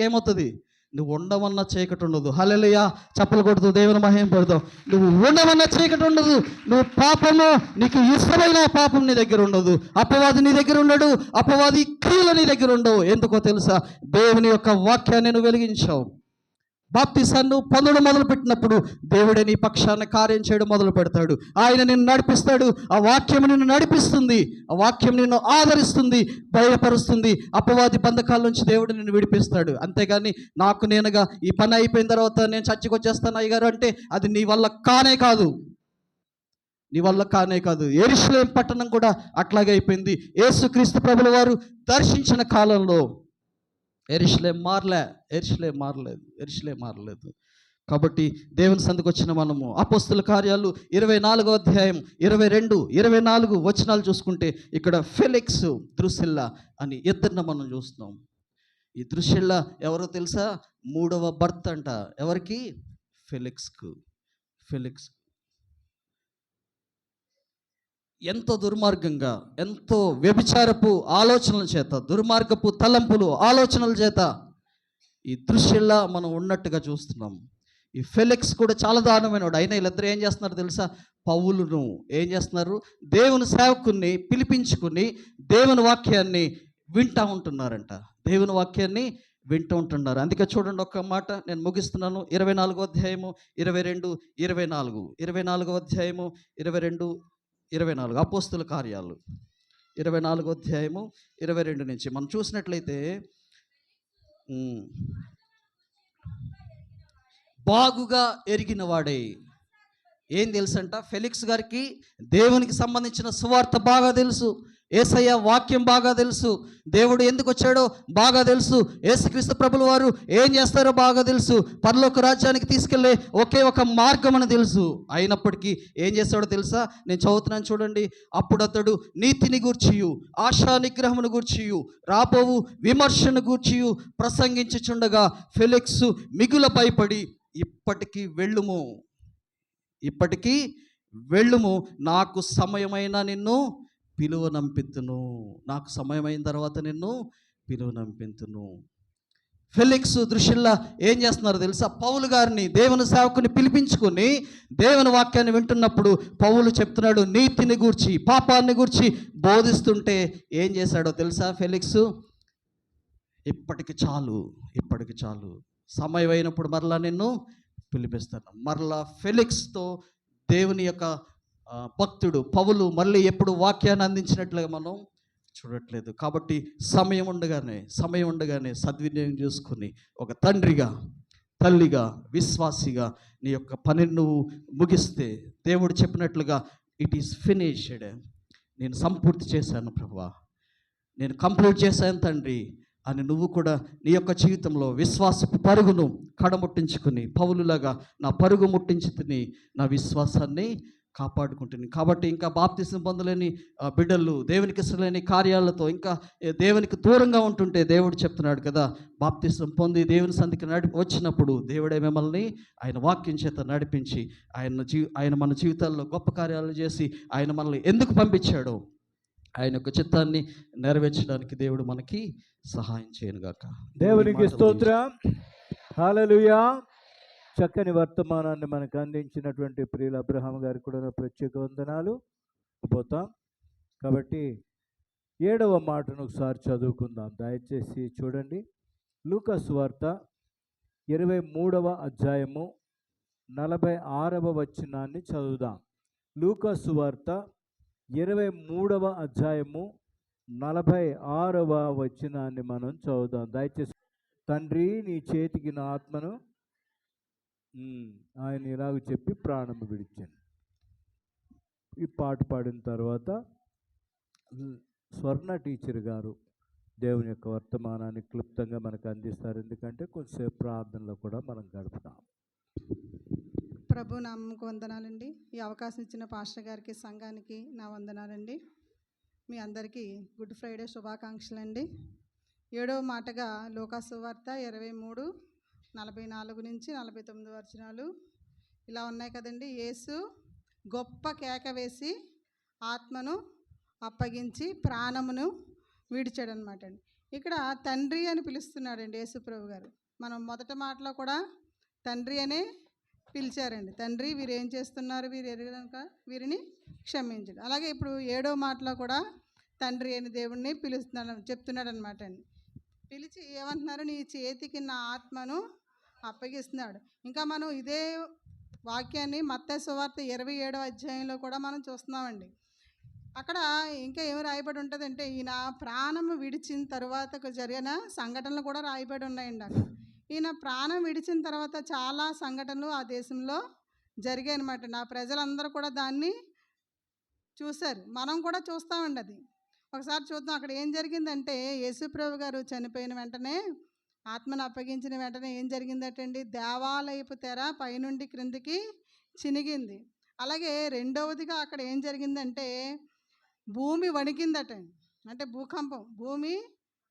G: ఏమవుతుంది? నువ్వు ఉండమన్న చీకటి ఉండదు. హల్లెలూయా, చప్పలు కొడుతూ దేవుని మహిమ పడతావు. నువ్వు ఉండమన్న చీకటి ఉండదు. నువ్వు పాపము, నీకు ఇష్టమైన పాపం నీ దగ్గర ఉండదు. అపవాది నీ దగ్గర ఉండడు. అపవాది క్రియలు నీ దగ్గర ఉండవు. ఎందుకో తెలుసా? దేవుని యొక్క వాక్యాన్ని నువ్వు వెలిగించావు. బాప్తిసాన్ని పొందడం మొదలుపెట్టినప్పుడు దేవుడే నీ పక్షాన్ని కార్యం చేయడం మొదలు పెడతాడు. ఆయన నిన్ను నడిపిస్తాడు. ఆ వాక్యం నిన్ను నడిపిస్తుంది. ఆ వాక్యం నిన్ను ఆదరిస్తుంది, బయలుపరుస్తుంది. అపవాది బంధకాల నుంచి దేవుడు నిన్ను విడిపిస్తాడు. అంతేగాని నాకు నేనుగా ఈ పని అయిపోయిన తర్వాత నేను చర్చికి వచ్చేస్తాను అయ్యగారు అంటే అది నీ వల్ల కానే కాదు. యెరూషలేము పట్టణం కూడా అట్లాగే అయిపోయింది. యేసుక్రీస్తు ప్రభుల వారు దర్శించిన కాలంలో యెరూషలేము మారలేదు. కాబట్టి దేవుని సందుకు వచ్చిన మనము అపోస్తుల కార్యాలు 24వ అధ్యాయం 22, 24 వచనాలు చూసుకుంటే ఇక్కడ ఫెలిక్స్, ద్రుసిల్లా అని ఇద్దరిని మనం చూస్తున్నాం. ఈ ద్రుసిల్లా ఎవరో తెలుసా? 3వ భర్త అంట. ఎవరికి? ఫెలిక్స్. ఎంతో దుర్మార్గంగా, ఎంతో వ్యభిచారపు ఆలోచనల చేత, దుర్మార్గపు తలంపులు ఆలోచనల చేత ఈ ద్రుసిల్లా మనం ఉన్నట్టుగా చూస్తున్నాం. ఈ ఫెలిక్స్ కూడా చాలా దారుణమైనవాడు. అయినా వీళ్ళిద్దరూ ఏం చేస్తున్నారు తెలుసా? పౌలును ఏం చేస్తున్నారు? దేవుని సేవకుని పిలిపించుకుని దేవుని వాక్యాన్ని వింటూ ఉంటున్నారంట. దేవుని వాక్యాన్ని వింటూ ఉంటున్నారు. అందుకే చూడండి ఒక్క మాట నేను ముగిస్తున్నాను. 24వ అధ్యాయము 22, 24, 24వ అధ్యాయము 22, 24 అపోస్తుల కార్యాలు 24వ అధ్యాయము 22 నుంచి మనం చూసినట్లయితే బాగుగా ఎరిగిన వాడే. ఏం తెలుసంట? ఫెలిక్స్ గారికి దేవునికి సంబంధించిన సువార్త బాగా తెలుసు, యేసయ్య వాక్యం బాగా తెలుసు, దేవుడు ఎందుకు వచ్చాడో బాగా తెలుసు, యేసుక్రీస్తు ప్రభుల వారు ఏం చేస్తారో బాగా తెలుసు, పరలోక రాజ్యానికి తీసుకెళ్లే ఒకే ఒక మార్గం అని తెలుసు. అయినప్పటికీ ఏం చేస్తాడో తెలుసా? నేను చదువుతున్నాను చూడండి. అప్పుడు అతడు నీతిని గూర్చియు ఆశా నిగ్రహమును గూర్చియు రాబోవు విమర్శను గూర్చియు ప్రసంగించుచుండగా ఫెలిక్స్ మిగుల భయపడి ఇప్పటికీ వెళ్ళుము, నాకు సమయమైన నిన్ను పిలువనంపింతును, నాకు సమయమైన తర్వాత నిన్ను పిలువనంపింతును. ఫెలిక్స్ దృశ్యంలో ఏం చేస్తున్నారు తెలుసా? పౌలు గారిని, దేవుని సేవకుని పిలిపించుకొని దేవుని వాక్యాన్ని వింటున్నప్పుడు పౌలు చెప్తున్నాడు నీతిని గూర్చి పాపాన్ని గూర్చి బోధిస్తుంటే ఏం చేశాడో తెలుసా? ఫెలిక్స్ ఇప్పటికి చాలు, సమయం అయినప్పుడు మరలా నిన్ను పిలిపిస్తాను. మరలా ఫెలిక్స్తో దేవుని యొక్క భక్తుడు పౌలు మళ్ళీ ఎప్పుడు వాక్యాన్ని అందించినట్లుగా మనం చూడట్లేదు. కాబట్టి సమయం ఉండగానే సద్వినియోగం చేసుకుని ఒక తండ్రిగా, తల్లిగా, విశ్వాసిగా నీ యొక్క పనిని నువ్వు ముగిస్తే దేవుడు చెప్పినట్లుగా ఇట్ ఈస్ ఫినిష్డ్, నేను సంపూర్తి చేశాను ప్రభువా, నేను కంప్లీట్ చేశాను తండ్రి అని నువ్వు కూడా నీ యొక్క జీవితంలో విశ్వాసపు పరుగును కడముట్టించుకుని పౌలులాగా నా పరుగు ముట్టించుకుని నా విశ్వాసాన్ని కాపాడుకుంటుంది. కాబట్టి ఇంకా బాప్తిసం పొందలేని బిడ్డలు, దేవునికి ఇష్టలేని కార్యాలతో ఇంకా దేవునికి దూరంగా ఉంటుంటే దేవుడు చెప్తున్నాడు కదా, బాప్తిసం పొంది దేవుని సంధికి వచ్చినప్పుడు దేవుడే మిమ్మల్ని ఆయన వాక్యం చేత నడిపించి ఆయన మన జీవితాల్లో గొప్ప కార్యాలు చేసి ఆయన మనల్ని ఎందుకు పంపించాడో ఆయన యొక్క చిత్తాన్ని నెరవేర్చడానికి దేవుడు మనకి సహాయం చేయనుగాక.
B: దేవునికి స్తోత్రం. హల్లెలూయా. చక్కని వర్తమానాన్ని మనకు అందించినటువంటి ప్రియుల అబ్రహాం గారికి కూడా ప్రత్యేక వందనాలు పోతాం. కాబట్టి 7వ మాటను ఒకసారి చదువుకుందాం. దయచేసి చూడండి. లూకా సువార్త 23వ అధ్యాయము 46వ వచనాన్ని చదువుదాం. లూకా సువార్త 23వ అధ్యాయము 46వ వచనాన్ని మనం చదువుదాం. దయచేసి. తండ్రి నీ చేతికి నా ఆత్మను, ఆయన ఇలాగ చెప్పి ప్రాణం విడిచాను. ఈ పాట పాడిన తర్వాత స్వర్ణ టీచర్ గారు దేవుని యొక్క వర్తమానాన్ని క్లుప్తంగా మనకు అందిస్తారు. ఎందుకంటే కొంచెంసేపు ప్రార్థనలో కూడా మనం గడుపుతాం.
H: ప్రభు నామముకు వందనాలండి. ఈ అవకాశం ఇచ్చిన పాస్టర్ గారికి, సంఘానికి నా వందనాలండి. మీ అందరికీ గుడ్ ఫ్రైడే శుభాకాంక్షలండి. 7వ మాటగా లూకా సువార్త 23:44 నుంచి 49 వచనాలు ఇలా ఉన్నాయి కదండి. యేసు గొప్ప కేక వేసి ఆత్మను అప్పగించి ప్రాణమును విడిచాడనమాట అండి. ఇక్కడ తండ్రి అని పిలుస్తున్నాడండి యేసు ప్రభు గారు. మనం మొదటి మాటలో కూడా తండ్రి అనే పిలిచారండి. తండ్రి వీరు ఏం చేస్తున్నారు, వీరు ఎరుగక వీరిని క్షమించండి. అలాగే ఇప్పుడు 7వ మాటలో కూడా తండ్రి అని దేవుడిని చెప్తున్నాడు అనమాట అండి. పిలిచి ఏమంటున్నారు? నీ చేతికి నా ఆత్మను అప్పగిస్తున్నాడు. ఇంకా మనం ఇదే వాక్యాన్ని మత్తయి సువార్త 27వ అధ్యాయంలో కూడా మనం చూస్తున్నామండి. అక్కడ ఇంకా ఏమి రాయబడి ఉంటుందంటే ఈయన ప్రాణము విడిచిన తర్వాత జరిగిన సంఘటనలు కూడా రాయబడి ఉన్నాయండి. అక్కడ ఈయన ప్రాణం విడిచిన తర్వాత చాలా సంఘటనలు ఆ దేశంలో జరిగాయి అనమాట. నా ప్రజలందరూ కూడా దాన్ని చూశారు. మనం కూడా చూస్తామండి. అది ఒకసారి చూద్దాం. అక్కడ ఏం జరిగిందంటే యేసుప్రభు గారు చనిపోయిన వెంటనే, ఆత్మను అప్పగించిన వెంటనే ఏం జరిగిందటండి? దేవాలయపు తెర పైనుండి క్రిందికి చినిగింది. అలాగే రెండవదిగా అక్కడ ఏం జరిగిందంటే భూమి వణికిందటండి. అంటే భూకంపం, భూమి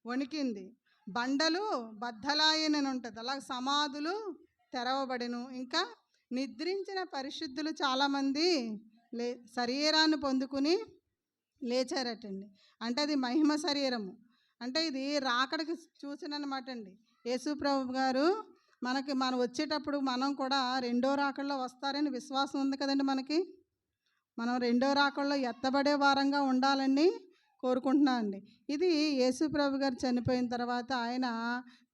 H: వణికింది. బండలు బద్దలాయనని ఉంటుంది. అలాగే సమాధులు తెరవబడిను. ఇంకా నిద్రించిన పరిశుద్ధులు చాలామంది శరీరాన్ని పొందుకుని లేచారటండి. అంటే అది మహిమ శరీరము. అంటే ఇది రాకడికి సూచన అండి. యేసు ప్రభు గారు మనం వచ్చేటప్పుడు మనం కూడా రెండో రాకడలో వస్తారని విశ్వాసం ఉంది కదండి మనకి. మనం రెండో రాకడలో ఎత్తబడే వారంగా ఉండాలని కోరుకుంటున్నాను అండి. ఇది యేసు ప్రభు గారు చనిపోయిన తర్వాత ఆయన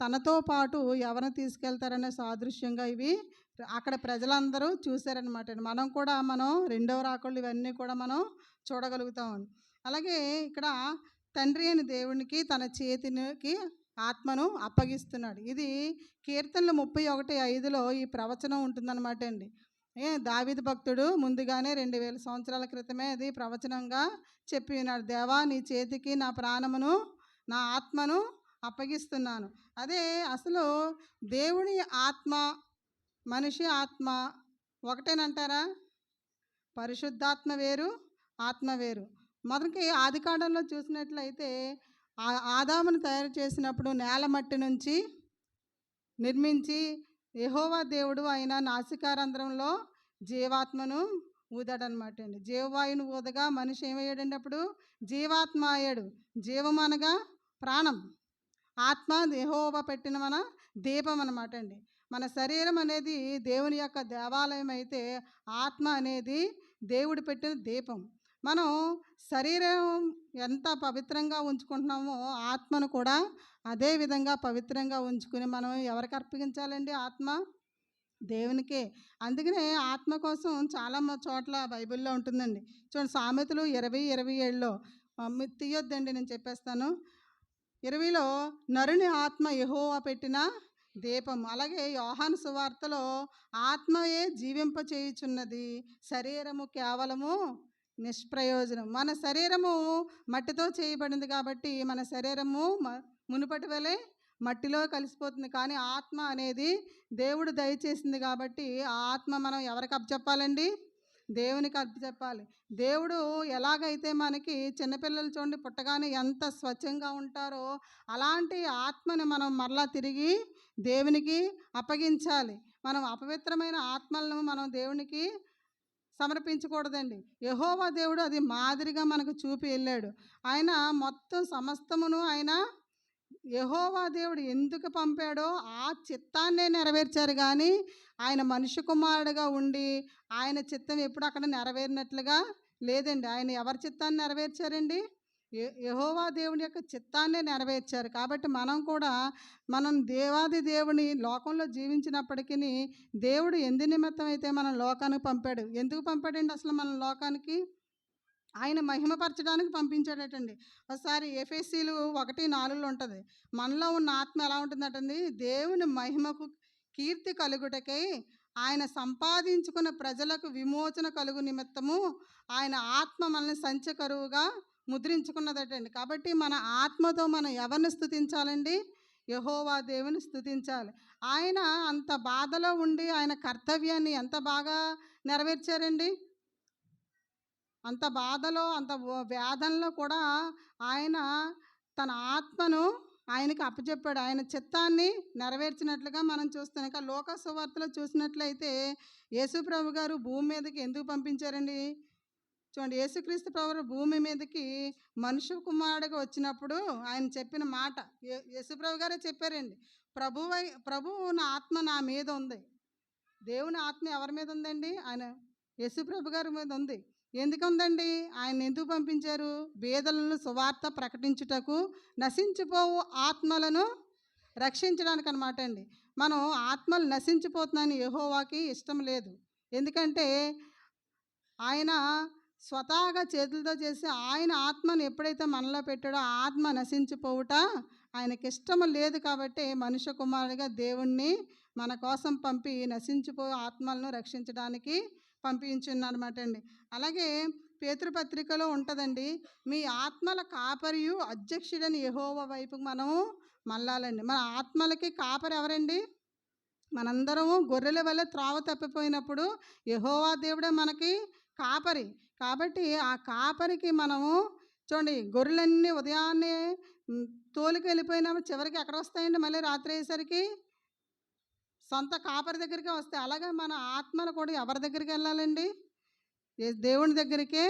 H: తనతో పాటు ఎవరిని తీసుకెళ్తారనే సాదృశ్యంగా ఇవి అక్కడ ప్రజలందరూ చూశారనమాట. మనం రెండవ రాకళ్ళు ఇవన్నీ కూడా మనం చూడగలుగుతామండి. అలాగే ఇక్కడ తండ్రి అయిన దేవునికి తన చేతికి ఆత్మను అప్పగిస్తున్నాడు. ఇది కీర్తనలు 31:5లో ఈ ప్రవచనం ఉంటుందన్నమాట అండి. దావీదు భక్తుడు ముందుగానే 2000 సంవత్సరాల క్రితమే అది ప్రవచనంగా చెప్పి ఉన్నాడు. దేవా, నీ చేతికి నా ప్రాణమును నా ఆత్మను అప్పగిస్తున్నాను. అదే అసలు దేవుని ఆత్మ మనిషి ఆత్మ ఒకటేనంటారా? పరిశుద్ధాత్మ వేరు, ఆత్మ వేరు. మనకి ఆదికాండంలో చూసినట్లయితే ఆదామును తయారు చేసినప్పుడు నేల మట్టి నుంచి నిర్మించి యెహోవా దేవుడు ఆయన నాసికారంధ్రంలో జీవాత్మను ఊదాడనమాట అండి. జీవవాయువును ఊదగా మనిషి ఏమయ్యాడండి? అప్పుడు జీవాత్మ అయ్యాడు. జీవం అనగా ప్రాణం, ఆత్మ యెహోవా పెట్టిన మన దీపం అనమాట అండి. మన శరీరం అనేది దేవుని యొక్క దేవాలయం అయితే ఆత్మ అనేది దేవుడు పెట్టిన దీపం. మనం శరీరం ఎంత పవిత్రంగా ఉంచుకుంటున్నామో ఆత్మను కూడా అదే విధంగా పవిత్రంగా ఉంచుకుని మనం ఎవరికి అర్పించాలండి? ఆత్మ దేవునికే. అందుకనే ఆత్మ కోసం చాలా చోట్ల బైబిల్లో ఉంటుందండి. చూడండి, సామెతలు 20:27లో తీయొద్దండి, నేను చెప్పేస్తాను. 20లో నరుని ఆత్మ యెహోవా పెట్టిన దీపం. అలాగే యోహాను సువార్తలో ఆత్మయే జీవింపచేయుచున్నది, శరీరము కేవలము నిష్ప్రయోజనం. మన శరీరము మట్టితో చేయబడింది కాబట్టి మన శరీరము మునుపటి వలె మట్టిలో కలిసిపోతుంది. కానీ ఆత్మ అనేది దేవుడు దయచేసింది కాబట్టి ఆ ఆత్మ మనం ఎవరికి అప్పచెప్పాలండి? దేవునికి అప్పచెప్పాలి. దేవుడు ఎలాగైతే మనకి చిన్నపిల్లలు చూడండి పుట్టగానే ఎంత స్వచ్ఛంగా ఉంటారో అలాంటి ఆత్మని మనం మరలా తిరిగి దేవునికి అప్పగించాలి. మనం అపవిత్రమైన ఆత్మలను మనం దేవునికి సమర్పించకూడదండి. యెహోవా దేవుడు అది మాదిరిగా మనకు చూపి వెళ్ళాడు. ఆయన మొత్తం సమస్తమును ఆయన యెహోవా దేవుడు ఎందుకు పంపాడో ఆ చిత్తాన్నే నెరవేర్చారు. కానీ ఆయన మనిషి కుమారుడుగా ఉండి ఆయన చిత్తం ఎప్పుడు అక్కడ నెరవేరినట్లుగా లేదండి. ఆయన ఎవరి చిత్తాన్ని నెరవేర్చారండి? యెహోవా దేవుని యొక్క చిత్తాన్నే నెరవేర్చారు. కాబట్టి మనం కూడా దేవాది దేవుని లోకంలో జీవించినప్పటికీ దేవుడు ఎందు నిమిత్తం అయితే మనం లోకానికి పంపాడు. ఎందుకు పంపాడండి అసలు మన లోకానికి? ఆయన మహిమపరచడానికి పంపించాడటండి. ఒకసారి ఎఫెసీలు 1:4లో ఉంటుంది, మనలో ఉన్న ఆత్మ ఎలా ఉంటుందటండి? దేవుని మహిమకు కీర్తి కలుగుటకై ఆయన సంపాదించుకున్న ప్రజలకు విమోచన కలుగు నిమిత్తము ఆయన ఆత్మ మనల్ని సంచకరువుగా ముద్రించుకున్నదటండి. కాబట్టి మన ఆత్మతో మనం ఎవరిని స్తుతించాలండి? యెహోవా దేవుని స్తుతించాలి. ఆయన అంత బాధలో ఉండి ఆయన కర్తవ్యాన్ని ఎంత బాగా నెరవేర్చారండి. అంత బాధలో అంత వేదనలో కూడా ఆయన తన ఆత్మను ఆయనకి అప్పచెప్పాడు. ఆయన చిత్తాన్ని నెరవేర్చినట్లుగా మనం చూస్తాం. ఇంకా లోకా సువార్తలో చూసినట్లయితే యేసుప్రభు గారు భూమి మీదకి ఎందుకు పంపించారండి? చూడండి, యేసుక్రీస్తు ప్రభు భూమి మీదకి మనుష్య కుమారుడుగా వచ్చినప్పుడు ఆయన చెప్పిన మాట యేసుప్రభు గారే చెప్పారండి. ప్రభువు నా ఆత్మ నా మీద ఉంది. దేవుని ఆత్మ ఎవరి మీద ఉందండి? ఆయన యేసుప్రభు గారి మీద ఉంది. ఎందుకు ఉందండి? ఆయన ఎందుకు పంపించారు? బీదలను సువార్త ప్రకటించుటకు, నశించిపోవు ఆత్మలను రక్షించడానికి అనమాట అండి. మనం ఆత్మలు నశించిపోతున్నాయని యెహోవాకి ఇష్టం లేదు. ఎందుకంటే ఆయన స్వతహాగా చేతులతో చేసి ఆయన ఆత్మను ఎప్పుడైతే మనలో పెట్టాడో ఆ ఆత్మ నశించిపోవుట ఆయనకి ఇష్టం లేదు. కాబట్టి మనుష్య కుమారుడిగా దేవుణ్ణి మన కోసం పంపి నశించిపోయే ఆత్మలను రక్షించడానికి పంపించున్నమాట అండి. అలాగే పేతురు పత్రికలో ఉంటుందండి, మీ ఆత్మల కాపరియు అధ్యక్షుడని యెహోవా వైపుకు మనము మళ్ళాలండి. మన ఆత్మలకి కాపరి ఎవరండి? మనందరము గొర్రెల వల్ల త్రోవ తప్పిపోయినప్పుడు యెహోవా దేవుడే మనకి కాపరి. కాబట్టి ఆ కాపరికి మనము చూడండి, గొర్రెలన్నీ ఉదయాన్నే తోలికి వెళ్ళిపోయినప్పుడు చివరికి ఎక్కడ వస్తాయండి? మళ్ళీ రాత్రి అయ్యేసరికి సొంత కాపరి దగ్గరికి వస్తాయి. అలాగే మన ఆత్మలు కూడా ఎవరి దగ్గరికి వెళ్ళాలండి? దేవుని దగ్గరికే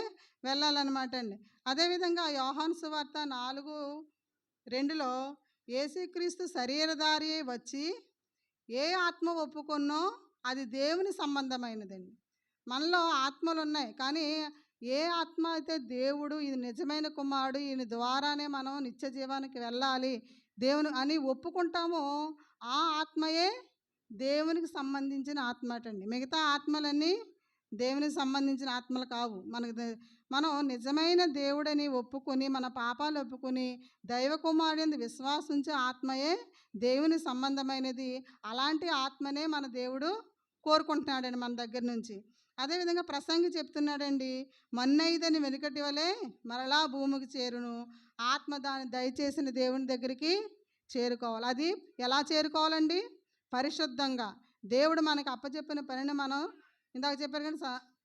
H: వెళ్ళాలన్నమాట అండి. అదేవిధంగా యోహాను సువార్త 4:2లో యేసుక్రీస్తు శరీరధారి వచ్చి ఏ ఆత్మ ఒప్పుకున్నో అది దేవుని సంబంధమైనదండి. మనలో ఆత్మలు ఉన్నాయి, కానీ ఏ ఆత్మ అయితే దేవుడు ఇది నిజమైన కుమారుడు, ఈయన ద్వారానే మనం నిత్య జీవానికి వెళ్ళాలి దేవుని అని ఒప్పుకుంటామో ఆ ఆత్మయే దేవునికి సంబంధించిన ఆత్మ అటండి. మిగతా ఆత్మలన్నీ దేవునికి సంబంధించిన ఆత్మలు కావు. మనం నిజమైన దేవుడని ఒప్పుకొని మన పాపాలు ఒప్పుకొని దైవ కుమారుని విశ్వాసించే ఆత్మయే దేవుని సంబంధమైనది. అలాంటి ఆత్మనే మన దేవుడు కోరుకుంటున్నాడండి మన దగ్గర నుంచి. అదేవిధంగా ప్రసంగి చెప్తున్నాడండి, మన్నైదని వెనుకటి వలె మరలా భూమికి చేరును, ఆత్మ దాన్ని దయచేసిన దేవుని దగ్గరికి చేరుకోవాలి. అది ఎలా చేరుకోవాలండి? పరిశుద్ధంగా. దేవుడు మనకు అప్పచెప్పిన పనిని మనం ఇందాక చెప్పారు కానీ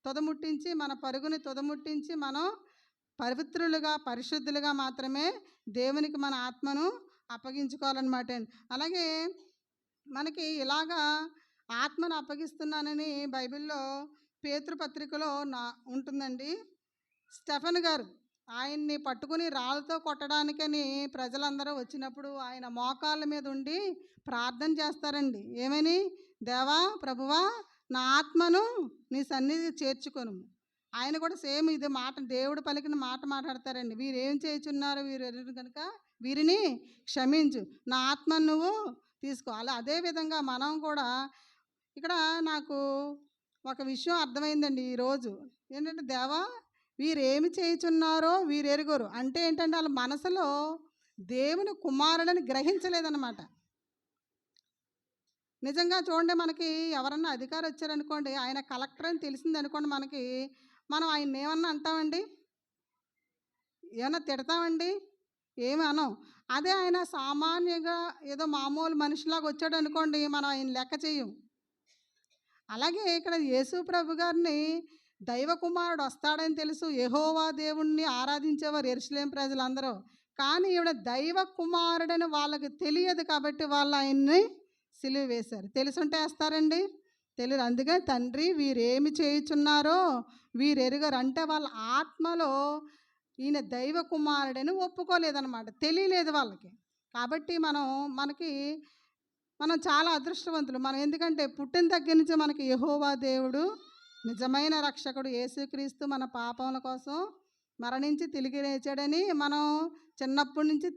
H: తుదముట్టించి మన పరుగుని తుదముట్టించి మనం పవిత్రులుగా పరిశుద్ధులుగా మాత్రమే దేవునికి మన ఆత్మను అప్పగించుకోవాలన్నమాట అండి. అలాగే మనకి ఇలాగా ఆత్మను అప్పగిస్తున్నానని బైబిల్లో పేతురు పత్రికలో ఉంటుందండి. స్టెఫెన్ గారు ఆయన్ని పట్టుకుని రాళ్ళతో కొట్టడానికని ప్రజలందరూ వచ్చినప్పుడు ఆయన మోకాళ్ళ మీద ఉండి ప్రార్థన చేస్తారండి. ఏమని? దేవా, ప్రభువా, నా ఆత్మను నీ సన్నిధి చేర్చుకొను. ఆయన కూడా సేమ్ ఇది మాట, దేవుడు పలికిన మాట మాట్లాడతారండి. వీరు ఏం చేయుచున్నారు, వీరు కనుక వీరిని క్షమించు, నా ఆత్మను నువ్వు తీసుకో. అదేవిధంగా మనం కూడా ఇక్కడ నాకు ఒక విషయం అర్థమైందండి ఈరోజు. ఏంటంటే, దేవా, వీరేమి చేయుచున్నారో వీరు ఎరుగరు అంటే ఏంటంటే వాళ్ళ మనసులో దేవుని కుమారులని గ్రహించలేదన్నమాట. నిజంగా చూడండి, మనకి ఎవరన్నా అధికారి వచ్చారనుకోండి, ఆయన కలెక్టర్ అని తెలిసింది అనుకోండి, మనం ఆయన ఏమన్నా అంటామండి? ఏమన్నా తిడతామండి? ఏమి అనం. అదే ఆయన సామాన్యంగా ఏదో మామూలు మనిషిలాగా వచ్చాడు అనుకోండి, మనం ఆయన లెక్క చేయం. అలాగే ఇక్కడ యేసు ప్రభు గారిని దైవ కుమారుడు వస్తాడని తెలుసు, యెహోవా దేవుణ్ణి ఆరాధించేవారు యెరూషలేము ప్రజలందరూ. కానీ ఈవిడ దైవ కుమారుడని వాళ్ళకి తెలియదు కాబట్టి వాళ్ళు ఆయన్ని సిలువ వేశారు. తెలుసుంటే వేస్తారండి? తెలియదు. అందుకే తండ్రి, వీరేమి చేయుచున్నారో వీరు ఎరుగరు అంటే వాళ్ళ ఆత్మలో ఈయన దైవ కుమారుడని ఒప్పుకోలేదన్నమాట, తెలియలేదు వాళ్ళకి. కాబట్టి మనం చాలా అదృష్టవంతులు. మనం ఎందుకంటే పుట్టిన దగ్గర నుంచి మనకి యెహోవా దేవుడు నిజమైన రక్షకుడు యేసుక్రీస్తు మన పాపముల కోసం మరణించి తిరిగి లేచాడని మనం చిన్నప్పటి నుంచి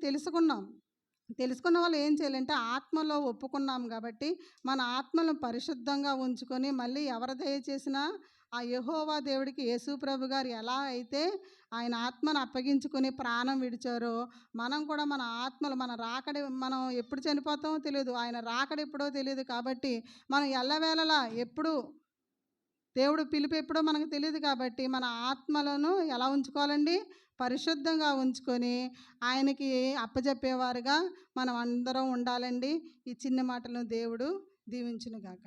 H: తెలుసుకున్న వాళ్ళు ఏం చేయాలంటే ఆత్మలో ఒప్పుకున్నాం కాబట్టి మన ఆత్మలను పరిశుద్ధంగా ఉంచుకొని మళ్ళీ ఎవరు దయచేసినా ఆ యెహోవా దేవుడికి యేసు ప్రభు గారు ఎలా అయితే ఆయన ఆత్మను అప్పగించుకొని ప్రాణం విడిచారో మనం కూడా మన ఆత్మలు మనం ఎప్పుడు చనిపోతామో తెలియదు, ఆయన రాకడ ఎప్పుడో తెలియదు. కాబట్టి మనం ఎల్లవేళలా ఎప్పుడు దేవుడు పిలుపు ఎప్పుడో మనకు తెలియదు. కాబట్టి మన ఆత్మలను ఎలా ఉంచుకోవాలండి? పరిశుద్ధంగా ఉంచుకొని ఆయనకి అప్పచెప్పేవారుగా మనం అందరం ఉండాలండి. ఈ చిన్న మాటలను దేవుడు దీవించునుగాక.